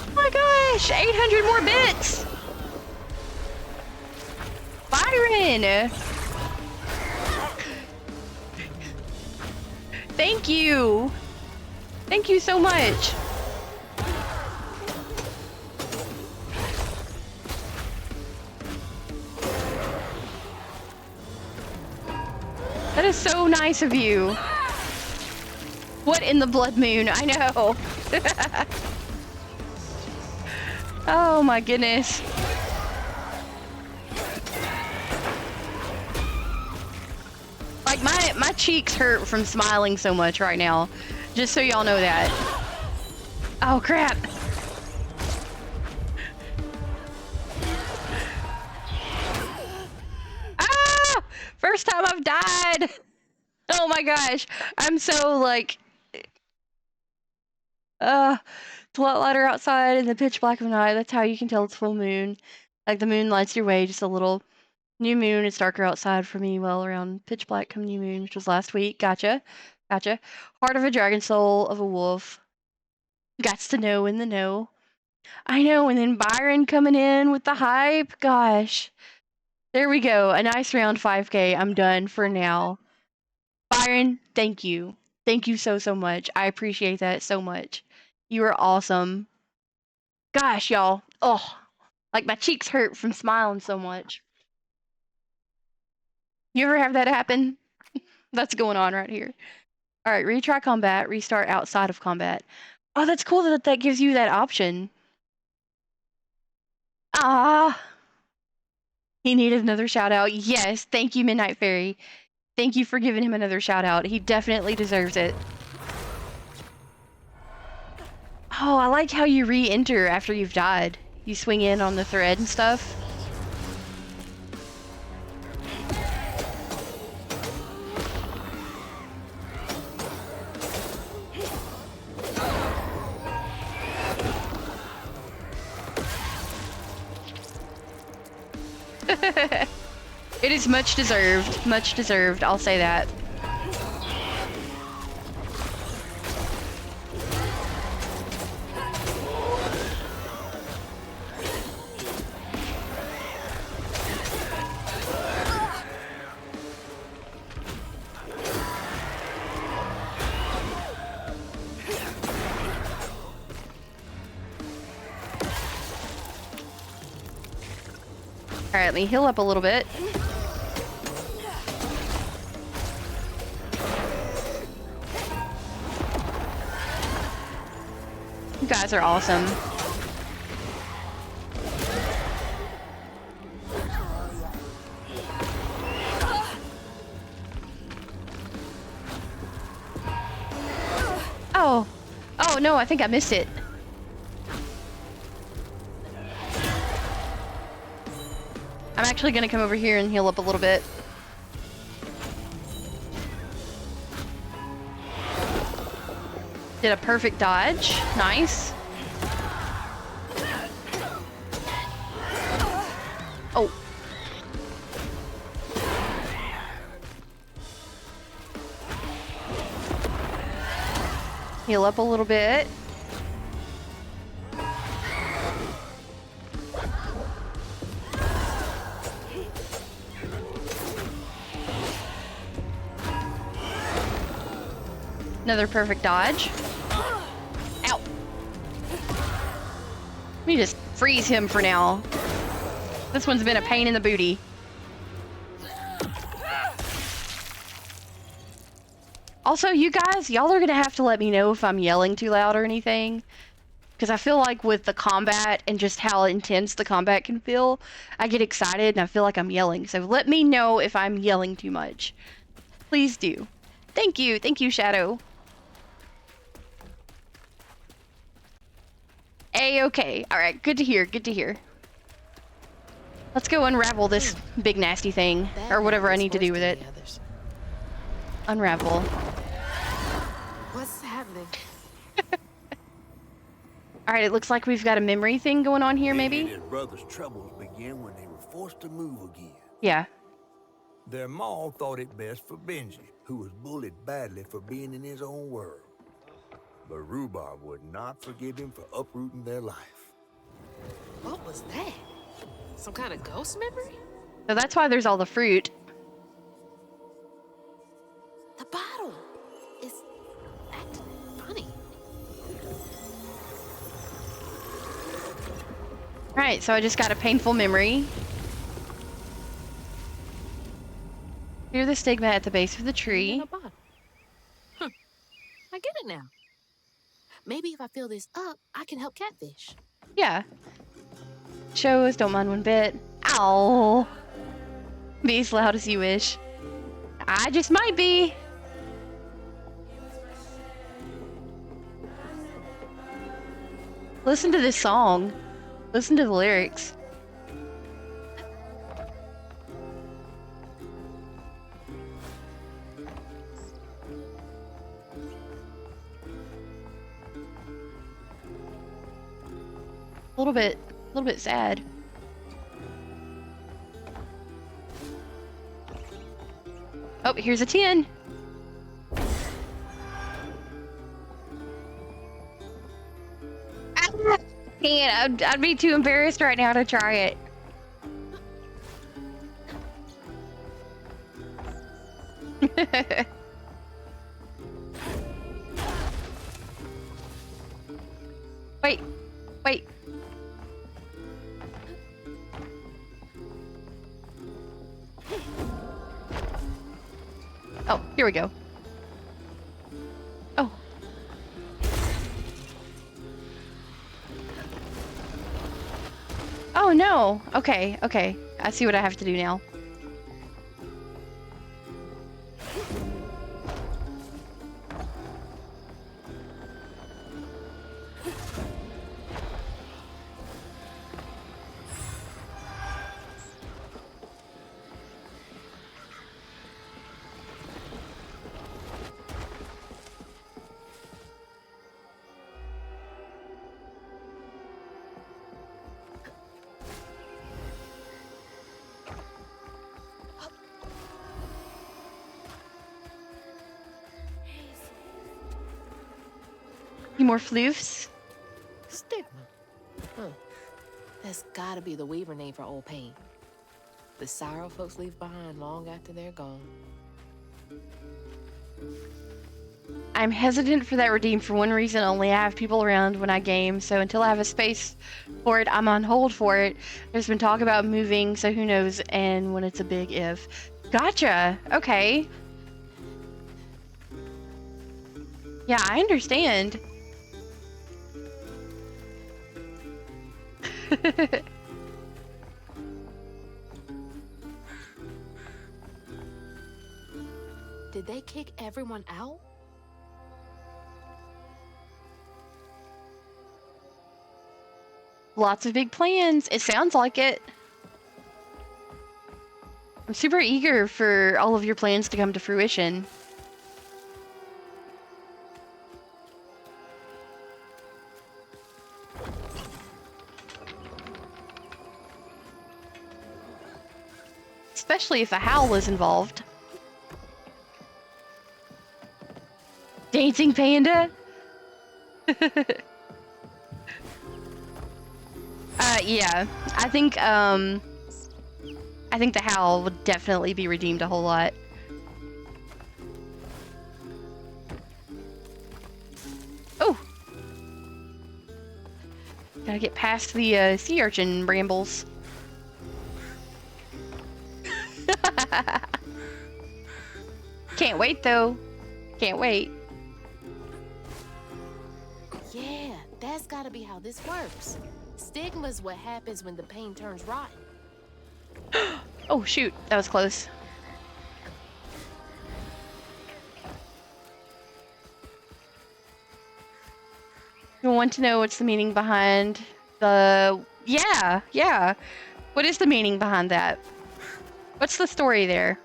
Oh my gosh, 800 more bits! Byron! Thank you! Thank you so much! That is so nice of you. What in the blood moon? I know. Oh my goodness. Like my cheeks hurt from smiling so much right now. Just so y'all know that. Oh crap. Ah! First time I've died. Oh my gosh. I'm so like it's a lot lighter outside in the pitch black of night. That's how you can tell it's full moon. Like the moon lights your way just a little. New moon, it's darker outside for me, well around pitch black come new moon, which was last week. Gotcha. Gotcha. Heart of a dragon, soul of a wolf. Gots to know in the know. I know, and then Byron coming in with the hype. Gosh. There we go. A nice round 5K. I'm done for now. Byron, thank you. Thank you so, so much. I appreciate that so much. You are awesome. Gosh, y'all. Oh, like my cheeks hurt from smiling so much. You ever have that happen? That's going on right here. All right, retry combat, restart outside of combat. Oh, that's cool that that gives you that option. Ah, he needed another shout out. Yes, thank you, Midnight Fairy. Thank you for giving him another shout out. He definitely deserves it. Oh, I like how you re-enter after you've died. You swing in on the thread and stuff. It is much deserved. Much deserved. I'll say that. Alright, let me heal up a little bit. You guys are awesome. Oh. Oh no, I think I missed it. I'm actually gonna come over here and heal up a little bit. Did a perfect dodge. Nice. Oh. Heal up a little bit. Another perfect dodge. Ow. Let me just freeze him for now. This one's been a pain in the booty. Also, you guys, y'all are gonna have to let me know if I'm yelling too loud or anything. Because I feel like with the combat and just how intense the combat can feel, I get excited and I feel like I'm yelling. So let me know if I'm yelling too much. Please do. Thank you. Thank you, Shadow. A-okay. Alright, good to hear, good to hear. Let's go unravel this big nasty thing, or whatever I need to do with it. Unravel. What's happening? Alright, it looks like we've got a memory thing going on here, maybe? His brother's troubles began when they were forced to move again. Yeah. Their maw thought it best for Benji, who was bullied badly for being in his own world. But Rhubarb would not forgive him for uprooting their life. What was that? Some kind of ghost memory? So that's why there's all the fruit. The bottle is acting funny. Alright, so I just got a painful memory. Hear the stigma at the base of the tree. Huh. I get it now. Maybe if I fill this up, I can help catfish. Yeah. Shows, don't mind one bit. Ow. Be as loud as you wish. I just might be. Listen to this song. Listen to the lyrics. A little bit sad. Oh, here's a 10. Can't. I'd be too embarrassed right now to try it. Wait. Wait. Oh, here we go. Oh. Oh no. Okay, okay. I see what I have to do now. Any more floofs? Stigma. Huh. That's gotta be the Weaver name for old pain. The sorrow folks leave behind long after they're gone. I'm hesitant for that redeem for one reason only. I have people around when I game, so until I have a space for it, I'm on hold for it. There's been talk about moving, so who knows, and when it's a big if. Gotcha! Okay. Yeah, I understand. Did they kick everyone out? Lots of big plans. It sounds like it. I'm super eager for all of your plans to come to fruition. Especially if a howl is involved. Dancing panda? Yeah. I think the howl would definitely be redeemed a whole lot. Oh! Gotta get past the sea urchin brambles. Can't wait though. Can't wait. Yeah, that's gotta be how this works. Stigma's what happens when the pain turns rotten. Oh shoot, that was close. You want to know what's the meaning behind the... Yeah. What is the meaning behind that? What's the story there?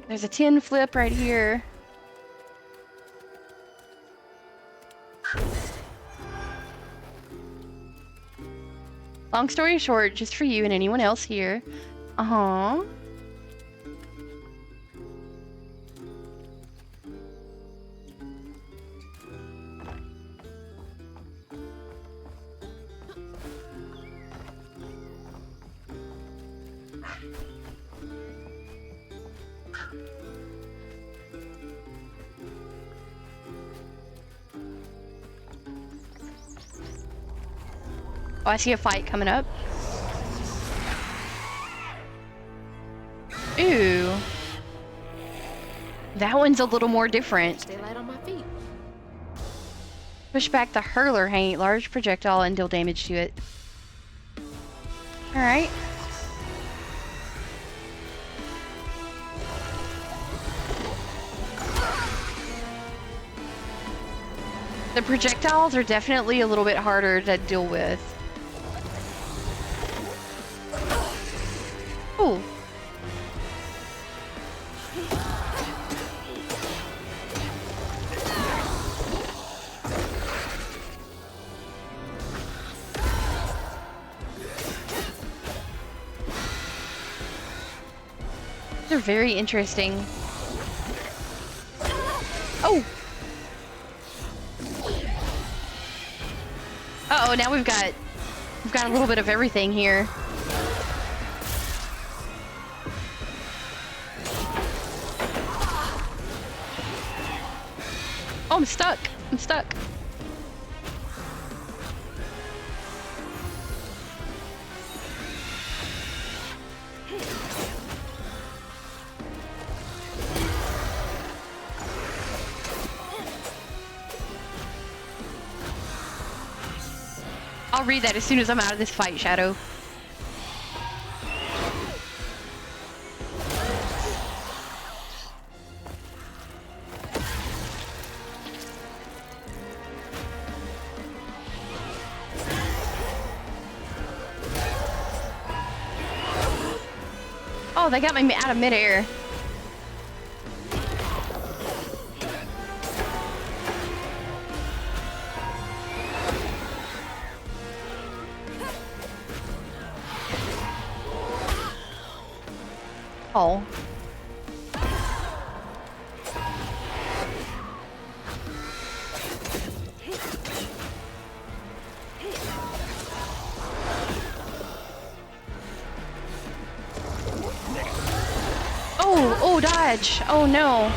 There's a tin flip right here. Long story short, just for you and anyone else here. Uh-huh. Oh, I see a fight coming up. Ooh. That one's a little more different. Stay light on my feet. Push back the hurler, hang a large projectile and deal damage to it. Alright. The projectiles are definitely a little bit harder to deal with. Ooh. They're very interesting. Oh! Uh-oh, now we've got a little bit of everything here. Oh, I'm stuck. I'm stuck. I'll read that as soon as I'm out of this fight, Shadow. Oh, they got me out of midair. Oh. Oh, dodge. Oh no.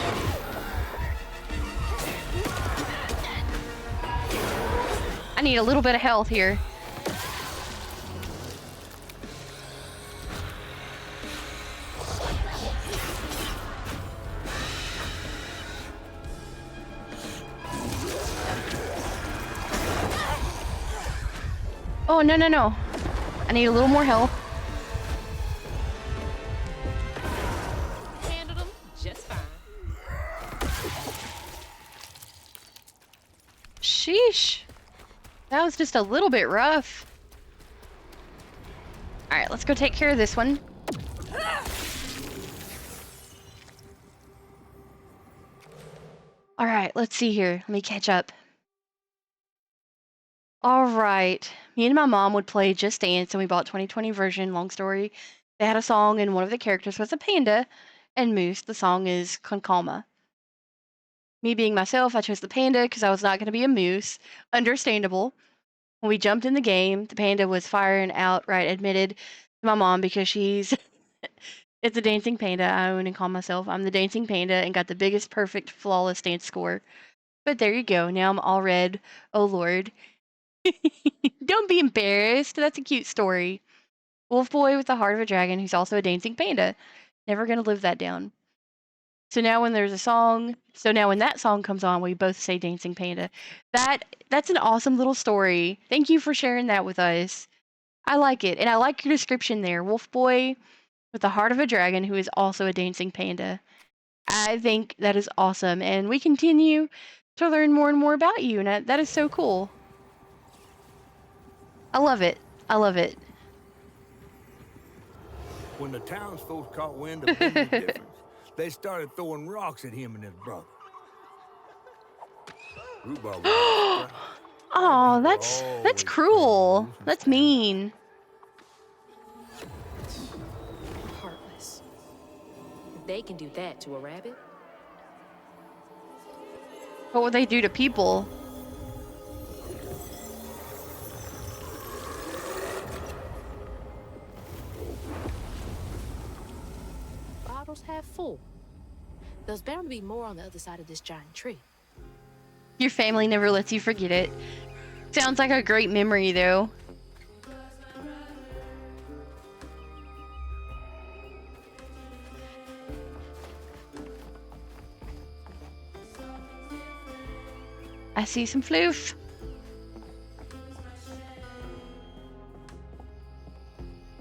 I need a little bit of health here. Oh, no, no, no. I need a little more health. Handled them just fine. Sheesh. That was just a little bit rough. Alright, let's go take care of this one. Alright, let's see here. Let me catch up. Alright. Me and my mom would play Just Dance, and we bought 2020 version, long story. They had a song, and one of the characters was a panda, and Moose. The song is Con Calma. Me being myself, I chose the panda because I was not going to be a moose. Understandable. When we jumped in the game, the panda was firing outright admitted to my mom because she's... It's a dancing panda. I own and call myself. I'm the dancing panda and got the biggest, perfect, flawless dance score. But there you go. Now I'm all red. Oh, Lord. Don't be embarrassed. That's a cute story. Wolf boy with the heart of a dragon who's also a dancing panda. Never going to live that down. So now when there's a song, now when that song comes on, we both say dancing panda. That's an awesome little story. Thank you for sharing that with us. I like it. And I like your description there. Wolf boy with the heart of a dragon who is also a dancing panda. I think that is awesome. And we continue to learn more and more about you. And that is so cool. I love it. I love it. When the townsfolk caught wind of Henry's difference, they started throwing rocks at him and his brother. Rhubarb was Oh, that's cruel. That's mean. Heartless. They can do that to a rabbit. What would they do to people? Bottles half full. There's bound to be more on the other side of this giant tree. Your family never lets you forget it. Sounds like a great memory, though. I see some floof.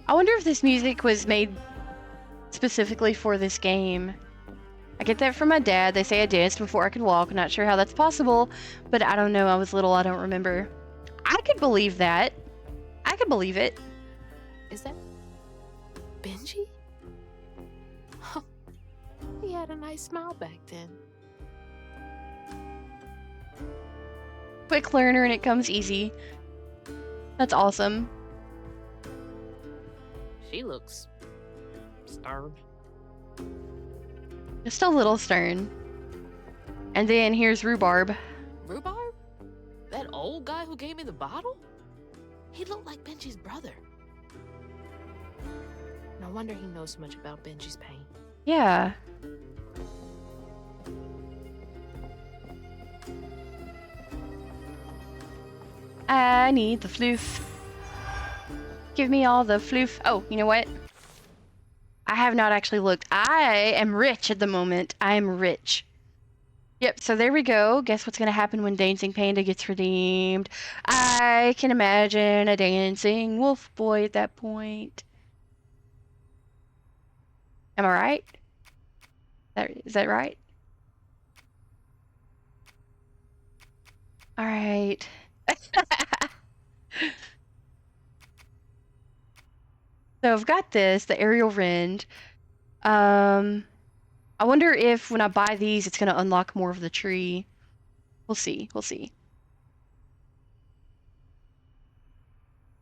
I wonder if this music was made specifically for this game. I get that from my dad. They say I danced before I could walk. Not sure how that's possible, but I don't know. I was little. I don't remember. I could believe that. I could believe it. Is that Benji? Huh. He had a nice smile back then. Quick learner and it comes easy. That's awesome. She looks stern. Just a little stern. And then here's Rhubarb. Rhubarb? That old guy who gave me the bottle? He looked like Benji's brother. No wonder he knows so much about Benji's pain. Yeah. I need the floof. Give me all the floof. Oh, you know what? I have not actually looked. I am rich at the moment. I am rich. Yep, so there we go. Guess what's going to happen when Dancing Panda gets redeemed? I can imagine a dancing wolf boy at that point. Am I right? Is that right? All right. So I've got this, the aerial rend. I wonder if when I buy these, it's going to unlock more of the tree. We'll see. We'll see.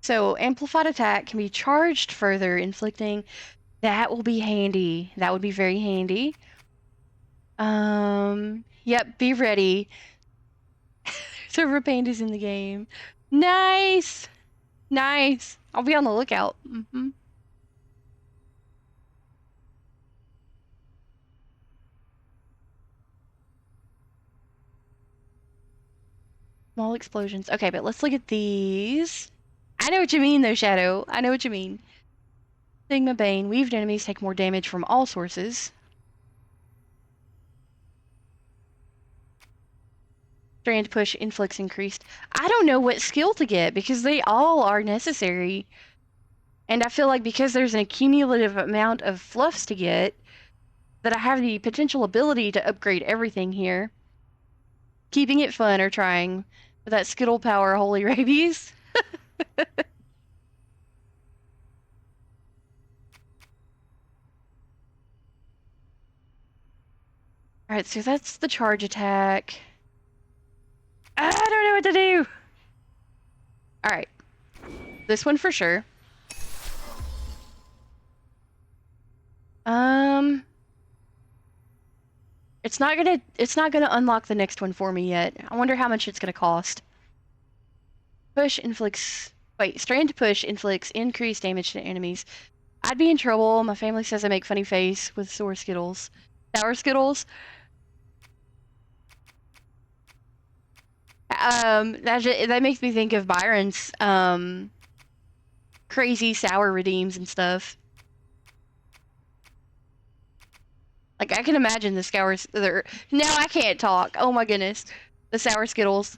So amplified attack can be charged further, inflicting. That will be handy. That would be very handy. Yep, be ready. Server pandas in the game. Nice. Nice. I'll be on the lookout. Small explosions. Okay, but let's look at these. I know what you mean, though, Shadow. I know what you mean. Sigma Bane. Weaved enemies take more damage from all sources. Strand push, influx increased. I don't know what skill to get because they all are necessary. And I feel like because there's an accumulative amount of fluffs to get, that I have the potential ability to upgrade everything here. Keeping it fun or trying with that Skittle power, holy rabies. Alright, so that's the charge attack. I don't know what to do. Alright. This one for sure. It's not gonna unlock the next one for me yet. I wonder how much it's gonna cost. Push inflicts strand push inflicts increased damage to enemies. I'd be in trouble. My family says I make funny face with sour Skittles. Sour Skittles. That makes me think of Byron's crazy sour redeems and stuff. Like, I can imagine the sours. Now I can't talk. Oh my goodness. The sour Skittles.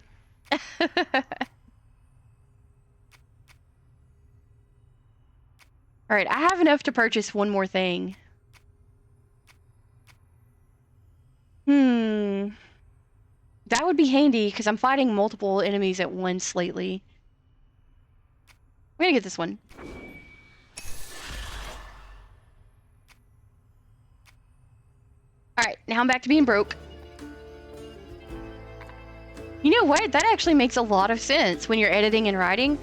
Alright, I have enough to purchase one more thing. That would be handy, because I'm fighting multiple enemies at once lately. I'm gonna get this one. Alright, now I'm back to being broke. You know what? That actually makes a lot of sense when you're editing and writing.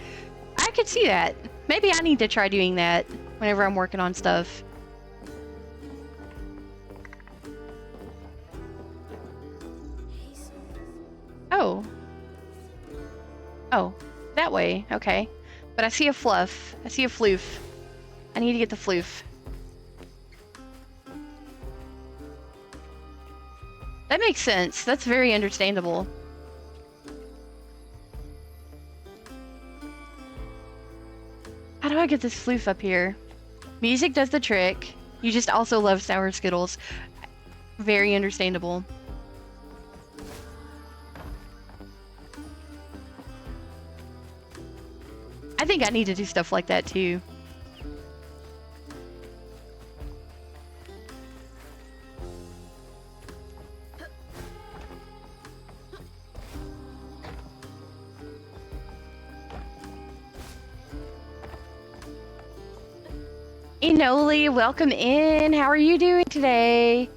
I could see that. Maybe I need to try doing that whenever I'm working on stuff. Oh. Oh, that way. Okay. But I see a fluff. I see a floof. I need to get the floof. That makes sense. That's very understandable. How do I get this floof up here? Music does the trick. You just also love sour Skittles. Very understandable. I think I need to do stuff like that too. Enoli, welcome in. How are you doing today?